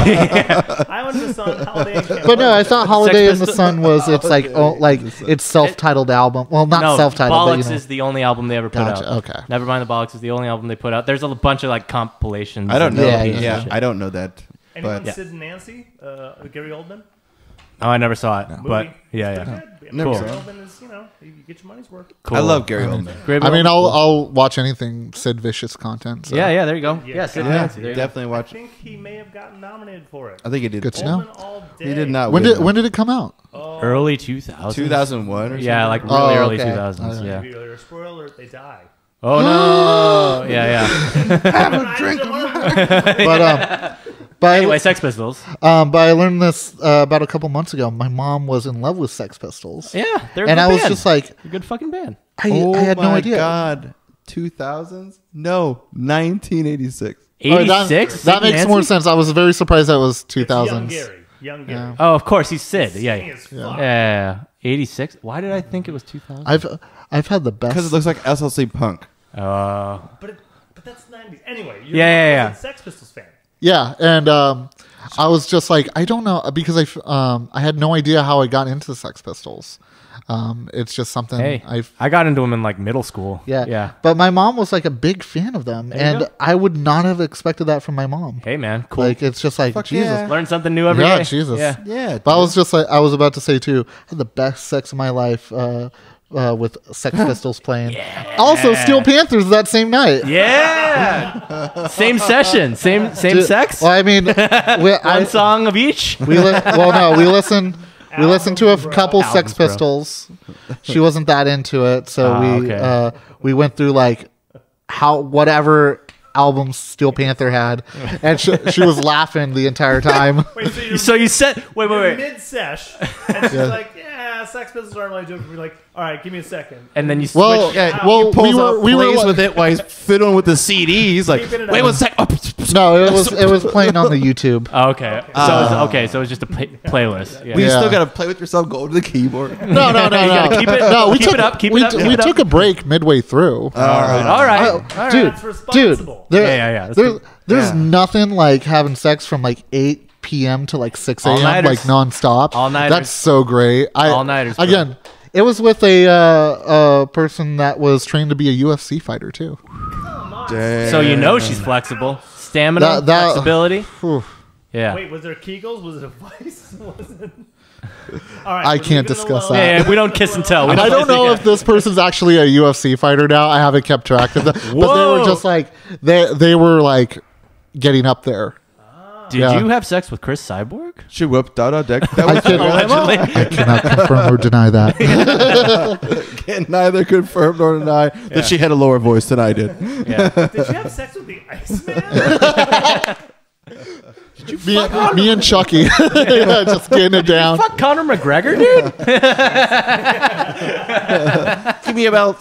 went to the Sun Holiday. and Camp But no, I thought Holiday in the Pistols- Sun was it's like it's self-titled album. Well, not No, self-titled, Bollocks but you know. is the only album they ever put Gotcha, out. okay. Nevermind the Bollocks is the only album they put out. There's a bunch of like compilations. I don't know. Yeah, Yeah, yeah. I don't know that. Anyone But Sid and Nancy? Gary Oldman? Oh, I never saw it, but Movie? yeah. Good. Never Gary saw Oldman is, you get your money's worth. Cool. I love Gary Oldman. Great I mean, album. I'll watch anything Sid Vicious content. So. Yeah, there you go. Yeah, Yeah, Sid yeah, Nancy. There you go. Definitely I watch. think he may have gotten nominated for it. I think he did. Good to know. Oldman all day. He did not. When win, did it come out? Early 2000s. 2001 or something? Yeah, like really Oh, early okay. 2000s. Yeah. Spoiler, spoiler alert, they die. Oh no. Yeah. But Anyway, Sex Pistols. but I learned this about a couple months ago. My mom was in love with Sex Pistols. Yeah, they're a And good I was band. just like, They're a good fucking band. I had no idea. Oh God, 2000s? No, 1986. Oh, 86. that makes more sense. I was very surprised that was Young 2000s. Gary. Young Gary. Yeah. Oh, of course, he's Sid. Skinny Yeah. as fuck. Yeah. 86. Why did I think it was 2000? I've had the best. Because it looks like SLC Punk. But that's 90s. Anyway, you're Yeah. a Sex Pistols fan. Yeah, and I was just like, I don't know, because I had no idea how I got into the Sex Pistols. It's just something Hey, I've. I got into them in like middle school. Yeah. But my mom was like a big fan of them, There you and go. I would not have expected that from my mom. Hey, man, cool. Like it's just like Fuck Jesus. yeah. Learn something new every day. Yeah, Jesus. Yeah. Yeah. But I was just like, I was about to say too, I had the best sex of my life with Sex Pistols playing. Also, Steel Panthers that same night. Yeah. Same session. Same Dude, sex. Well, I mean, One song of each. we listened to a couple Sex Albums, bro. Pistols. She wasn't that into it, so okay. we went through like whatever albums Steel Panther had, and she was laughing the entire time. Wait, so you're, So you said, wait. mid-sesh, and she's like, yeah, Sex Pistols aren't really joking. We're like, all right, give me a second. And then you switch. Well, Yeah, well, he pulls we up, were plays like- with it while he's fiddling with the CD. He's like, Keeping it wait up. 1 sec. Oh, No, it was playing on the YouTube. Oh, okay. So it's just a playlist. Yeah. But you Yeah. still got to play with yourself, go to the keyboard. No. gotta keep it- No, we keep took it up, keep we it up, keep we it up. took a break midway through. All right. Dude, That's responsible. Yeah. There's nothing like having sex from like 8 p.m. to like 6 a.m. All-nighters. like nonstop. All-nighters. That's so great. All-nighters, bro. Again, it was with a person that was trained to be a UFC fighter too. Damn. So you know she's flexible. Stamina, That- flexibility. Whew. Yeah. Wait, was there Kegels? Was it a Weiss? Was it... All right, I we're can't leaving it discuss alone. that. Yeah, we don't kiss and tell. We I don't know if this person's actually a UFC fighter now. I haven't kept track of that. But they Whoa. were just like they were like getting up there. Did Yeah. you have sex with Chris Cyborg? She whooped deck. That I was can, Allegedly. I cannot confirm or deny that. can neither confirm nor deny that she had a lower voice than I did. Yeah. Did you have sex with the Iceman? Me and Chucky yeah, just getting it down. Fuck Conor McGregor, dude. Give me a belt.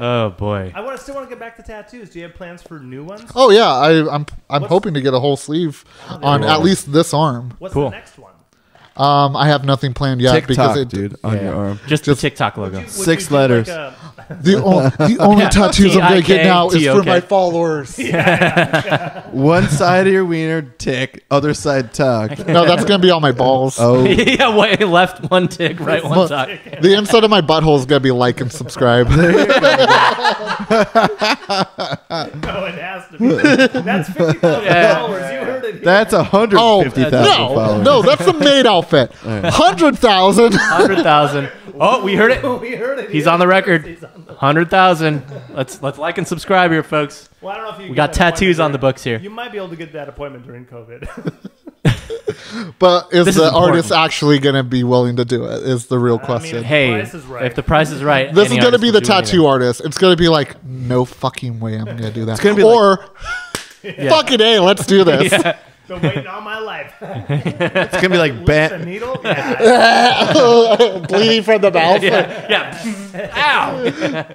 Oh boy. I still want to get back to tattoos. Do you have plans for new ones? Oh yeah, I'm hoping to get a whole sleeve on at least this arm. What's Cool. the next one? I have nothing planned yet TikTok, because dude, on Yeah. your arm. Just the TikTok logo. Would 6 you do letters. Like the only tattoos I'm gonna get now is for TIKTOK. my followers. One side of your wiener, tick. Other side, tuck. No, that's gonna be on my balls. Oh, Yeah, wait, left one tick, right one Well, tuck. the inside of my butthole is gonna be like and subscribe. no, it has to be. That's 50,000 Yeah. followers. You heard it here. that's 150,000 no, followers. no, that's the maid outfit. 100,000. 100,000. Oh, we heard it. We heard it. He's here. on the record. He's on the- 100,000. Let's like and subscribe here, folks. Well, I don't know if you We can got get that tattoos appointment on the books here. You might be able to get that appointment during COVID. But is This the is important. artist actually gonna be willing to do it? Is the real question. mean, Hey, Price is right. if the price is right, This is any going to artist be will the do tattoo anything. artist. It's going to be like, no fucking way I'm going to do that. It's gonna be or, fucking A, let's do this. Yeah. Been waiting all my life. It's gonna be like Lift Bat. the needle? Yeah. Bleeding from the mouth. Yeah. Ow.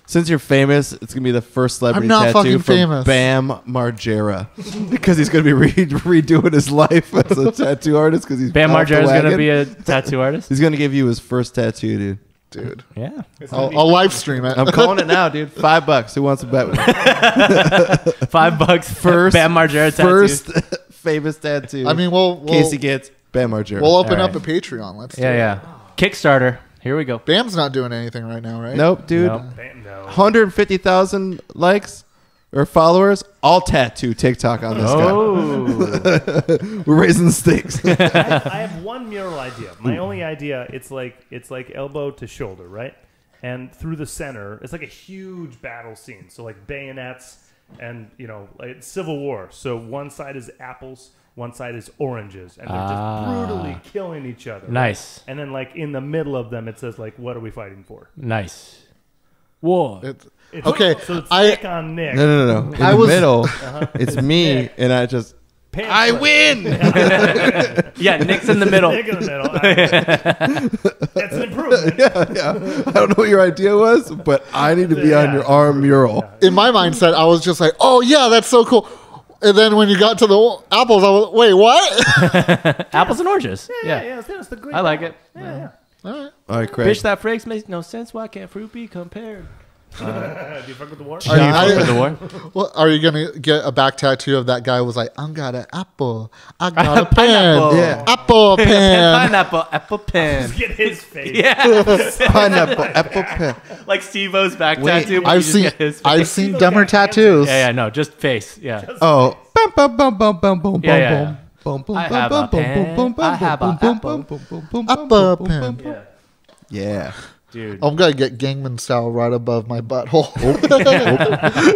Since you're famous, it's gonna be the first celebrity I'm not tattoo fucking from famous. Bam Margera, because he's gonna be redoing his life as a tattoo artist. Because he's Bam off the Margera's going to wagon. be a tattoo artist? He's gonna give you his first tattoo, dude. Dude. Yeah. I'll live stream it. I'm calling it now, dude. $5. Who wants to bet with me? $5 First, Bam Margera tattoo. first famous tattoo. I mean, we'll Casey gets Bam Margera. we'll open All up right. a Patreon. Let's do Yeah, it. yeah. Kickstarter. Here we go. Bam's not doing anything right now, right? Nope, dude. Nope. Bam, no. 150,000 likes or followers. All tattoo TikTok on this Oh. guy. We're raising the stakes. I have one mural idea. My only idea, it's like elbow to shoulder, right? And through the center, it's like a huge battle scene. So like bayonets and, like it's Civil War. So one side is apples, one side is oranges, and they're just brutally killing each other. right? Nice. And then like in the middle of them, it says like, what are we fighting for? Nice. Whoa. It's, Okay, So it's I- Nick on Nick. No. In I the was- middle, it's me, and I just, Pants I right. win. Yeah, Nick's in the middle. Nick in the middle. That's an improvement. Yeah. I don't know what your idea was, but I need to be on your arm mural. In my mindset, I was just like, oh, yeah, that's so cool. And then when you got to the apples, I was, wait, what? Apples and oranges. Yeah. Yeah, that's the great I like it. Yeah. All right. All right, Craig. Bitch, that phrase makes no sense. Why can't fruit be compared? Do you fuck with the war? For the war? Well, are you gonna get a back tattoo of that guy who was like, I got an apple, I got a pen, Pineapple. Yeah. apple pen. Pineapple, apple pen. Just get his face. Yeah. Pineapple, apple pen. Like Steve-O's back Wait, tattoo. but you I've just seen get his face. I've seen Those dumber got hands. tattoos. Yeah, no, just face. Yeah. Oh. Bum, bum, bum, bum, bum, bum, Yeah, yeah, bum, yeah. bum, bum, I bum, have a bum, bum, pen. bum, bum, I have bum, a bum, apple. bum, bum, bum, Apple bum, bum, pen. bum, bum. Yeah. Yeah. Dude. I'm gonna get Gangman style right above my butthole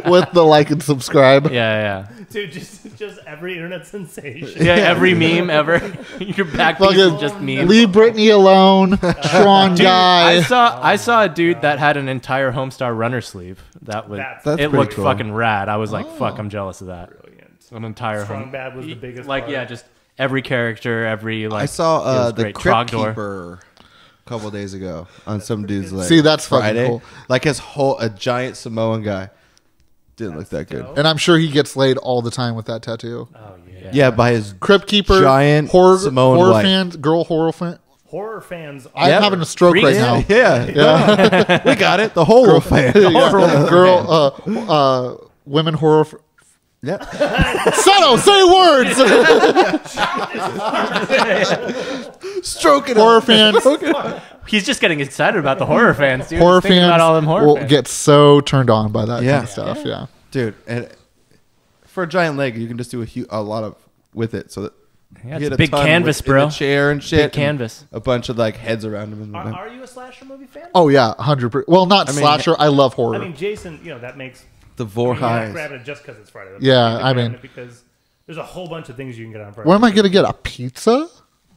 with the like and subscribe. Yeah. Dude, just every internet sensation. Yeah, every meme ever. Your back piece is just memes. Leave Britney alone, strong Dude, guy. I saw a dude that had an entire Homestar runner sleeve. That was That's it pretty looked cool. fucking rad. I was like, fuck, I'm jealous of that. Brilliant. An entire Strong Bad was the biggest like part. yeah, just every character, every like I saw it was the great. Crypt Trogdor. Keeper a couple days ago on some dude's like See, that's fucking Friday. cool. Like a giant Samoan guy. Didn't look that good. dope. And I'm sure he gets laid all the time with that tattoo. Oh yeah. Yeah, by his Crypt Keeper, Giant horror Samoan horror wife. fans, girl horror fan. Horror fans. I'm Yep. having a stroke Freaks. right now. Yeah. We got it. The whole fan. Yeah. Girl, women horror. Yeah. Seto, say words. Stroking Horror fans. He's just getting excited about the horror fans, dude. Horror He's thinking fans about all them horror will fans. get so turned on by that Yeah. kind of stuff. Yeah. Dude, and for a giant leg, you can just do a lot of with it. So that Yeah, you it's get a big ton canvas, in bro. the chair and shit. Big and canvas. a bunch of like heads around him. Are you a slasher movie fan? Oh yeah, 100%. Well, not I mean- slasher. I love horror. I mean, Jason, that makes. The You're not Vorheis. grabbing it just because it's Friday. Yeah, You're I grabbing mean- it because there's a whole bunch of things you can get on Friday. what am I gonna get? A pizza?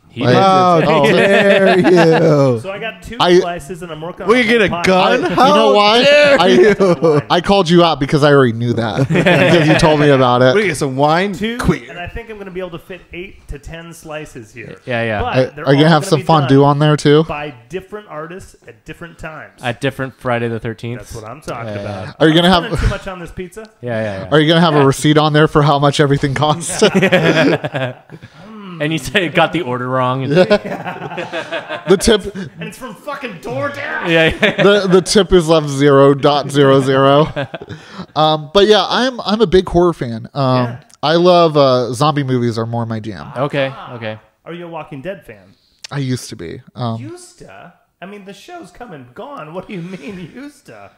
He Like- did. How dare you? So I got two I- slices and I'm working on We get a whole pie. gun? You know why? I called you out because I already knew that because you told me about We it. get some wine. Two, Queer. and I think I'm going to be able to fit 8 to 10 slices here. Yeah. But they're Are you all gonna have some be fondue done on there too? by different artists at different times. At different Friday the 13th. That's what I'm talking about. Are you gonna I'm have- spending too much on this pizza? Yeah. Are you gonna have a receipt on there for how much everything costs? And you say you got the order wrong. And The tip, And it's from fucking DoorDash. yeah. the tip is left 0.00. But yeah, I'm a big horror fan. Yeah. I love zombie movies are more my jam. Okay. Are you a Walking Dead fan? I used to be. Used to? I mean, the show's come and gone. What do you mean used to?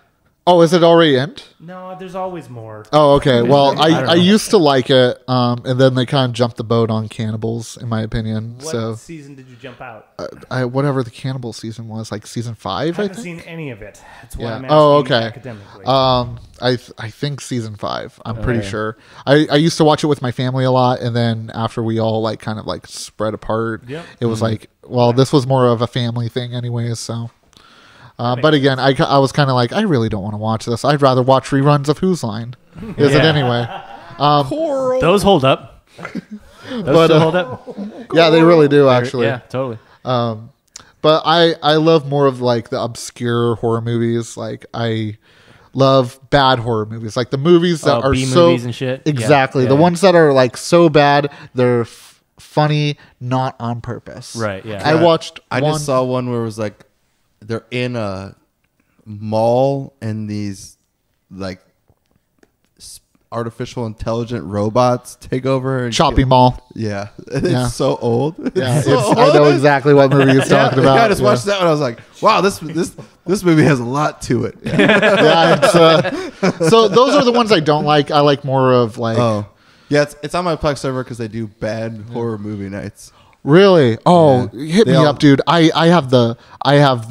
Oh, is it already end? No, there's always more. Oh, okay. Well, I don't know. I used to like it, and then they kind of jumped the boat on cannibals, in my opinion. What So, season did you jump out? whatever the cannibal season was, like season 5, I I haven't think. seen any of it. That's why Yeah. I'm asking Oh, okay. academically. I think season 5. I'm pretty sure. I used to watch it with my family a lot, and then after we all like kind of like spread apart, Yep. it was like, well, this was more of a family thing, anyways. So. But again, I was kind of like, I really don't want to watch this. I'd rather watch reruns of Who's Line. Is it Yeah. anyway? Those hold up. Those But, still hold up. Yeah, they really do, actually. Yeah, totally. But I love more of like the obscure horror movies. Like I love bad horror movies, like the movies that are B so movies and shit. exactly Yeah, the yeah. ones that are like so bad they're funny, not on purpose. Right, yeah. I watched. I one, just saw one where it was like they're in a mall and these like artificial intelligent robots take over and Shopping Mall. Yeah, it's Yeah. so old. Yeah, so I know exactly what movie he's talking about. Yeah, I just Yeah. watched that one. I was like, wow, this movie has a lot to it. Yeah, it's, so those are the ones I don't like. I like more of like Oh, yeah, it's on my Plex server because they do bad horror movie nights. really. Oh, Yeah. hit They me all- up, dude. I have the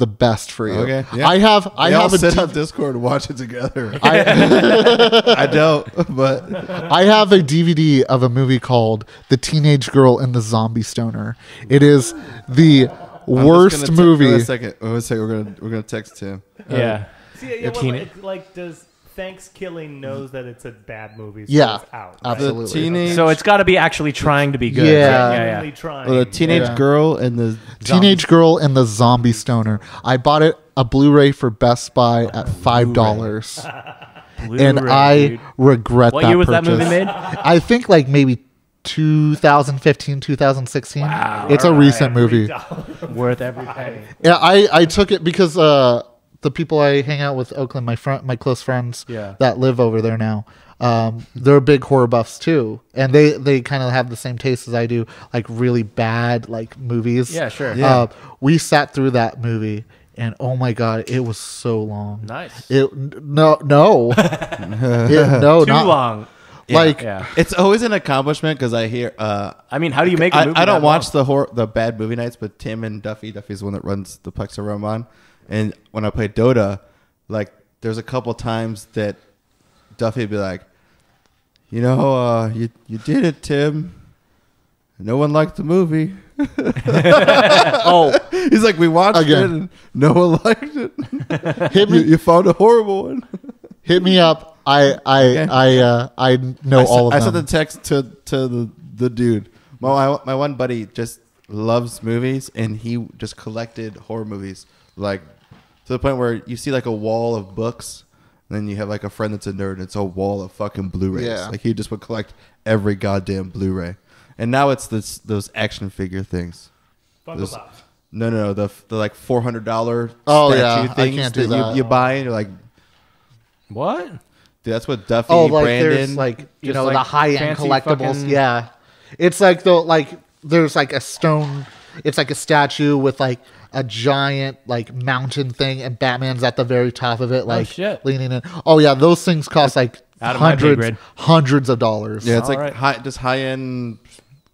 best for you. Okay, yeah. I have They all a sit D- on Discord and watch it together. I, I don't, but I have a DVD of a movie called The Teenage Girl and the Zombie Stoner. It is the worst movie. Wait a second. We're gonna text him. Yeah. See, yeah, teen- like does Thanks Killing knows that it's a bad movie? So Yeah, it's out. absolutely. The teenage, So it's got to be actually trying to be good. Yeah. Genuinely trying. the teenage Yeah. girl and the Teenage Girl and the Zombie Stoner. I bought it a Blu-ray for Best Buy at $5, Blu-ray, and I dude. Regret What that year was that purchase. movie made? I think like maybe 2015, 2016. It's a recent movie. Worth every penny. Yeah, I took it because the people I hang out with, Oakland, my close friends Yeah. that live over there now, they're big horror buffs too, and they kind of have the same taste as I do, like really bad like movies. Yeah, sure. Yeah. We sat through that movie, and oh my god, it was so long. Nice. No, Too not long. like Yeah. It's always an accomplishment because I hear. I mean, how do you make a movie? I don't that watch long? the bad movie nights, but Tim and Duffy's the one that runs the Plexa Room on. And when I play Dota, like there's a couple times that Duffy would be like, you you did it, Tim. No one liked the movie. oh, He's like, we watched Again. it and no one liked it. hit me, You found a horrible one. hit me up. I know all of them. I sent the text to the dude. My one buddy just loves movies, and he just collected horror movies, like to the point where you see like a wall of books, and then you have like a friend that's a nerd, and it's a wall of fucking Blu-rays. Yeah. Like he just would collect every goddamn Blu-ray, and now it's those action figure things. Funko Those- Pops. No, the like $400 Oh, statue yeah, I things can't do that that. you buy, and you're like, What? dude, that's what Duffy, Oh, like Brandon. there's like Just the like high end fancy collectibles. fucking- Yeah, it's like there's like a stone. It's like a statue with like a giant like mountain thing, and Batman's at the very top of it, like shit. leaning in. Oh yeah, those things cost like Out of my pay grade. hundreds of dollars. Yeah, it's All like right. just high end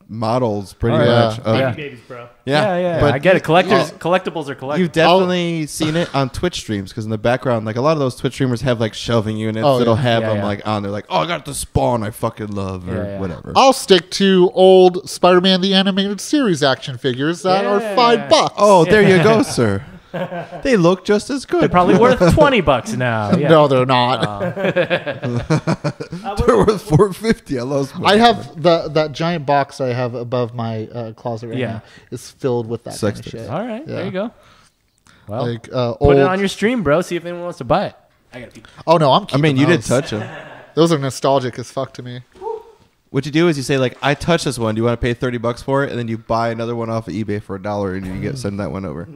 models, pretty All right. much. Yeah. of- Yeah. Baby babies, bro. Yeah. But I get it. Collectibles are collectibles. you've definitely seen it on Twitch streams because in the background, like a lot of those Twitch streamers have like shelving units Oh, that'll yeah. have Yeah, them yeah. like on. They're like, oh, I got the Spawn I fucking love or Yeah. whatever. I'll stick to old Spider-Man the Animated Series action figures that are Yeah. $5. Oh, there you go, sir. They look just as good. They're probably worth $20 now. Yeah. No, they're not. They're worth $4.50. I love. I have that giant box I have above my closet right Yeah. now is filled with that Sex kind of toys. shit. All right. Yeah. There you go. Well, Like put old. it on your stream, bro. See if anyone wants to buy it. I gotta pee. Oh no, I'm I keeping mean, you did those. touch them. Those are nostalgic as fuck to me. What you do is you say like, I touched this one. Do you want to pay $30 for it? And then you buy another one off of eBay for $1, and you send that one over.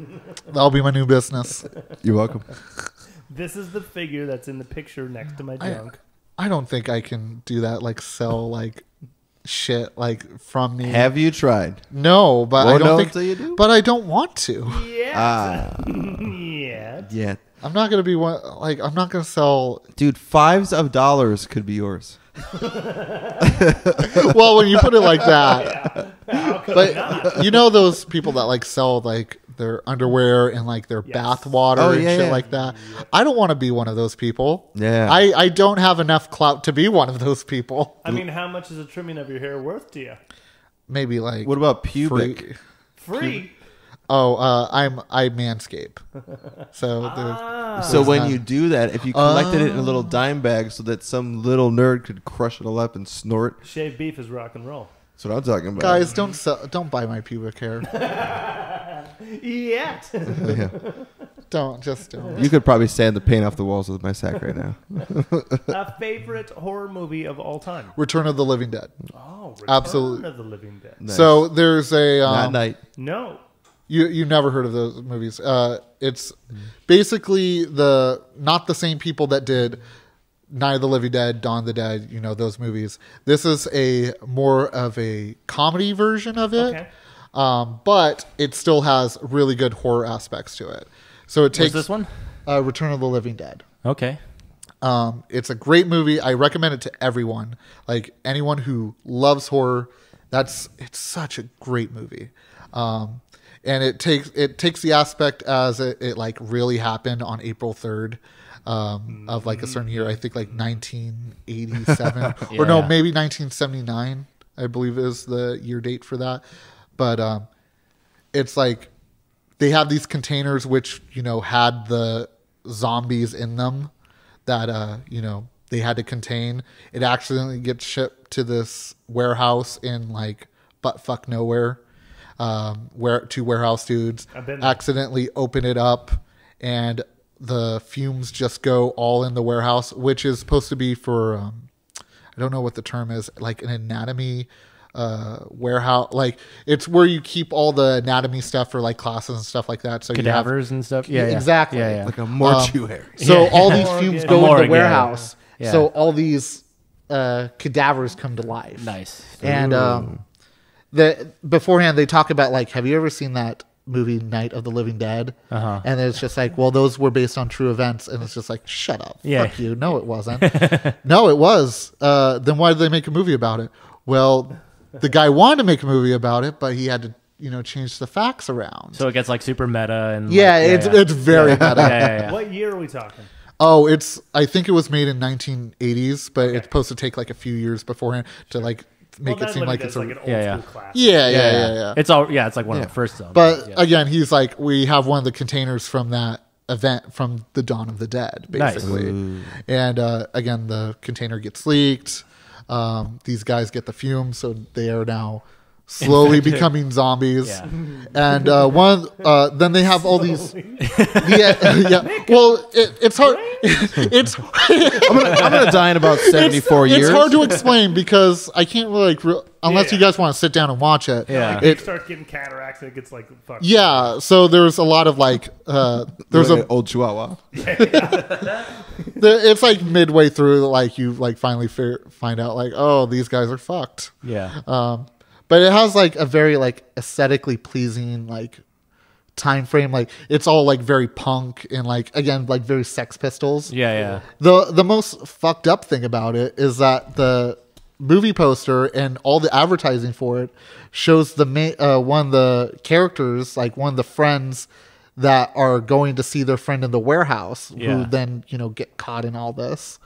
That'll be my new business. You're welcome. This is the figure that's in the picture next to my junk. I don't think I can do that. Like sell like shit like from me. Have you tried? No, but I Won't know don't think. until you do? But I don't want to. Yeah. Yeah. Yeah. I'm not gonna be one. Like I'm not gonna sell. Dude, $5s of dollars could be yours. Well, when you put it like that, but you know those people that like sell like their underwear and like their bath water Oh, and yeah, shit yeah. like that. I don't want to be one of those people. Yeah. I don't have enough clout to be one of those people. I mean, how much is a trimming of your hair worth to you? Maybe like What about pubic? free. Free. Oh, I manscape. So there's So when none. you do that, if you collected it in a little dime bag so that some little nerd could crush it all up and snort, Shaved beef is rock and roll. that's what I'm talking about. guys don't buy my pubic hair. Yeah. Yeah. don't. You could probably sand the paint off the walls with my sack right now. A favorite horror movie of all time? Return of the Living Dead. Oh, Return Absolutely. of the Living Dead. Nice. So there's a Not night. No. you never heard of those movies. It's basically not the same people that did Night of the Living Dead, Dawn of the Dead, those movies. This is a more of a comedy version of it. Okay. But it still has really good horror aspects to it. So it takes What's this one? Return of the Living Dead. Okay. It's a great movie. I recommend it to everyone. Like anyone who loves horror, it's such a great movie. And it takes the aspect as it like really happened on April 3rd of like a certain year. I think like 1987 or no, Yeah. maybe 1979. I believe is the year date for that. But it's like they have these containers which had the zombies in them that they had to contain. It accidentally gets shipped to this warehouse in like buttfuck nowhere. Where two warehouse dudes I've been there. accidentally open it up and the fumes just go all in the warehouse, which is supposed to be for I don't know what the term is, like an anatomy warehouse. Like it's where you keep all the anatomy stuff for like classes and stuff like that. So cadavers and stuff. Yeah, exactly. Yeah. Like a mortuary. So all these fumes go in the warehouse. Yeah. So all these cadavers come to life. Nice. And beforehand they talk about like, have you ever seen that movie Night of the Living Dead? And it's just like, well, those were based on true events, and it's just like, shut up. Fuck you. No, it wasn't. No, it was. Then why did they make a movie about it? Well, the guy wanted to make a movie about it, but he had to, change the facts around. So it gets like super meta and it's very meta. Yeah. What year are we talking? Oh, I think it was made in 1980s, but it's supposed to take like a few years beforehand to like make it seem like it's like an old school classic. Yeah. It's it's like one of the first zombies. But again, he's like, we have one of the containers from that event from the Dawn of the Dead, basically. Nice. And again, the container gets leaked. These guys get the fumes, so they are now slowly becoming zombies. Yeah. And then they have all these. Well, it's hard. I'm gonna die in about 74 years. It's hard to explain because I can't really unless you guys want to sit down and watch it. Yeah. It starts getting cataracts and it gets like fucked. Yeah. So there's a lot of like there's an old Chihuahua. It's like midway through, like you like finally find out like, oh, these guys are fucked. Yeah. But it has like a very like aesthetically pleasing like time frame. Like it's all like very punk and like again like very Sex Pistols. Yeah. The most fucked up thing about it is that the movie poster and all the advertising for it shows the one of the characters, like one of the friends that are going to see their friend in the warehouse, who then get caught in all this.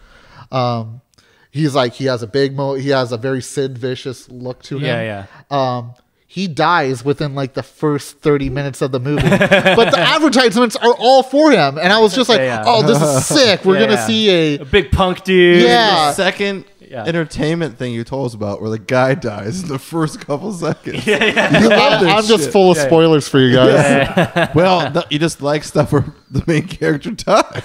He's like, he has a very Sid Vicious look to him. Yeah. He dies within like the first 30 minutes of the movie, but the advertisements are all for him. And I was just like, oh, this is sick. We're going to see a big punk dude. Yeah. The second entertainment thing you told us about where the guy dies in the first couple seconds. I'm just full of spoilers for you guys. Well, you just like stuff where the main character dies.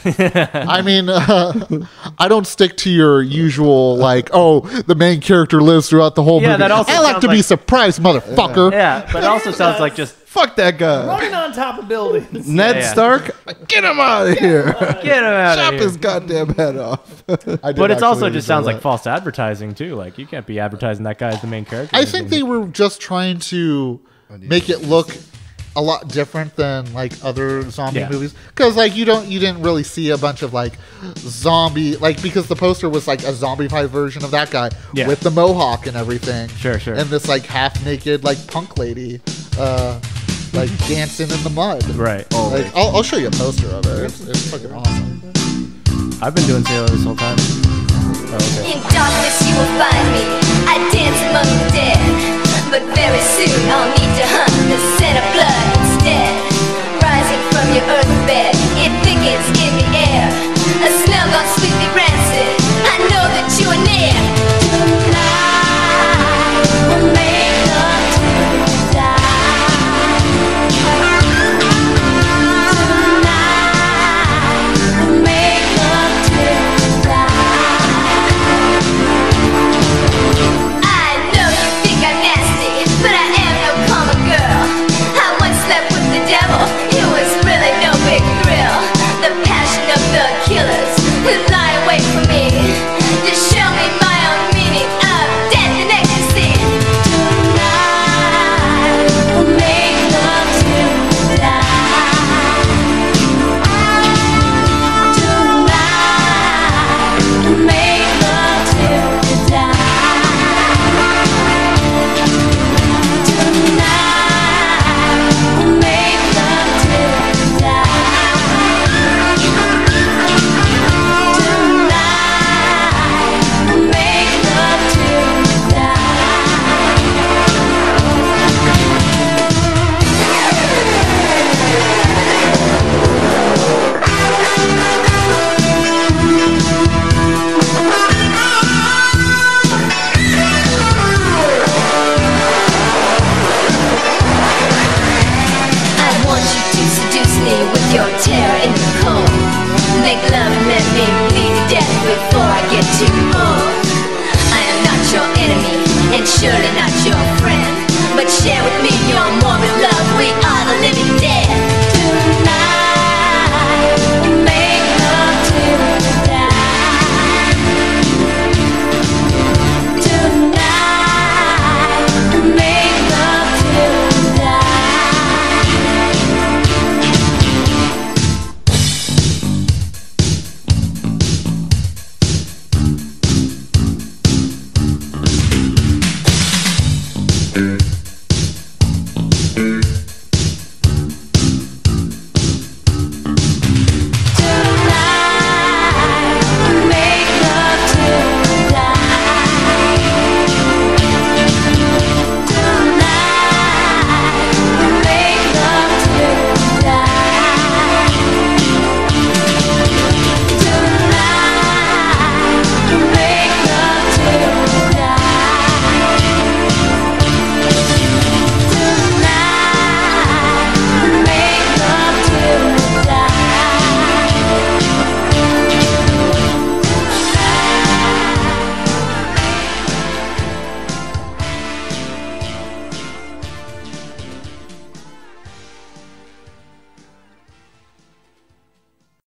I mean, I don't stick to your usual like, oh, the main character lives throughout the whole movie. That also I like to be surprised, motherfucker. Yeah, but it also sounds like just fuck that guy. Running on top of buildings. Ned Stark, get him out of here. Get him out Chop of here. his goddamn head off. But it's also just sounds like false advertising too. Like you can't be advertising that guy as the main character. I think they were just trying to make it look a lot different than like other zombie movies, because like you didn't really see a bunch of like zombie, like, because the poster was like a zombified version of that guy with the mohawk and everything. Sure. And this like half naked like punk lady like dancing in the mud. Right. Like, I'll show you a poster of it. It's fucking awesome. I've been doing Sailor this whole time. Oh, okay. In darkness you will find me. I dance among the dead, but very soon I'll need to hunt the scent of blood instead. Rising from your earthen bed, it thickens in the air. A smell gone sweetly rancid. I know that you are near. Tonight we'll make love to die. Tonight we'll make love to die. Bye.